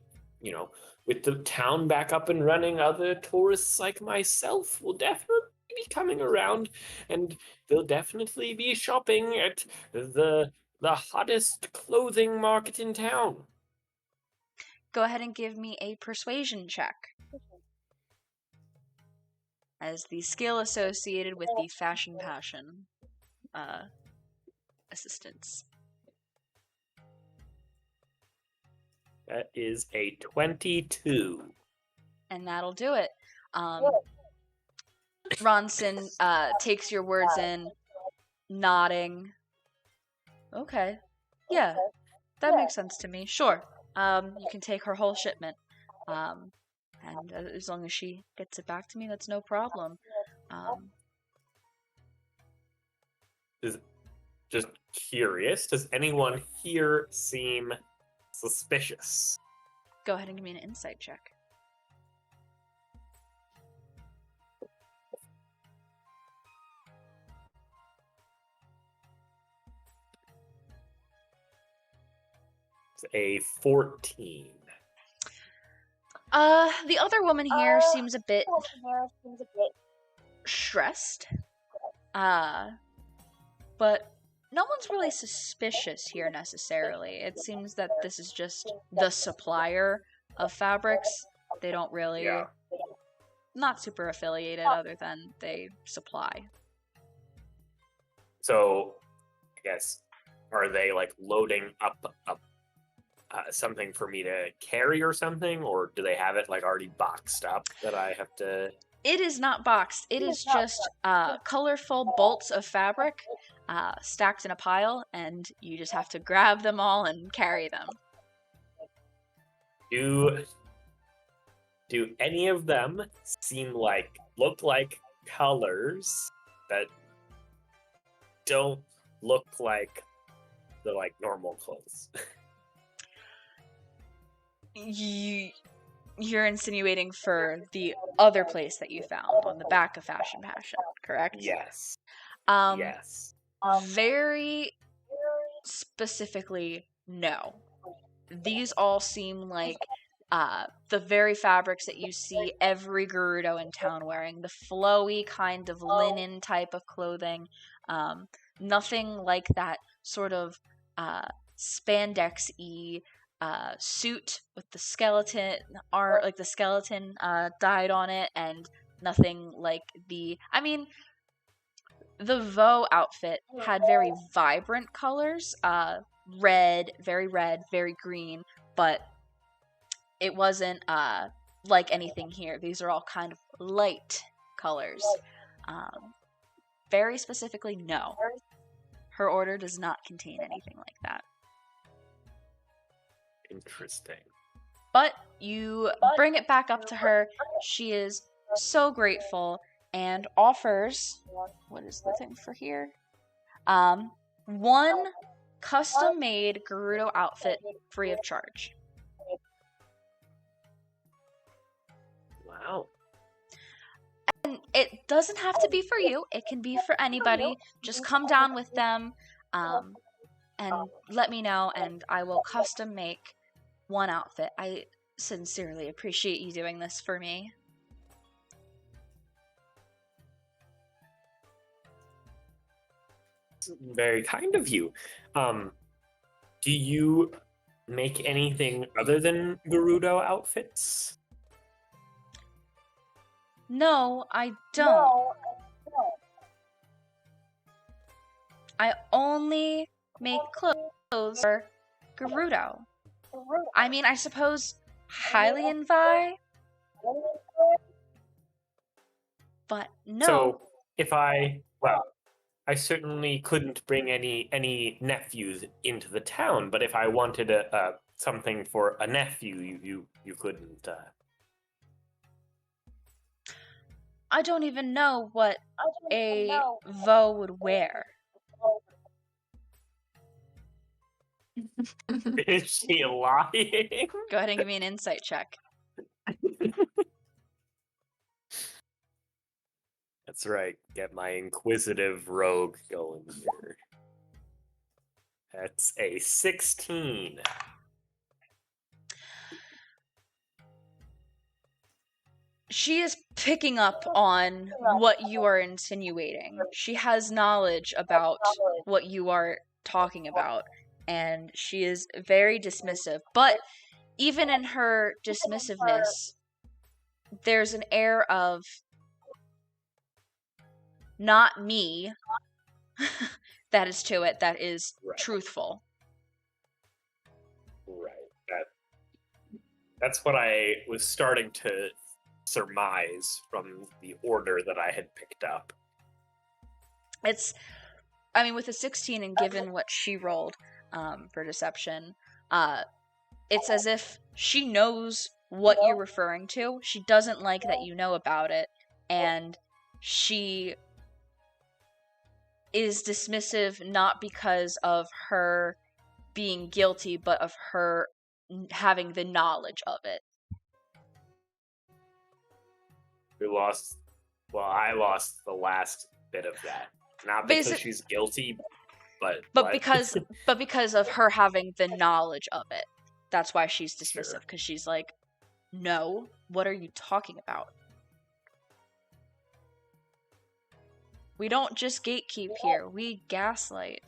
with the town back up and running, other tourists like myself will definitely be coming around, and they'll definitely be shopping at the hottest clothing market in town. Go ahead and give me a persuasion check, as the skill associated with the Fashion Passion assistance. That is a 22. And that'll do it. Ronson takes your words in, nodding. Okay. Yeah, that makes sense to me. Sure. You can take her whole shipment. And as long as she gets it back to me, that's no problem. Just curious, does anyone here seem suspicious? Go ahead and give me an insight check. It's a 14. The other woman here seems a bit stressed. But no one's really suspicious here necessarily. It seems that this is just the supplier of fabrics. They don't really, not super affiliated other than they supply. So, I guess, are they like loading up something for me to carry or something, or do they have it like already boxed up that I have to? It is not boxed. It is just colorful bolts of fabric stacked in a pile, and you just have to grab them all and carry them. Do any of them look like colors that don't look like the normal clothes? You're insinuating for the other place that you found on the back of Fashion Passion, correct? Yes. Yes. Very specifically, no. These all seem like the very fabrics that you see every Gerudo in town wearing. The flowy kind of linen type of clothing. Nothing like that sort of spandex-y suit with the skeleton dyed on it, and nothing like the Vo outfit had very vibrant colors, red, very green, but it wasn't like anything here. These are all kind of light colors. Very specifically, no. Her order does not contain anything like that. Interesting. But you bring it back up to her. She is so grateful and offers, what is the thing for here? One custom-made Gerudo outfit free of charge. Wow. And it doesn't have to be for you. It can be for anybody. Just come down with them and let me know, and I will custom make one outfit. I sincerely appreciate you doing this for me. Very kind of you. Do you make anything other than Gerudo outfits? No, I don't. I only make clothes for Gerudo. I mean, I suppose Hylian Vi, but no. So if I certainly couldn't bring any nephews into the town, but if I wanted something for a nephew, you couldn't. I don't even know what a Vo would wear. Is she lying? Go ahead and give me an insight check. That's right. Get my inquisitive rogue going here. That's a 16. She is picking up on what you are insinuating. She has knowledge about what you are talking about, and she is very dismissive. But even in her dismissiveness, there's an air of not me that is to it, that is truthful. Right. That's what I was starting to surmise from the order that I had picked up. With a 16 and given what she rolled for deception, it's as if she knows what you're referring to. She doesn't like that you know about it, and she is dismissive not because of her being guilty, but of her having the knowledge of it. I lost the last bit of that. Not because she's guilty, but because of her having the knowledge of it. That's why she's dismissive, because she's like, no, what are you talking about? We don't just gatekeep here, we gaslight.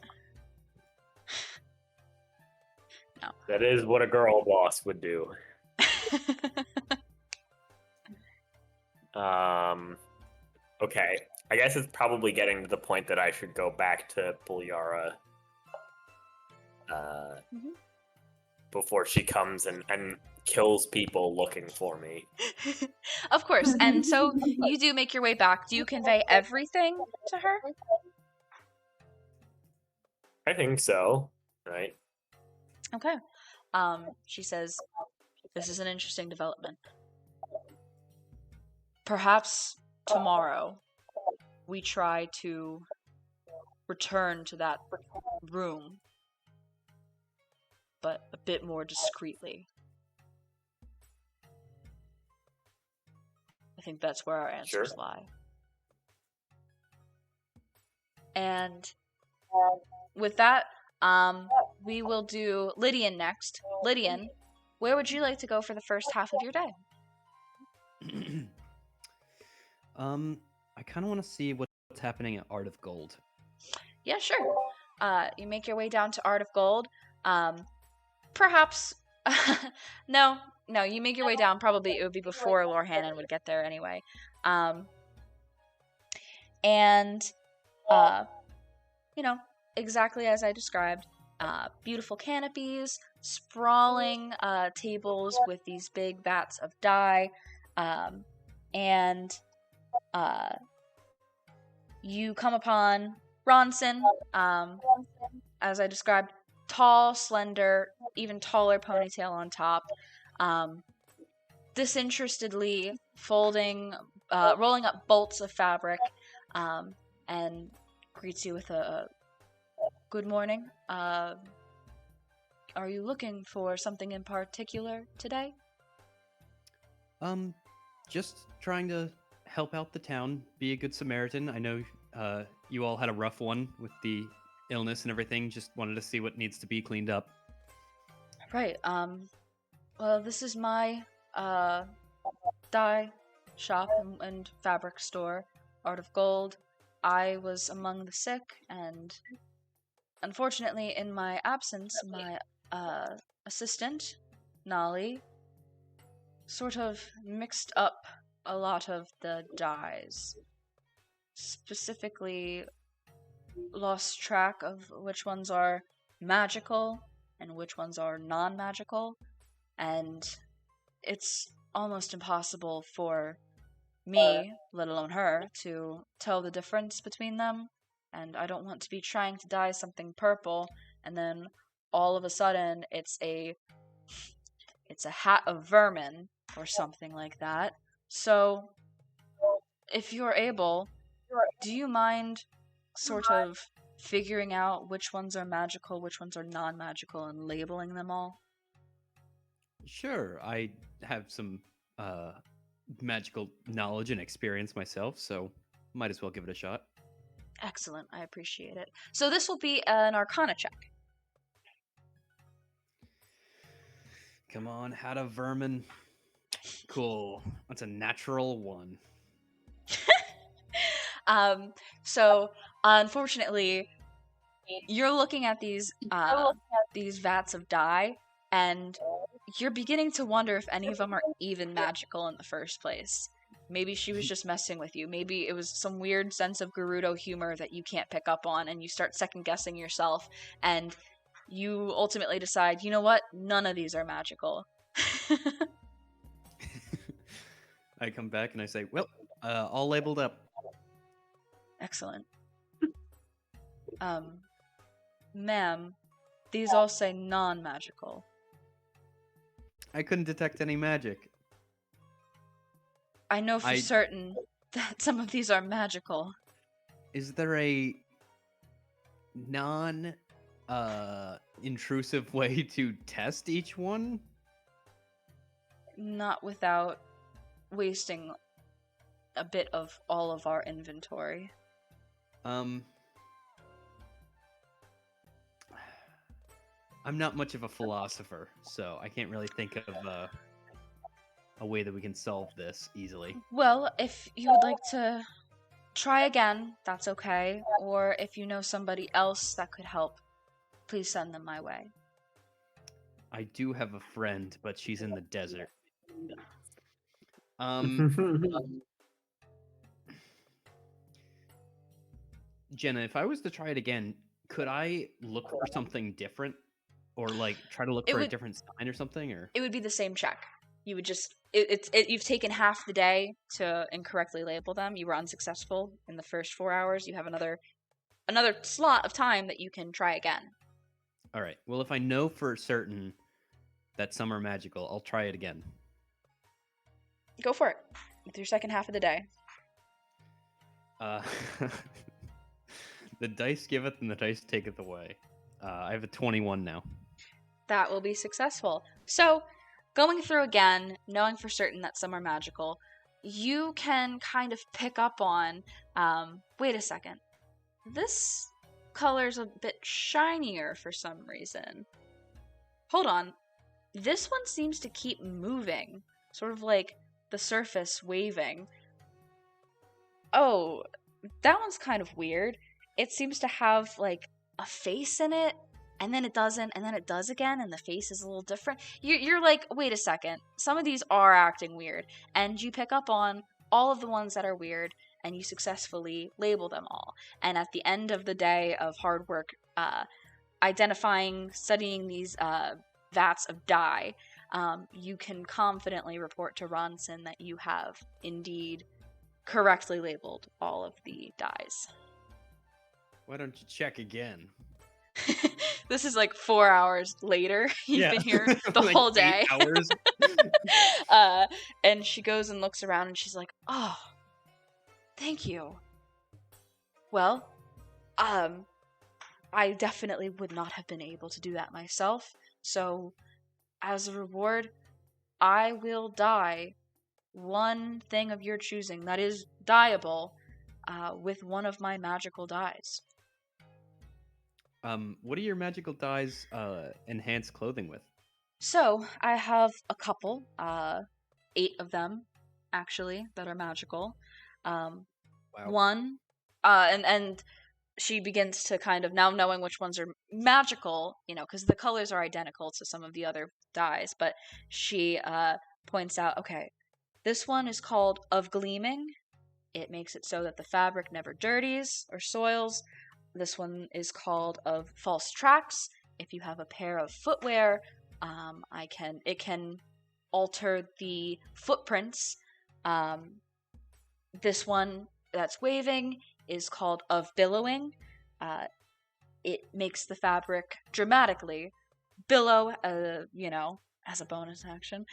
No. That is what a girl boss would do. Okay. I guess it's probably getting to the point that I should go back to Bulyara before she comes and kills people looking for me. Of course. And so you do make your way back. Do you convey everything to her? I think so. Right. Okay. She says, this is an interesting development. Perhaps tomorrow we try to return to that room, but a bit more discreetly. I think that's where our answers lie. And with that, we will do Lydian next. Lydian, where would you like to go for the first half of your day? I kind of want to see what's happening at Art of Gold. Yeah, sure. You make your way down to Art of Gold. Perhaps... No, you make your way down. Probably it would be before Lord Hannon would get there anyway. Exactly as I described. Beautiful canopies, sprawling tables with these big vats of dye, and you come upon Ronson, as I described, tall, slender, even taller ponytail on top, disinterestedly rolling up bolts of fabric, and greets you with a good morning. Are you looking for something in particular today? Just trying to help out the town, be a good Samaritan. I know you all had a rough one with the illness and everything. Just wanted to see what needs to be cleaned up. Right. Well, this is my dye shop and fabric store, Art of Gold. I was among the sick, and unfortunately, in my absence, my assistant, Nolly, sort of mixed up a lot of the dyes. Specifically, lost track of which ones are magical and which ones are non-magical, and it's almost impossible for me, let alone her, to tell the difference between them, and I don't want to be trying to dye something purple and then all of a sudden it's a hat of vermin or something like that. So if you're able, do you mind sort of figuring out which ones are magical, which ones are non-magical, and labeling them all? Sure, I have some magical knowledge and experience myself, so might as well give it a shot. Excellent, I appreciate it. So this will be an Arcana check. Come on, hat of vermin. Cool. That's a natural 1. So unfortunately, you're looking at these vats of dye, and you're beginning to wonder if any of them are even magical in the first place. Maybe she was just messing with you. Maybe it was some weird sense of Gerudo humor that you can't pick up on, and you start second-guessing yourself, and you ultimately decide, you know what? None of these are magical. I come back and I say, well, all labeled up. Excellent. Ma'am, these all say non-magical. I couldn't detect any magic. I know for certain that some of these are magical. Is there a intrusive way to test each one? Not without wasting a bit of all of our inventory. I'm not much of a philosopher, so I can't really think of a way that we can solve this easily. Well, if you would like to try again, that's okay. Or if you know somebody else that could help, please send them my way. I do have a friend, but she's in the desert. Jenna, if I was to try it again, could I look for something different? Or like try to look for a different sign or something? Or it would be the same check. You would just you've taken half the day to incorrectly label them. You were unsuccessful in the first 4 hours. You have another slot of time that you can try again. All right. Well, if I know for certain that some are magical, I'll try it again. Go for it. With your second half of the day. The dice giveth and the dice taketh away. I have a 21 now. That will be successful. So, going through again, knowing for certain that some are magical, you can kind of pick up on, wait a second, this color's a bit shinier for some reason. Hold on, this one seems to keep moving, sort of like the surface waving. Oh, that one's kind of weird. It seems to have, like, a face in it, and then it doesn't, and then it does again, and the face is a little different. You're like, wait a second, some of these are acting weird, and you pick up on all of the ones that are weird, and you successfully label them all. And at the end of the day of hard work, identifying, studying these vats of dye, you can confidently report to Ronson that you have indeed correctly labeled all of the dyes. Why don't you check again? This is like 4 hours later. You've been here the Like whole 8 day. hours. And she goes and looks around and she's like, "Oh, thank you. Well, I definitely would not have been able to do that myself. So, as a reward, I will dye one thing of your choosing that is dyeable with one of my magical dyes." What do your magical dyes enhance clothing with? So, I have a couple, 8 of them, actually, that are magical. Wow. One, and she begins to kind of, now knowing which ones are magical, because the colors are identical to some of the other dyes, but she points out, okay, this one is called Of Gleaming. It makes it so that the fabric never dirties or soils. This one is called Of False Tracks. If you have a pair of footwear, it can alter the footprints. This one that's waving is called Of Billowing. It makes the fabric dramatically billow, as a bonus action.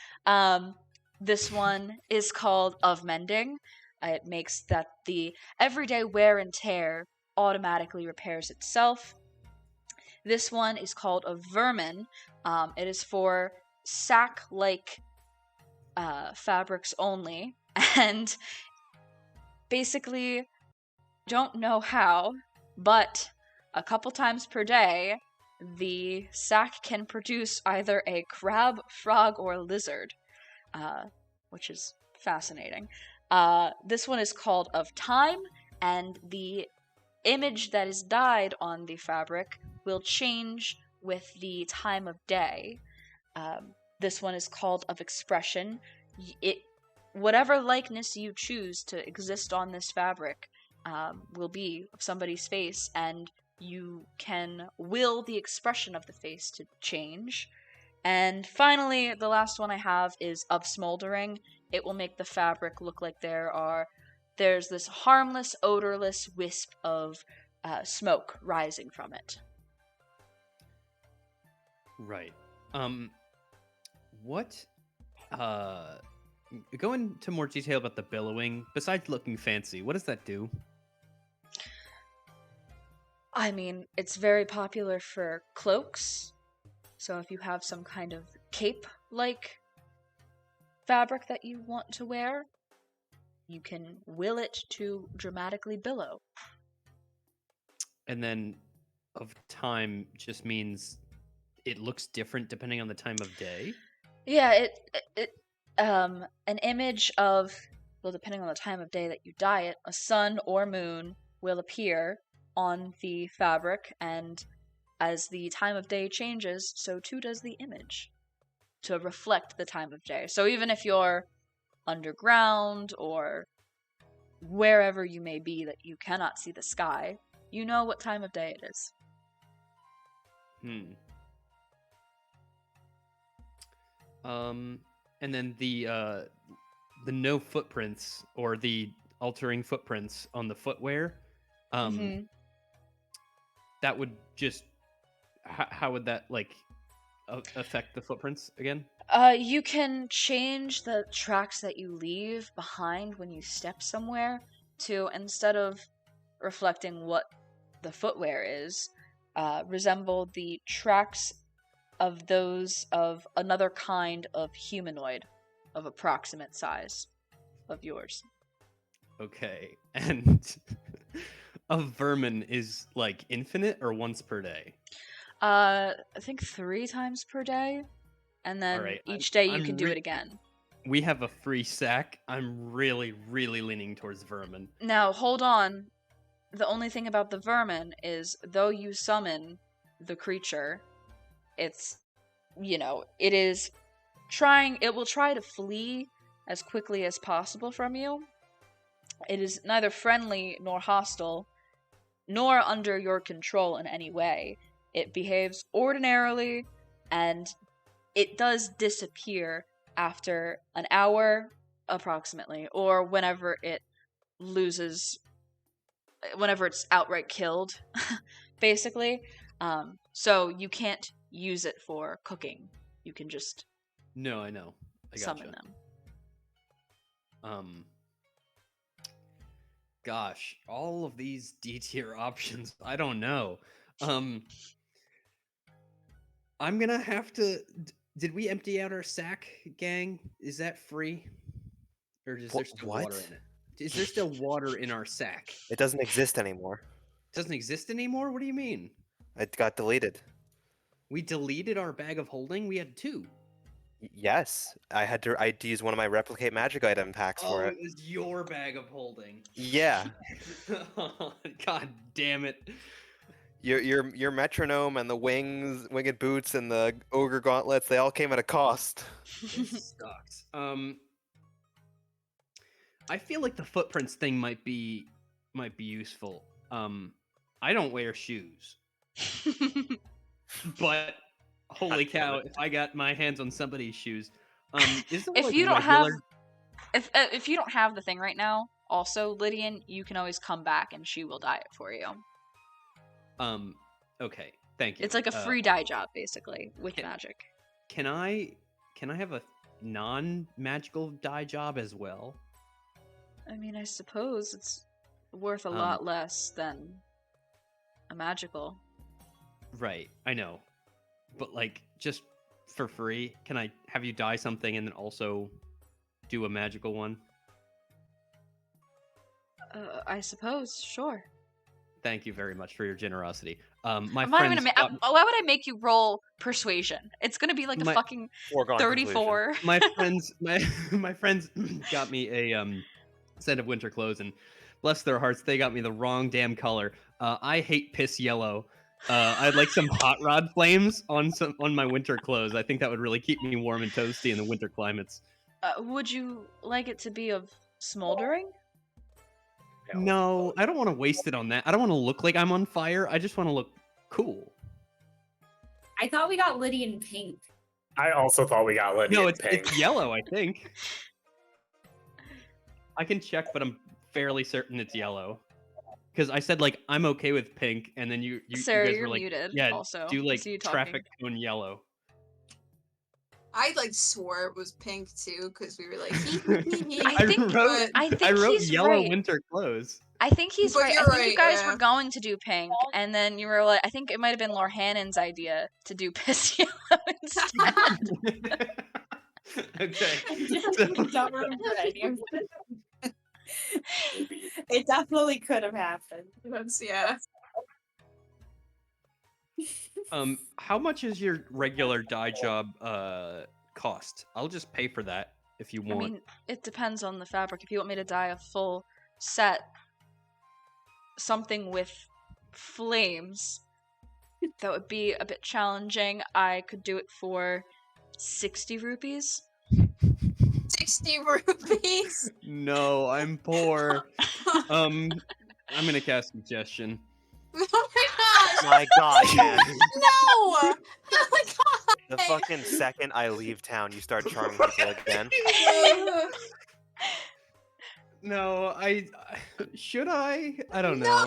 This one is called Of Mending. It makes that the everyday wear and tear automatically repairs itself. This one is called Of Vermin. It is for sack-like fabrics only, and basically, don't know how, but a couple times per day, the sack can produce either a crab, frog, or lizard, which is fascinating. This one is called Of Time, and the image that is dyed on the fabric will change with the time of day. This one is called Of Expression. Whatever likeness you choose to exist on this fabric will be of somebody's face, and you can will the expression of the face to change. And finally, the last one I have is Of Smoldering. It will make the fabric look like there's this harmless, odorless wisp of smoke rising from it. Right. What? Go into more detail about the billowing. Besides looking fancy, what does that do? I mean, it's very popular for cloaks. So if you have some kind of cape-like fabric that you want to wear, you can will it to dramatically billow. And then Of Time just means it looks different depending on the time of day? Yeah, an image of, well, depending on the time of day that you dye it, a sun or moon will appear on the fabric, and as the time of day changes, so too does the image, to reflect the time of day. So even if you're underground or wherever you may be that you cannot see the sky, you know what time of day it is. And then the no footprints, or the altering footprints on the footwear, that would just, how would that affect the footprints again? You can change the tracks that you leave behind when you step somewhere to, instead of reflecting what the footwear is, resemble the tracks of those of another kind of humanoid of approximate size of yours. Okay, and Of Vermin is infinite or once per day? I think 3 times per day, and then right, each day you can do it again. We have a free sack. I'm really, really leaning towards Vermin. Now, hold on. The only thing about the Vermin is, though you summon the creature, it will try to flee as quickly as possible from you. It is neither friendly nor hostile, nor under your control in any way. It behaves ordinarily, and it does disappear after an hour, approximately, or whenever it's outright killed, basically. So you can't use it for cooking. You can just No, I know. I gotcha. summon them. Gosh, all of these D tier options, I don't know. I'm gonna have to. Did we empty out our sack, gang? Is that free, or is there still water What? in it? Is there still water in our sack? It doesn't exist anymore. Doesn't exist anymore? What do you mean? It got deleted. We deleted our bag of holding. We had 2. Yes, I had to use one of my replicate magic item packs for Oh, it. it was your bag of holding. Yeah, God damn it. your metronome and the winged boots and the ogre gauntlets, they all came at a cost. It sucks. I feel like the footprints thing might be useful. I don't wear shoes, but holy cow, if I got my hands on somebody's shoes, is there If like you don't regular... if you don't have the thing right now, also Lydian, you can always come back and she will dye it for you. Okay, thank you. It's like a free dye job, basically, with magic. Can I have a non-magical dye job as well? I mean, I suppose it's worth a lot less than a magical. Right, I know. But like, just for free, can I have you dye something and then also do a magical one? I suppose, sure. Thank you very much for your generosity. My I'm not friends even why would I make you roll persuasion? It's gonna be like a fucking Foregone 34. my friends my friends got me a set of winter clothes, and bless their hearts, they got me the wrong damn color. I hate piss yellow. I'd like some hot rod flames on my winter clothes. I think that would really keep me warm and toasty in the winter climates. Would you like it to be of smoldering? No, I don't want to waste it on that. I don't want to look like I'm on fire. I just want to look cool. I thought we got Lydian pink. I also thought we got Lydian No, it's pink. yellow, I think. I can check, but I'm fairly certain it's yellow. Because I said, like, I'm okay with pink, and then you Sarah, guys you're were like, muted. yeah, Also, do I like see you talking. traffic cone yellow. I like swore it was pink too because we were like, I think I wrote he's yellow right. winter clothes. I think he's But right. I you're think right, you guys yeah. were going to do pink, and then you were like, I think it might have been Lord Hannon's idea to do piss yellow instead. Okay. I don't remember any of it. It definitely could have happened. yeah. How much is your regular dye job cost? I'll just pay for that if you want. I mean, it depends on the fabric. If you want me to dye a full set, something with flames, that would be a bit challenging. I could do it for 60 rupees. 60 rupees. No, I'm poor. I'm gonna cast suggestion. Oh my gosh. My God, man. No. Oh my god. The fucking second I leave town, you start charming people again. No, should I? I don't know.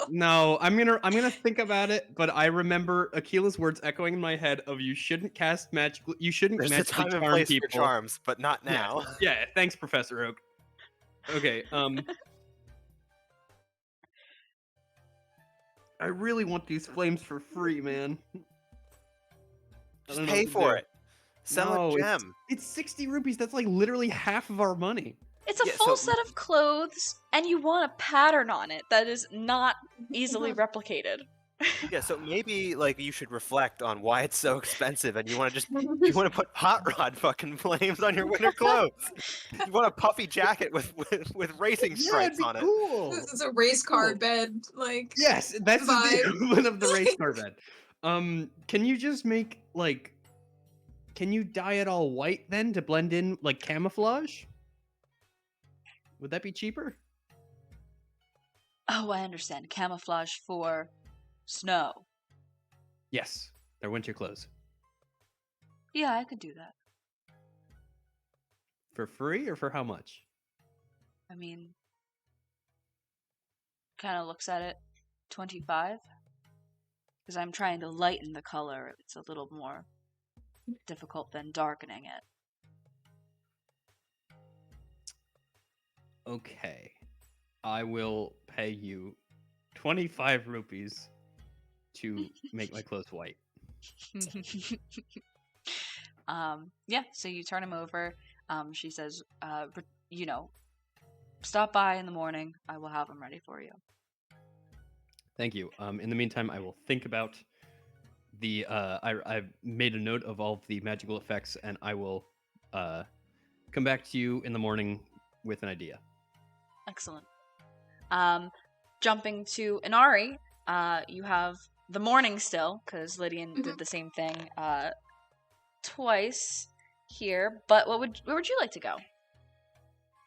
No, I'm gonna think about it. But I remember Akila's words echoing in my head of you shouldn't cast magical. You shouldn't There's a magically time and charm place people. for charms, but not now. Yeah, thanks, Professor Oak. Okay, I really want these flames for free, man. I Just don't know pay what to for do. it. Sell a gem. It's 60 rupees. That's like literally half of our money. It's a Yeah, full so- set of clothes, and you want a pattern on it that is not easily replicated. Yeah, so maybe like you should reflect on why it's so expensive, and you want to put hot rod fucking flames on your winter clothes. You want a puffy jacket with racing stripes it'd be on it. cool. This is a race car bed, like. Yes, that's the vibe. equivalent of the race car bed. Can you just make like, can you dye it all white then to blend in like camouflage? Would that be cheaper? Oh, I understand. Camouflage for snow. Yes, they're winter clothes. Yeah, I could do that. For free or for how much? I mean, kind of looks at it. 25. because I'm trying to lighten the color. It's a little more difficult than darkening it. Okay. I will pay you 25 rupees to make my clothes white. Yeah, so you turn him over. She says, stop by in the morning. I will have them ready for you. Thank you. In the meantime, I will think about the. I've made a note of all of the magical effects, and I will come back to you in the morning with an idea. Excellent. Jumping to Inari, you have the morning still, because Lydian did the same thing twice here. But where would you like to go?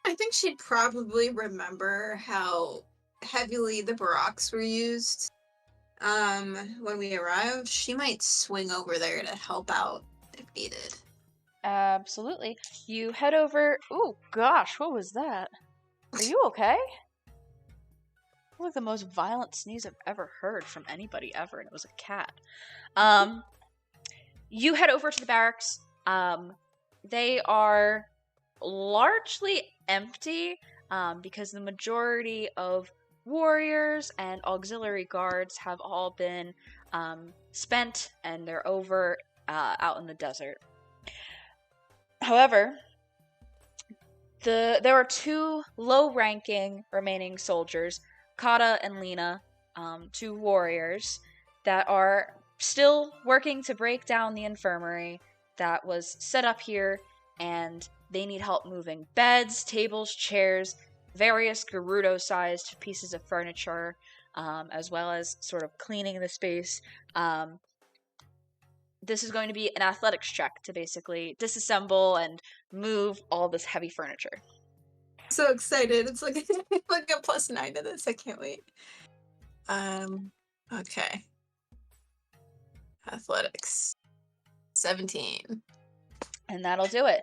I think she'd probably remember how heavily the barracks were used when we arrived. She might swing over there to help out if needed. Absolutely. You head over. Oh gosh, what was that? Are you okay? Like the most violent sneeze I've ever heard from anybody ever, and it was a cat. You head over to the barracks. They are largely empty because the majority of warriors and auxiliary guards have all been spent, and they're over out in the desert. However, there are two low-ranking remaining soldiers, Kata and Lena, two warriors, that are still working to break down the infirmary that was set up here, and they need help moving beds, tables, chairs, various Gerudo-sized pieces of furniture, as well as sort of cleaning the space. This is going to be an athletics check to basically disassemble and move all this heavy furniture. So excited. It's like like a +9 to this. I can't wait. Okay. Athletics. 17. And that'll do it.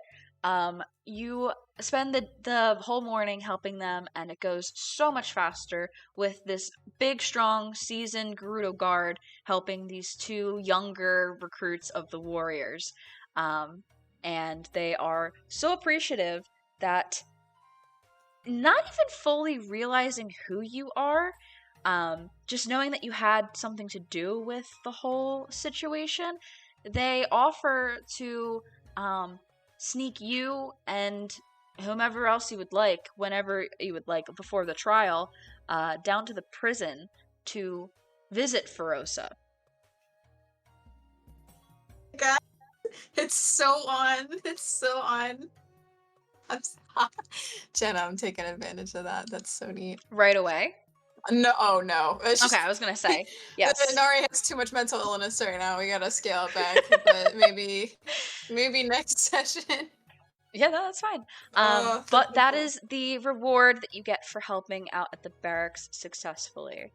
You spend the whole morning helping them, and it goes so much faster with this big, strong, seasoned Gerudo guard helping these two younger recruits of the warriors. And they are so appreciative that, not even fully realizing who you are, just knowing that you had something to do with the whole situation, they offer to sneak you and whomever else you would like, whenever you would like, before the trial, down to the prison to visit Ferosa. God, it's so on. It's so on. Jenna, I'm taking advantage of that. That's so neat. Right away? No, oh no. It's just, Okay, I was gonna say, yes. Nari has too much mental illness right now. We gotta scale it back, but maybe next session. Yeah, no, that's fine. Oh, but that is the reward that you get for helping out at the barracks successfully.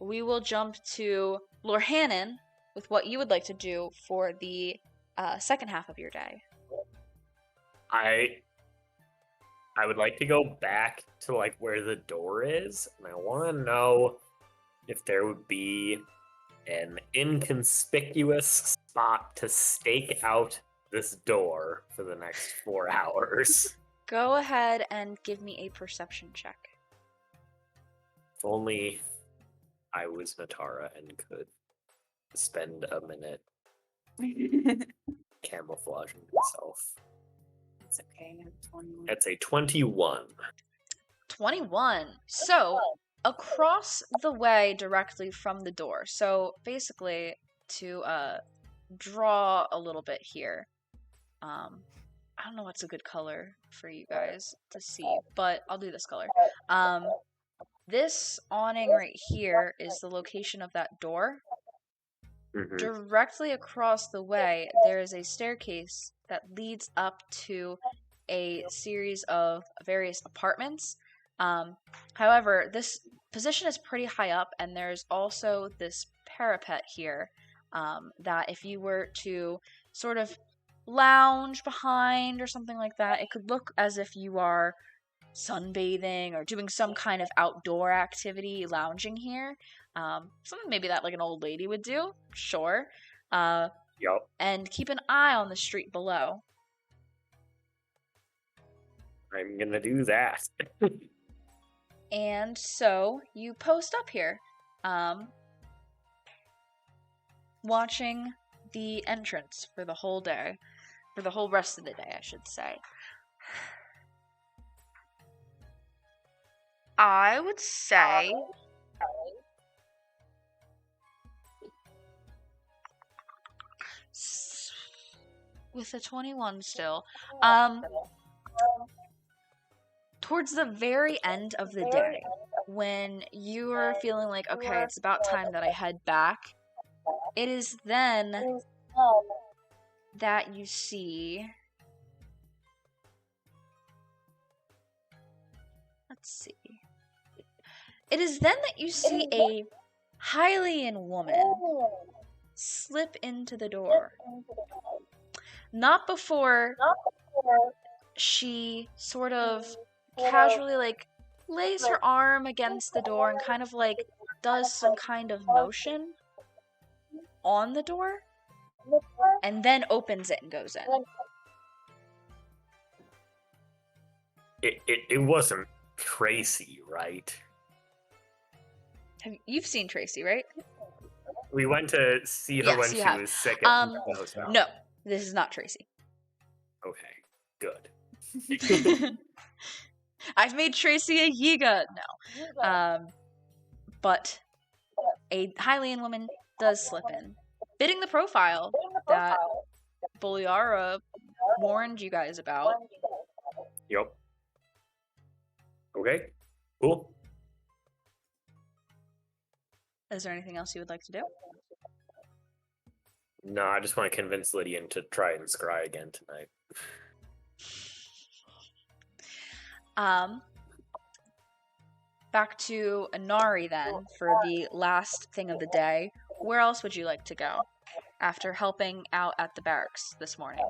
We will jump to Lorhannon with what you would like to do for the second half of your day. I would like to go back to like where the door is, and I want to know if there would be an inconspicuous spot to stake out this door for the next 4 hours. Go ahead and give me a perception check. If only I was Natara and could spend a minute camouflaging myself. It's okay. I'm 21. That's a 21. 21. So, across the way directly from the door. So, basically, to draw a little bit here. I don't know what's a good color for you guys to see, but I'll do this color. This awning right here is the location of that door. Mhm. Directly across the way, there is a staircase that leads up to a series of various apartments. However, this position is pretty high up, and there's also this parapet here that if you were to sort of lounge behind or something like that, it could look as if you are sunbathing or doing some kind of outdoor activity lounging here. Something maybe that like an old lady would do, sure. Yup. And keep an eye on the street below. I'm gonna do that. And so you post up here, watching the entrance for the whole day, for the whole rest of the day, I should say. I would say with a 21 still, towards the very end of the day, when you are feeling like, okay, it's about time that I head back, it is then that you see... Let's see. It is then that you see a Hylian woman slip into the door. Not before she sort of casually like lays her arm against the door and kind of like does some kind of motion on the door and then opens it and goes in. It wasn't Tracy, right? You've seen Tracy, right? We went to see her Yes, when you she have. was sick at the hotel. No, this is not Tracy. Okay, good. I've made Tracy a Yiga. No. But a Hylian woman does slip in, fitting the profile that Boliara warned you guys about. Yep. Okay, cool. Is there anything else you would like to do? No, I just want to convince Lydian to try and scry again tonight. Back to Inari then, for the last thing of the day. Where else would you like to go after helping out at the barracks this morning?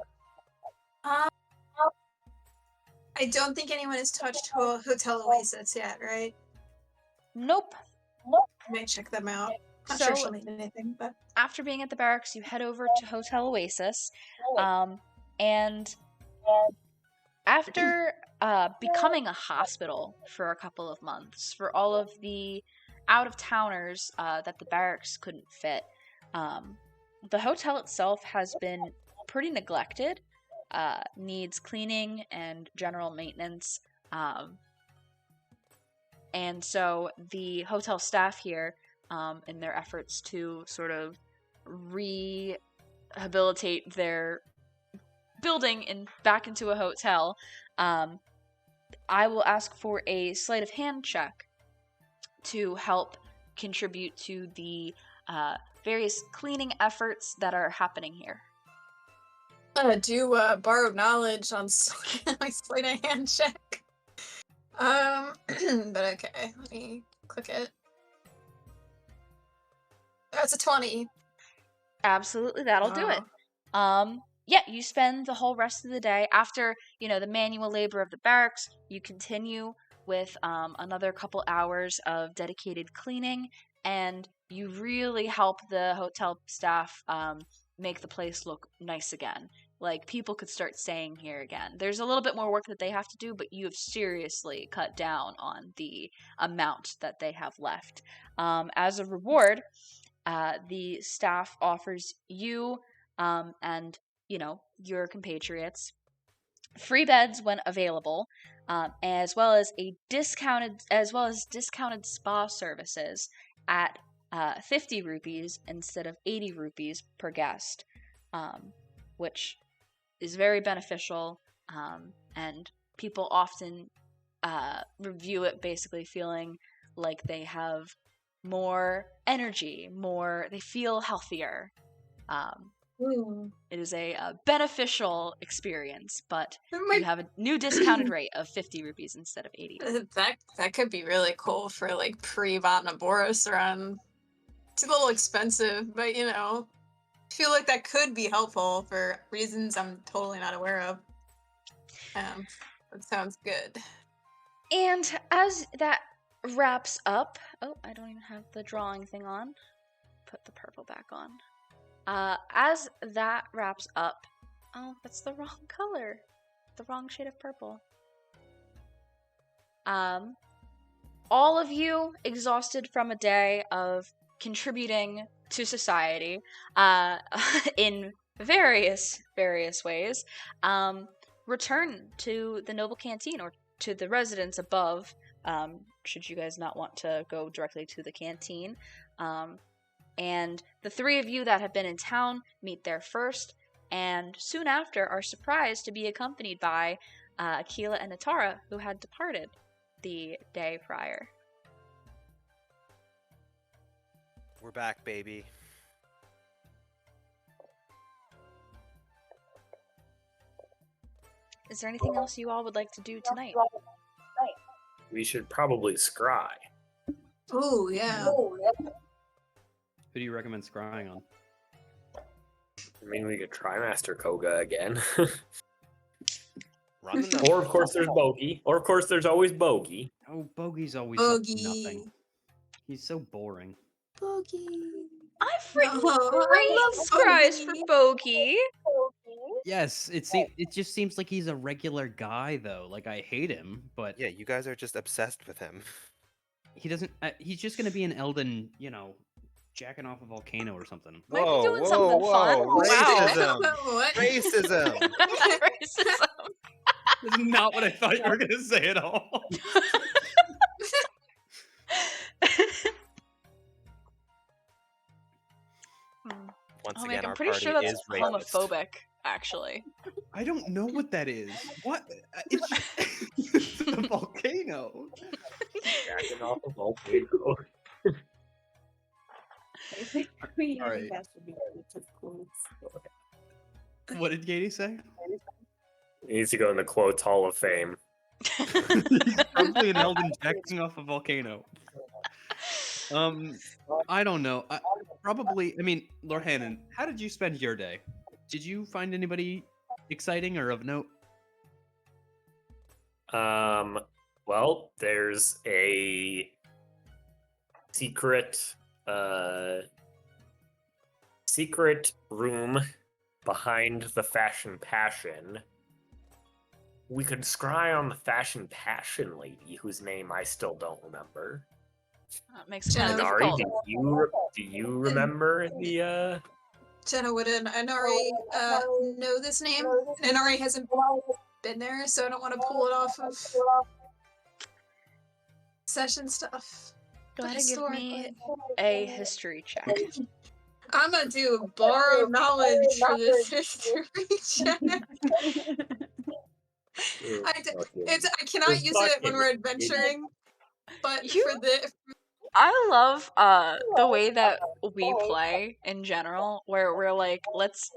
I don't think anyone has touched Hotel Oasis yet, right? Nope. I might check them out. Not So- sure she'll need anything, but After being at the barracks, you head over to Hotel Oasis, and after becoming a hospital for a couple of months for all of the out-of-towners that the barracks couldn't fit, the hotel itself has been pretty neglected, needs cleaning and general maintenance, and so the hotel staff here, in their efforts to sort of rehabilitate their building back into a hotel, I will ask for a sleight of hand check to help contribute to the various cleaning efforts that are happening here. do borrowed knowledge on my sleight of hand check. But okay, let me click it. That's a 20. Absolutely, that'll do it. Yeah, you spend the whole rest of the day after, the manual labor of the barracks. You continue with another couple hours of dedicated cleaning, and you really help the hotel staff make the place look nice again. Like, people could start staying here again. There's a little bit more work that they have to do, but you have seriously cut down on the amount that they have left. As a reward, the staff offers you and your compatriots free beds when available, as well as discounted spa services at 50 rupees instead of 80 rupees per guest, which is very beneficial, and people often review it basically feeling like they have more energy, they feel healthier. It is a beneficial experience, but you have a new discounted rate of 50 rupees instead of 80. That could be really cool for like pre-Vatna Boris run. It's a little expensive, but I feel like that could be helpful for reasons I'm totally not aware of. That sounds good. And as that wraps up. Oh, I don't even have the drawing thing on. Put the purple back on. As that wraps up, oh, that's the wrong color. The wrong shade of purple. All of you exhausted from a day of contributing to society, in various ways, return to the noble canteen or to the residence above, should you guys not want to go directly to the canteen. And the three of you that have been in town meet there first, and soon after are surprised to be accompanied by Akila and Natara, who had departed the day prior. We're back, baby. Is there anything else you all would like to do tonight? We should probably scry. Oh, yeah. Who do you recommend scrying on? I mean, we could try Master Koga again. Run the Or, of course, there's Bogey. Or, of course, there's always Bogey. Oh, Bogey's always up to Bogey. nothing. He's so boring. Bogey. I freaking No, great I love scries for Bogey. Bogey. Yes, it just seems like he's a regular guy though. Like I hate him, but Yeah, you guys are just obsessed with him. he doesn't. He's just gonna be an Elden, jacking off a volcano or something. Might be doing something fun. Wow. Racism. What? Racism. Racism. That's not what I thought you were gonna say at all. Once Oh, again, I'm our pretty party sure that's is racist. homophobic, actually. I don't know what that is. What? It's a volcano. Jacking off a volcano. All right. What did Katie say? He needs to go in the Quotes Hall of Fame. He's probably an Elden jacking off a volcano. I don't know. I mean, Lord Hannon, how did you spend your day? Did you find anybody exciting or of note? Well, there's a secret room behind the Fashion Passion. We could scry on the Fashion Passion lady, whose name I still don't remember. That makes it kind of Inari, difficult. do you remember the Jenna, would an Inari know this name? Inari hasn't been there, so I don't want to pull it off of session stuff. Go But ahead and give me historically- a history check. I'm gonna do borrowed knowledge for this history check. I cannot use it when we're adventuring, but You- for the I love the way that we play in general, where we're like, let's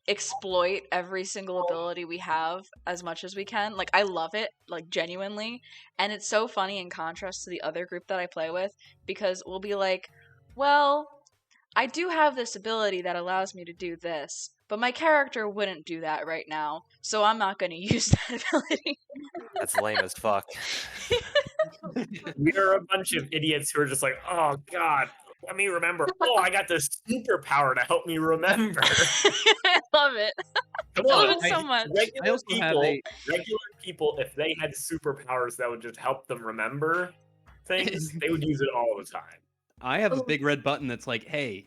exploit every single ability we have as much as we can. Like, I love it, like, genuinely. And it's so funny in contrast to the other group that I play with, because we'll be like, well, I do have this ability that allows me to do this, but my character wouldn't do that right now, so I'm not going to use that ability. That's lame as fuck. We are a bunch of idiots who are just like, oh god, let me remember. Oh, I got this superpower to help me remember. I love it. Come I love on, it so much. I also have a. regular people, if they had superpowers that would just help them remember things, they would use it all the time. I have a big red button that's like, hey,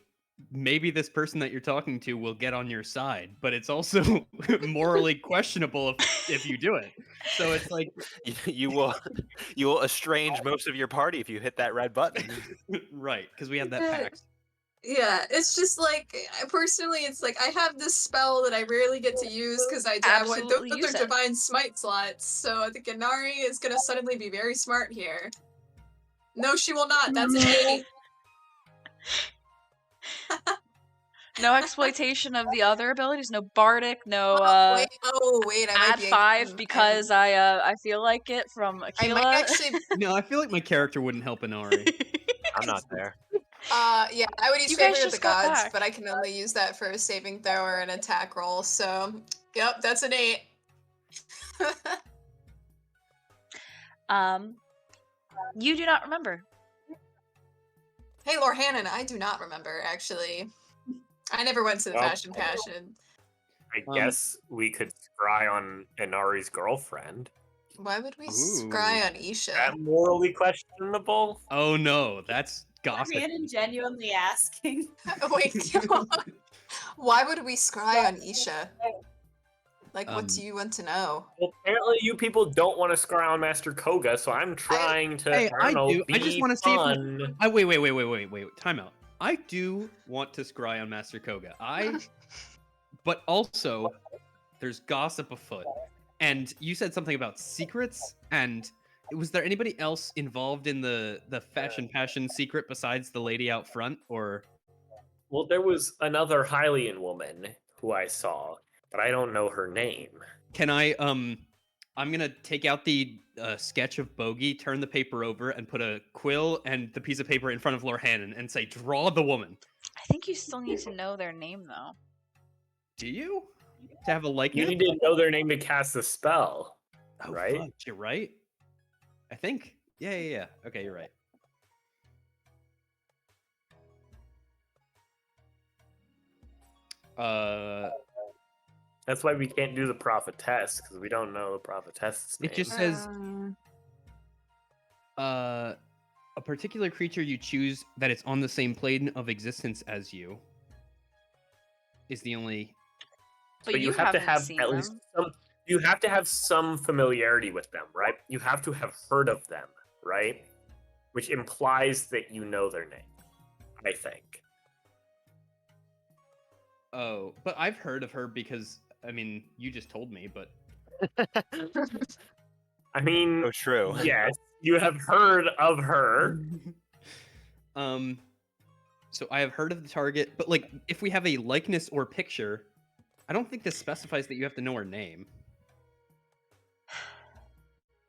maybe this person that you're talking to will get on your side, but it's also morally questionable if you do it. So it's like You will estrange most of your party if you hit that red button. right, because we have that pact. yeah, it's just like personally, it's like I have this spell that I rarely get to use because I want Absolutely those use are it. divine smite slots. So I think Inari is gonna suddenly be very smart here. No, she will not. That's an 8. No exploitation of the other abilities, no bardic, no wait, I might add be 5 because I feel like it from I Akila. might actually No, I feel like my character wouldn't help Inari. I'm not there. yeah, I would use You guys Favor of the just got Gods, back. but I can only use that for a saving throw or an attack roll, so yep, that's an 8. You do not remember. Hey, Lord Hannon, I do not remember, actually. I never went to the Well, Fashion Passion. I guess we could scry on Inari's girlfriend. Why would we Ooh. scry on Isha? That morally questionable? Oh no, that's gossip. Rhiannon genuinely asking. Wait, why would we scry on Isha? Like, what do you want to know? Well, apparently you people don't want to scry on Master Koga, so I'm trying to, Hey, I I don't know, do. be I just want to see if fun. wait. Time out. I do want to scry on Master Koga. But also, there's gossip afoot. And you said something about secrets, and was there anybody else involved in the Fashion Passion secret besides the lady out front, or? Well, there was another Hylian woman who I saw, but I don't know her name. Can I, I'm gonna take out the sketch of Bogey, turn the paper over, and put a quill and the piece of paper in front of Lord Hannon and say, draw the woman. I think you still need to know their name, though. Do you? To have a likeness? You need to know their name to cast the spell, Oh, right? fuck, you're right. I think. Yeah. Okay, you're right. That's why we can't do the prophetess, because we don't know the prophetess's name. It just says a particular creature you choose that is on the same plane of existence as you is the only. But you have to haven't have seen at least them. some. You have to have some familiarity with them, right? You have to have heard of them, right? Which implies that you know their name, I think. Oh, but I've heard of her because I mean you just told me, but I mean, Oh, true. yes, you have heard of her. So I have heard of the target, but like if we have a likeness or picture, I don't think this specifies that you have to know her name.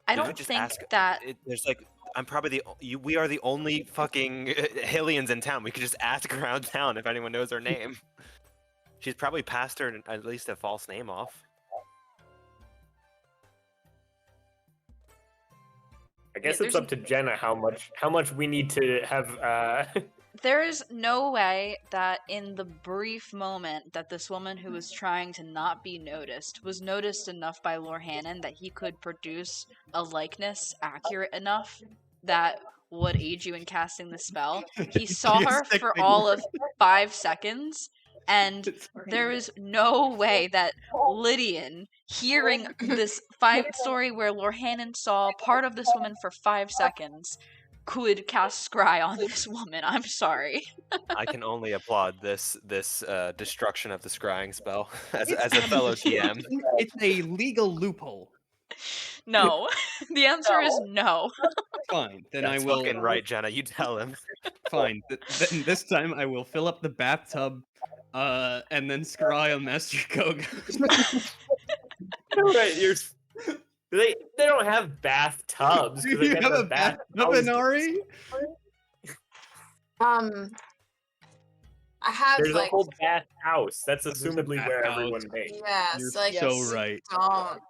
I You could don't just think ask- that. There's like, I'm probably we are the only fucking Hylians in town. We could just ask around town if anyone knows her name. She's probably passed her at least a false name off. I guess Yeah, it's up to Jenna how much we need to have. There is no way that in the brief moment that this woman who was trying to not be noticed was noticed enough by Lord Hannon that he could produce a likeness accurate enough that would aid you in casting the spell. He saw her for all of 5 seconds, and there is no way that Lydian, hearing this story where Lord Hannon saw part of this woman for 5 seconds, could cast scry on this woman. I'm sorry. I can only applaud this destruction of the scrying spell as a fellow TM. It's a legal loophole. No. The answer is no. Fine, then That's I will. fucking right, Jenna. You tell him. Fine. Then this time I will fill up the bathtub, and then scry on Master Koga. Right, they don't have bathtubs. Do 'cause they you got have the a bathtub, bathhouses. Inari? I have There's like a whole bathhouse. That's There's a assumedly where bathhouse. everyone bathes. yes, You're like so yes, right. don't.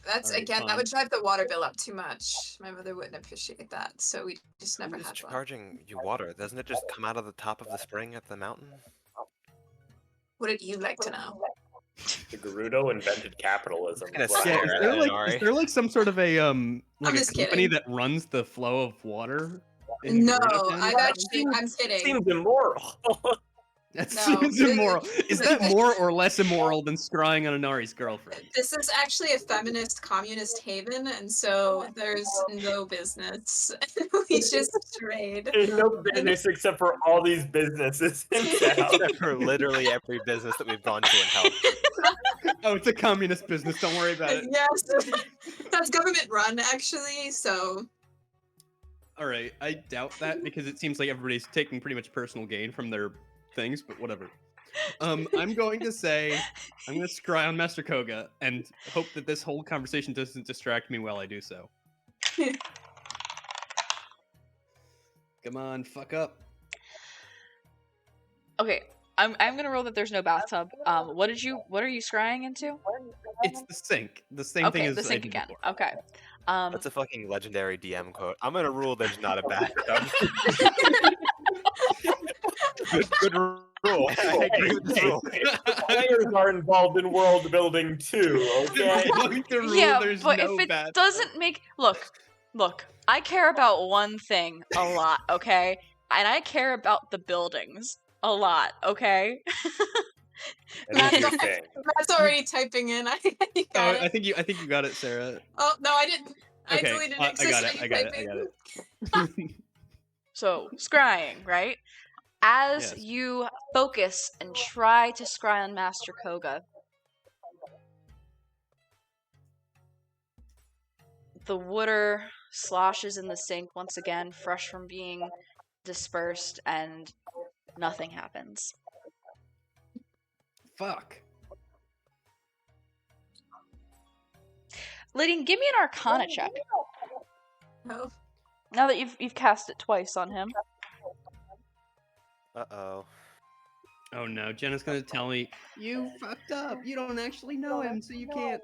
That's Alright, again, that fine. would drive the water bill up too much. My mother wouldn't appreciate that, so we just never Who's had one. charging you water? Doesn't it just come out of the top of the spring at the mountain? What did you like to know? The Gerudo invented capitalism. Gonna is what I stare would at Is say. there like Inari. is there like some sort of a like a just company kidding. that runs the flow of water? in No, Gerudo Town? I'm kidding. Seems immoral. That No, seems really. immoral. Is that more or less immoral than scrying on Inari's girlfriend? This is actually a feminist communist haven, and so there's no business. We just trade. There's no business except for all these businesses in town. Except for literally every business that we've gone to and helped. Oh, it's a communist business. Don't worry about it. Yes, that's government run actually. So All right, I doubt that because it seems like everybody's taking pretty much personal gain from their things, but whatever. I'm going to scry on Master Koga and hope that this whole conversation doesn't distract me while I do so. Come on, fuck up. Okay, I'm gonna roll that there's no bathtub. What are you scrying into? It's the sink. The same thing Okay, as the I sink did again. before. Okay. That's a fucking legendary DM quote. I'm gonna rule there's not a bathtub. good rule. I agree with this rule. Players are involved in world building too, okay? Going to rule Yeah, there's but no if it bathtub. doesn't make look, I care about one thing a lot, okay? And I care about the buildings a lot, okay? That is your thing. Matt's already typing in. I Oh, got I it. think you got it, Sarah. Oh no, I didn't. I Okay, deleted I got it. existing I got it. I typing. got it. So, scrying, right? As Yes. you focus and try to scry on Master Koga, the water sloshes in the sink once again, fresh from being dispersed, and nothing happens. Fuck. Lydian, give me an Arcana check. Oh. Now that you've cast it twice on him. Uh-oh. Oh no, Jenna's gonna tell me you fucked up. You don't actually know him, so you can't.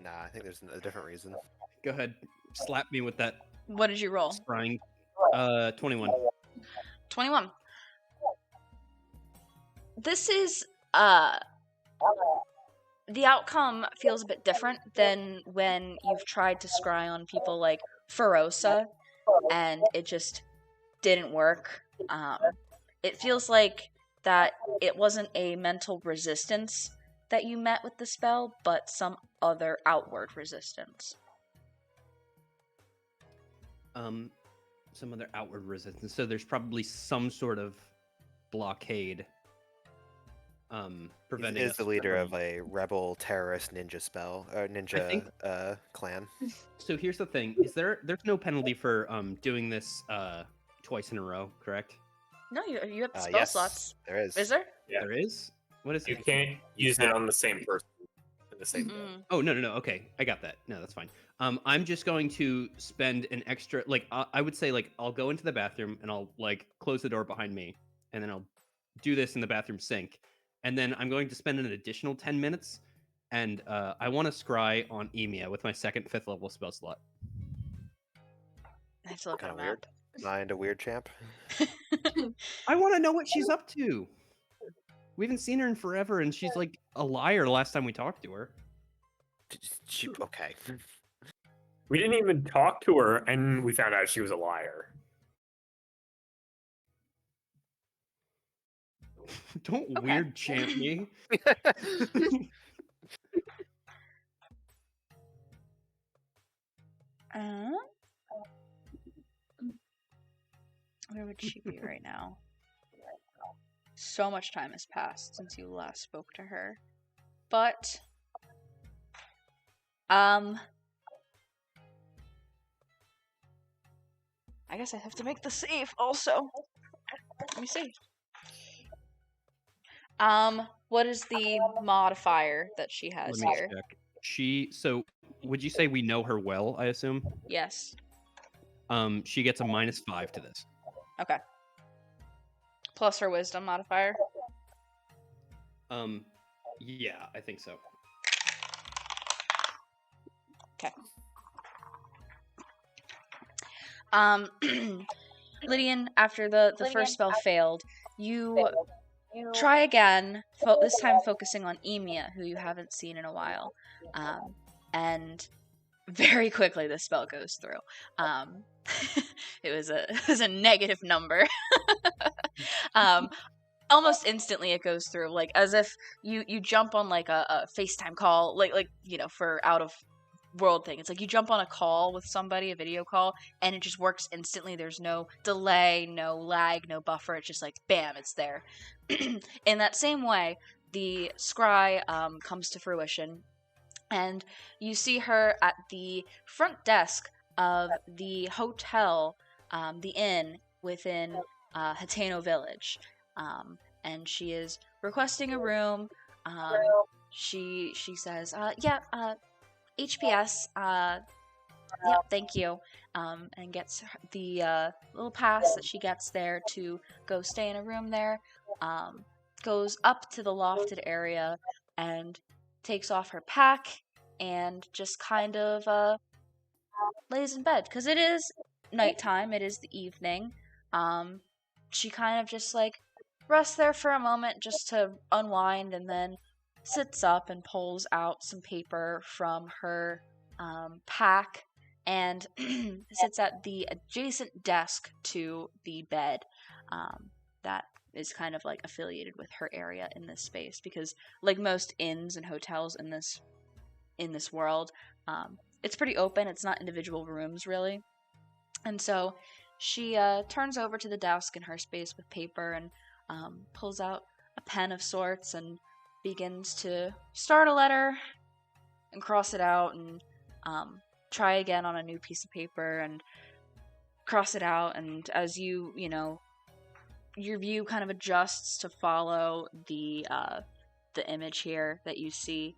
Nah, I think there's a different reason. Go ahead, slap me with that What did you roll? scrying. 21. 21. This is the outcome feels a bit different than when you've tried to scry on people like Ferosa and it just didn't work. It feels like that it wasn't a mental resistance that you met with the spell, but some other outward resistance. Some other outward resistance. So there's probably some sort of blockade. Preventing He is us the leader from- of a rebel terrorist ninja spell or ninja think- clan. So here's the thing: there's no penalty for doing this twice in a row, correct? No, you have the spell Yes, slots. there is. Is there? Yeah. There is. What is You it? can't use it on the same person in the same day. Mm. Oh no. Okay, I got that. No, that's fine. I'm just going to spend an extra, like, I would say, like, I'll go into the bathroom and I'll like close the door behind me, and then I'll do this in the bathroom sink, and then I'm going to spend an additional 10 minutes, and I want to scry on Emia with my second 5th level spell slot. I have to look Kind at of a weird. Mind a weird champ. I want to know what she's up to. We haven't seen her in forever, and she's like a liar last time we talked to her. Okay. We didn't even talk to her, and we found out she was a liar. Don't Okay. weird champ me. Where would she be right now? So much time has passed since you last spoke to her. But I guess I have to make the save also. Let me see. What is the modifier that she has Let me here? check. So would you say we know her well, I assume? Yes. She gets a -5 to this. Okay. Plus her wisdom modifier. Yeah, I think so. Okay. Lydian, after the first spell failed, you try again, this time focusing on Emia, who you haven't seen in a while. And very quickly the spell goes through. It was a negative number. Almost instantly it goes through, like as if you jump on like a FaceTime call, like you know, for out of world thing. It's like you jump on a call with somebody, a video call, and it just works instantly. There's no delay, no lag, no buffer. It's just like bam, it's there. In that same way, the scry comes to fruition, and you see her at the front desk of the hotel, the inn within Hateno Village, and she is requesting a room. She says, HPS, yep, thank you, and gets the little pass that she gets there to go stay in a room there, goes up to the lofted area and takes off her pack and just kind of lays in bed because it is nighttime. It is the evening. She kind of just like rests there for a moment just to unwind, and then sits up and pulls out some paper from her pack and sits at the adjacent desk to the bed that is kind of like affiliated with her area in this space, because like most inns and hotels in this world, it's pretty open. It's not individual rooms really. And so she turns over to the desk in her space with paper and pulls out a pen of sorts and begins to start a letter and cross it out and try again on a new piece of paper and cross it out. And as you know, your view kind of adjusts to follow the image here that you see.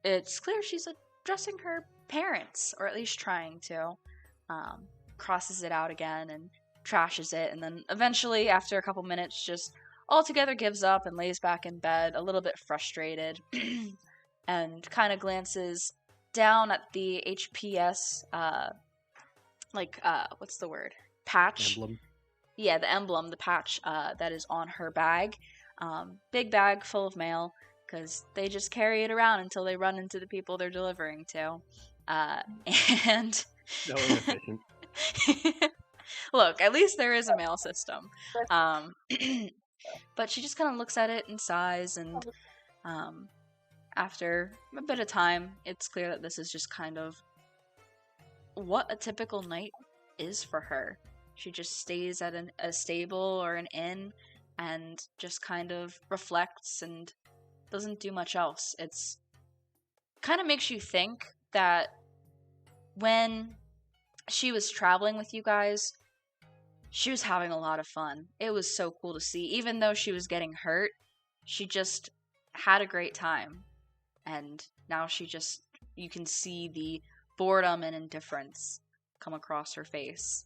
It's clear she's addressing her parents, or at least trying to. Crosses it out again and trashes it, and then eventually, after a couple minutes, just altogether gives up and lays back in bed, a little bit frustrated, and kind of glances down at the HPS, what's the word? Patch? Emblem. Yeah, the emblem, the patch that is on her bag. Big bag full of mail, because they just carry it around until they run into the people they're delivering to. And... So inefficient. Look, at least there is a mail system. But she just kind of looks at it and sighs, and after a bit of time, it's clear that this is just kind of what a typical night is for her. She just stays at a stable or an inn and just kind of reflects and doesn't do much else. It's kind of makes you think that when she was traveling with you guys, she was having a lot of fun. It was so cool to see. Even though she was getting hurt, she just had a great time. And now you can see the boredom and indifference come across her face.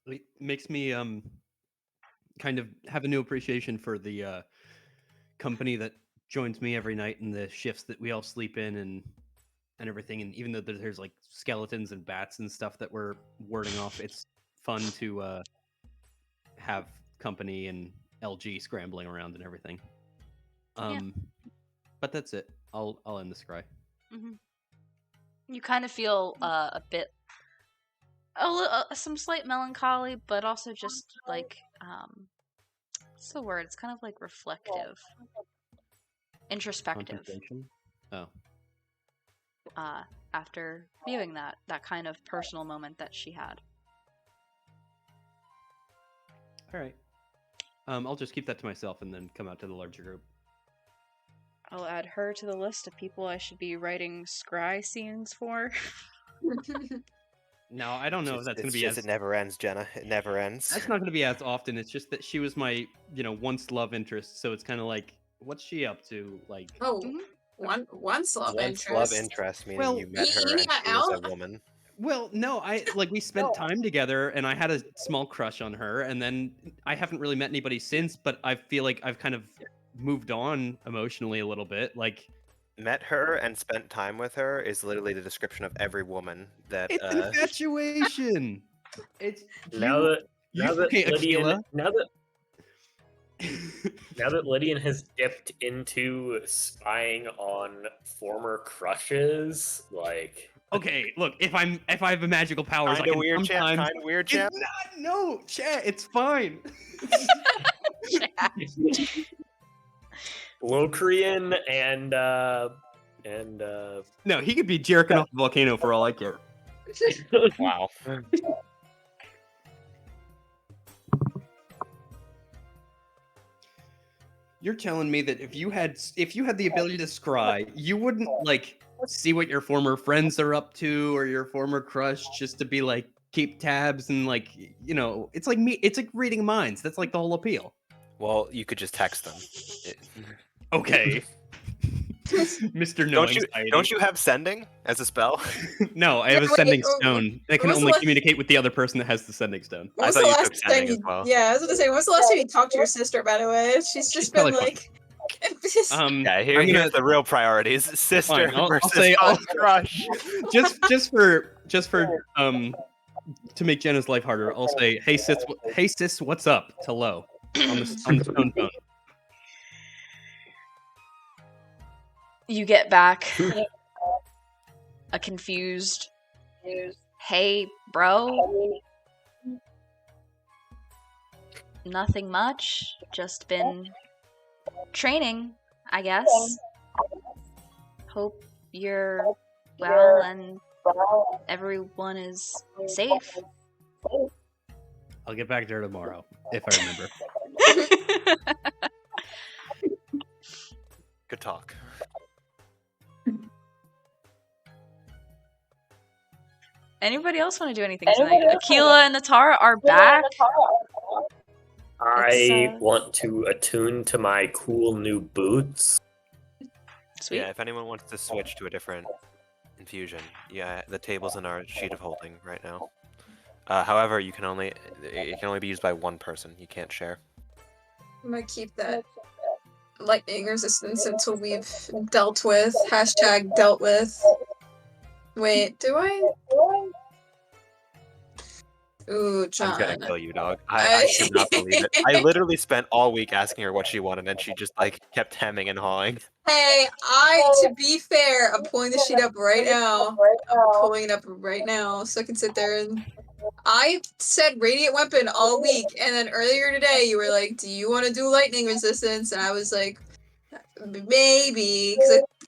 It makes me kind of have a new appreciation for the company that joins me every night and the shifts that we all sleep in and everything. And even though there's like skeletons and bats and stuff that we're warding off, it's fun to have company and LG scrambling around and everything. But that's it. I'll end this cry. Mm-hmm. You kind of feel some slight melancholy, but also just like what's the word? It's kind of like reflective, introspective. Contemplation? Oh. After viewing that kind of personal moment that she had. All right. I'll just keep that to myself and then come out to the larger group. I'll add her to the list of people I should be writing scry scenes for. No, I don't know if that's going to be It never ends, Jenna. It never ends. That's not going to be as often. It's just that she was my, once love interest. So it's kind of like, what's she up to? Like, once love interest. Love interest, meaning you met her and she was a woman. Well, no, we spent time together, and I had a small crush on her, and then I haven't really met anybody since. But I feel like I've kind of moved on emotionally a little bit. Like, met her and spent time with her is literally the description of every woman that. It's infatuation. It's now that Lydian has dipped into spying on former crushes, like. Okay, look, if I have a magical powers, Kind of weird, champ. No, chat, it's fine. Locrian and no, he could be jerking off the volcano for all I care. Wow. You're telling me that if you had the ability to scry, you wouldn't like see what your former friends are up to or your former crush just to be like keep tabs and like it's like it's like reading minds. That's like the whole appeal. Well, you could just text them. Okay. Mr. No Don't you have sending as a spell? No, I have a sending stone. They can only communicate with the other person that has the sending stone. I thought you took sending as well. Yeah, I was going to say, when's the last time you talked to your sister, by the way? She's just been like... Yeah, I'm here's gonna the real priorities: sister Fine, I'll versus say- hot crush. just for to make Jenna's life harder. I'll say, hey sis, what's up? To Lo on the stone phone. You get back a confused, hey, bro. Nothing much. Just been training, I guess. Hope you're well and everyone is safe. I'll get back to her tomorrow if I remember. Good talk. Anybody else want to do anything tonight? Akila and Natara are back. I want to attune to my cool new boots. Sweet. Yeah, if anyone wants to switch to a different infusion, yeah, the table's in our sheet of holding right now. However, it can only be used by one person. You can't share. I'm gonna keep that lightning resistance until we've dealt with #dealt with. Wait, do I? Ooh, John. I'm gonna kill you, dog. I cannot believe it. I literally spent all week asking her what she wanted, and she just like kept hemming and hawing. Hey, to be fair, I'm pulling the sheet up right now. I'm pulling it up right now so I can sit there and. I said radiant weapon all week, and then earlier today you were like, "Do you want to do lightning resistance?" And I was like, "Maybe."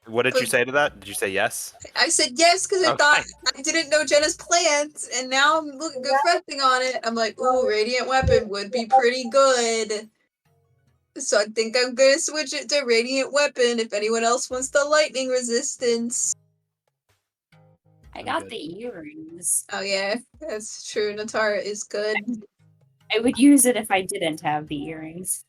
What did you say to that? Did you say yes? I said yes because I Okay. thought I didn't know Jenna's plans, and now I'm reflecting on it. I'm like, "Ooh, radiant weapon would be pretty good." So I think I'm gonna switch it to radiant weapon. If anyone else wants the lightning resistance. I got the earrings. Oh yeah, that's true. Natara is good. I would use it if I didn't have the earrings.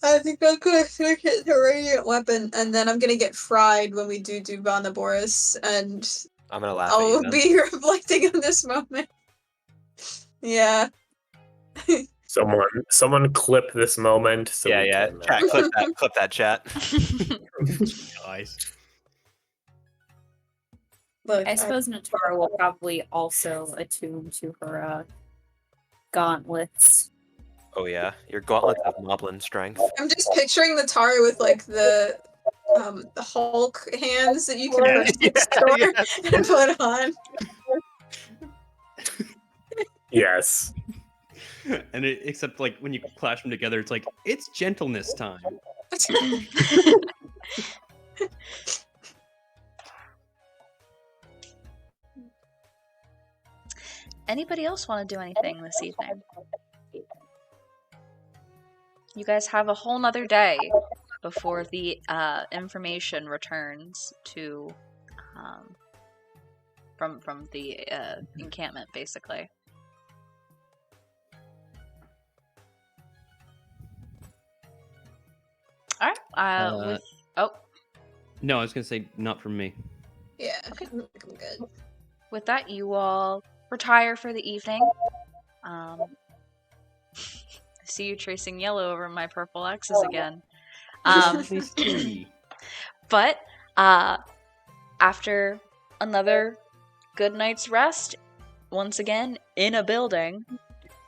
I think I'm gonna switch it to radiant weapon, and then I'm gonna get fried when we do Bonaboris, and I'm gonna laugh at you I'll then. be reflecting on this moment. Yeah. Someone clip this moment. So we Yeah. can, Chat, clip that chat. Guys. Look, I suppose Natara will probably also attune to her gauntlets. Oh yeah, your gauntlets have moblin strength. I'm just picturing Natara with like the Hulk hands that you can purchase in the store and put on. Yes. And except like when you clash them together, it's like it's gentleness time. Anybody else want to do anything this evening? You guys have a whole nother day before the information returns to from the encampment, basically. All right. No, I was gonna say not from me. Yeah, okay. I'm good. With that, you all retire for the evening. I see you tracing yellow over my purple X's again. But after another good night's rest, once again in a building,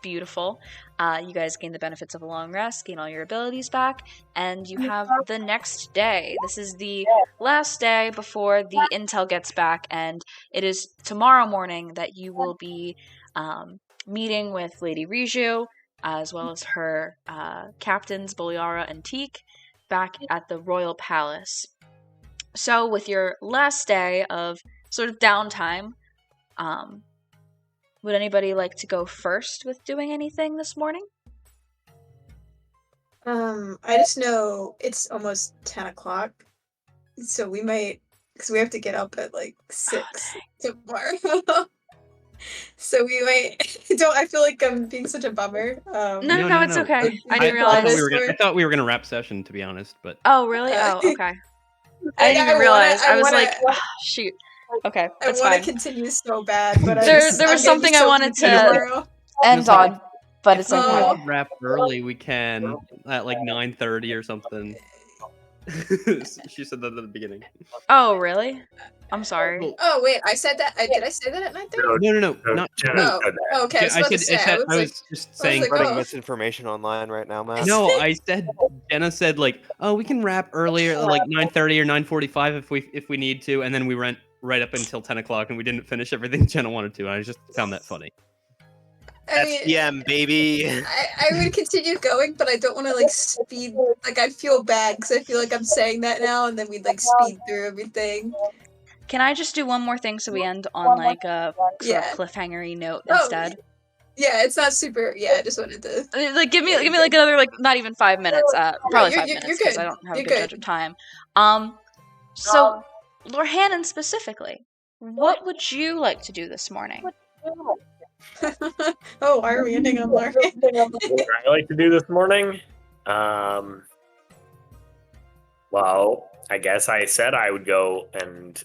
beautiful. You guys gain the benefits of a long rest, gain all your abilities back, and you have the next day. This is the last day before the intel gets back, and it is tomorrow morning that you will be meeting with Lady Riju, as well as her captains, Boliara and Teak, back at the Royal Palace. So, with your last day of sort of downtime, would anybody like to go first with doing anything this morning? I just know it's almost 10 o'clock, so we might, because we have to get up at like 6 tomorrow. So we might. I feel like I'm being such a bummer. No, it's okay. I didn't realize. I thought we were gonna wrap session, to be honest, but. Oh really? Oh okay. I didn't even realize. I was like, oh, shoot. Okay, that's fine. I want to continue so bad, but there was something I wanted to end on, but it's okay. Wrap early, we can at like 9:30 or something. She said that at the beginning. Oh, really? I'm sorry. Well, Oh wait, I said that. Did I say that at 9:30? no, not. Jenna No, said that. Oh, okay. I was I about to said. say. I was just saying. like, Spreading oh. misinformation online right now, Matt. No, I said. Jenna said like, oh, we can wrap earlier, like 9:30 or 9:45 if we need to, and then we went right up until 10 o'clock, and we didn't finish everything Jenna wanted to. And I just found that funny. I mean, SPM, baby. I would continue going, but I don't want to like speed. Like I feel bad because I feel like I'm saying that now, and then we'd like speed through everything. Can I just do one more thing so we end on like a sort of cliffhangery note instead? Yeah, it's not super. Yeah, I just wanted to. Like give me like another like not even 5 minutes. Probably 5 minutes you're because good. I don't have a You're good good. judge of time. So Lord Hannon specifically, what would you like to do this morning? Oh, why are we ending on Larkin? What I like to do this morning? Well, I guess I said I would go and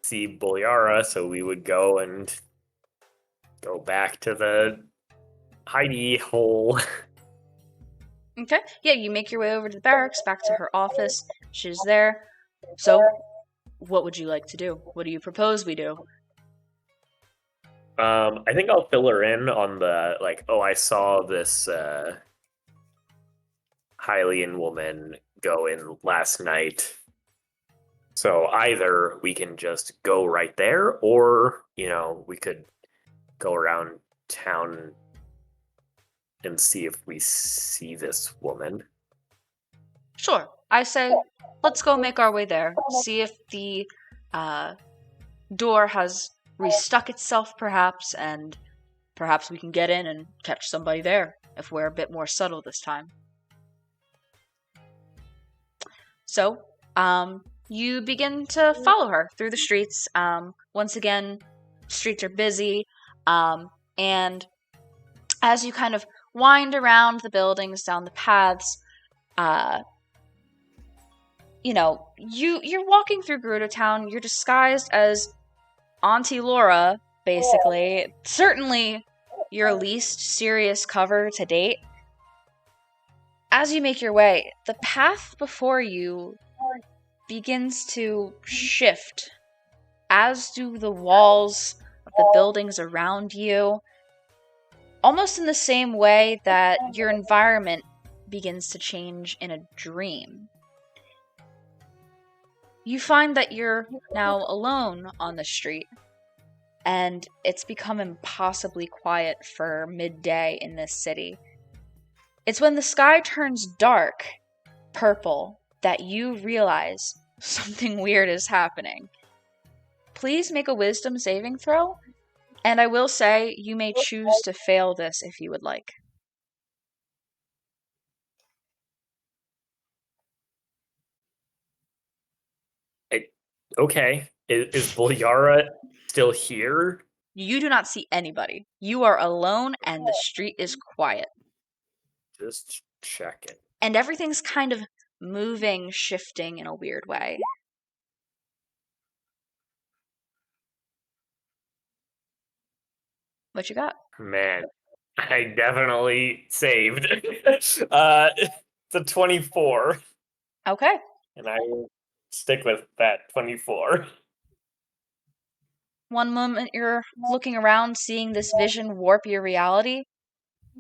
see Bolyara, so we would go and go back to the hidey hole. Okay. Yeah, you make your way over to the barracks, back to her office. She's there. So, what would you like to do? What do you propose we do? I think I'll fill her in on the like. Oh, I saw this Hylian woman go in last night. So either we can just go right there, or we could go around town and see if we see this woman. Sure. I say, let's go make our way there. See if the door has restuck itself, perhaps, and perhaps we can get in and catch somebody there if we're a bit more subtle this time. So, you begin to follow her through the streets. Once again, streets are busy, and as you kind of wind around the buildings, down the paths, you're walking through Gerudo Town. You're disguised as Auntie Laura, basically. Certainly your least serious cover to date. As you make your way, the path before you begins to shift, as do the walls of the buildings around you, almost in the same way that your environment begins to change in a dream. You find that you're now alone on the street, and it's become impossibly quiet for midday in this city. It's when the sky turns dark, purple, that you realize something weird is happening. Please make a wisdom saving throw, and I will say you may choose to fail this if you would like. Okay. Is Bolyara still here? You do not see anybody. You are alone and the street is quiet. Just checking. And everything's kind of moving, shifting in a weird way. What you got? Man, I definitely saved. It's a 24. Okay. And I will stick with that 24. One moment you're looking around, seeing this vision warp your reality.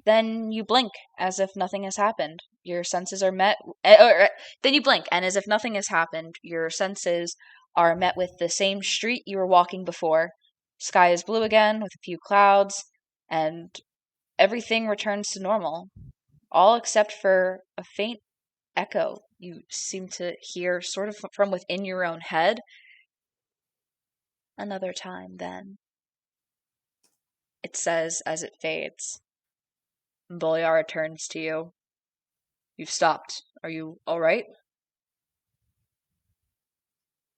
Then you blink as if nothing has happened. Your senses are met. Then you blink, and as if nothing has happened, your senses are met with the same street you were walking before. Sky is blue again with a few clouds, and everything returns to normal. All except for a faint echo you seem to hear sort of from within your own head. Another time, then. It says as it fades. Bolyara turns to you. You've stopped. Are you alright?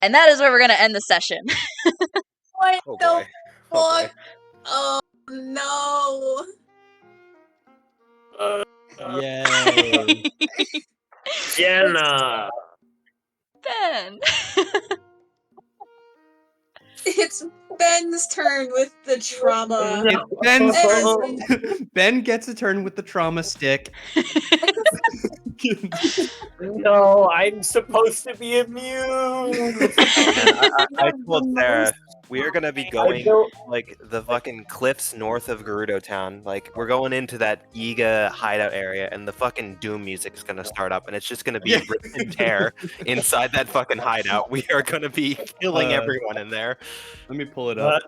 And that is where we're going to end the session. What Oh the boy. Oh fuck? Oh no. Yay! Jenna! Ben! It's Ben's turn with the trauma. It's Ben's turn. Ben gets a turn with the trauma stick. No, I'm supposed to be immune. I told Sarah we are gonna be I going don't. like the fucking cliffs north of Gerudo Town. Like we're going into that Iga hideout area, and the fucking doom music is gonna start up, and it's just gonna be Yeah. rip and tear inside that fucking hideout. We are gonna be killing everyone in there. Let me pull it up.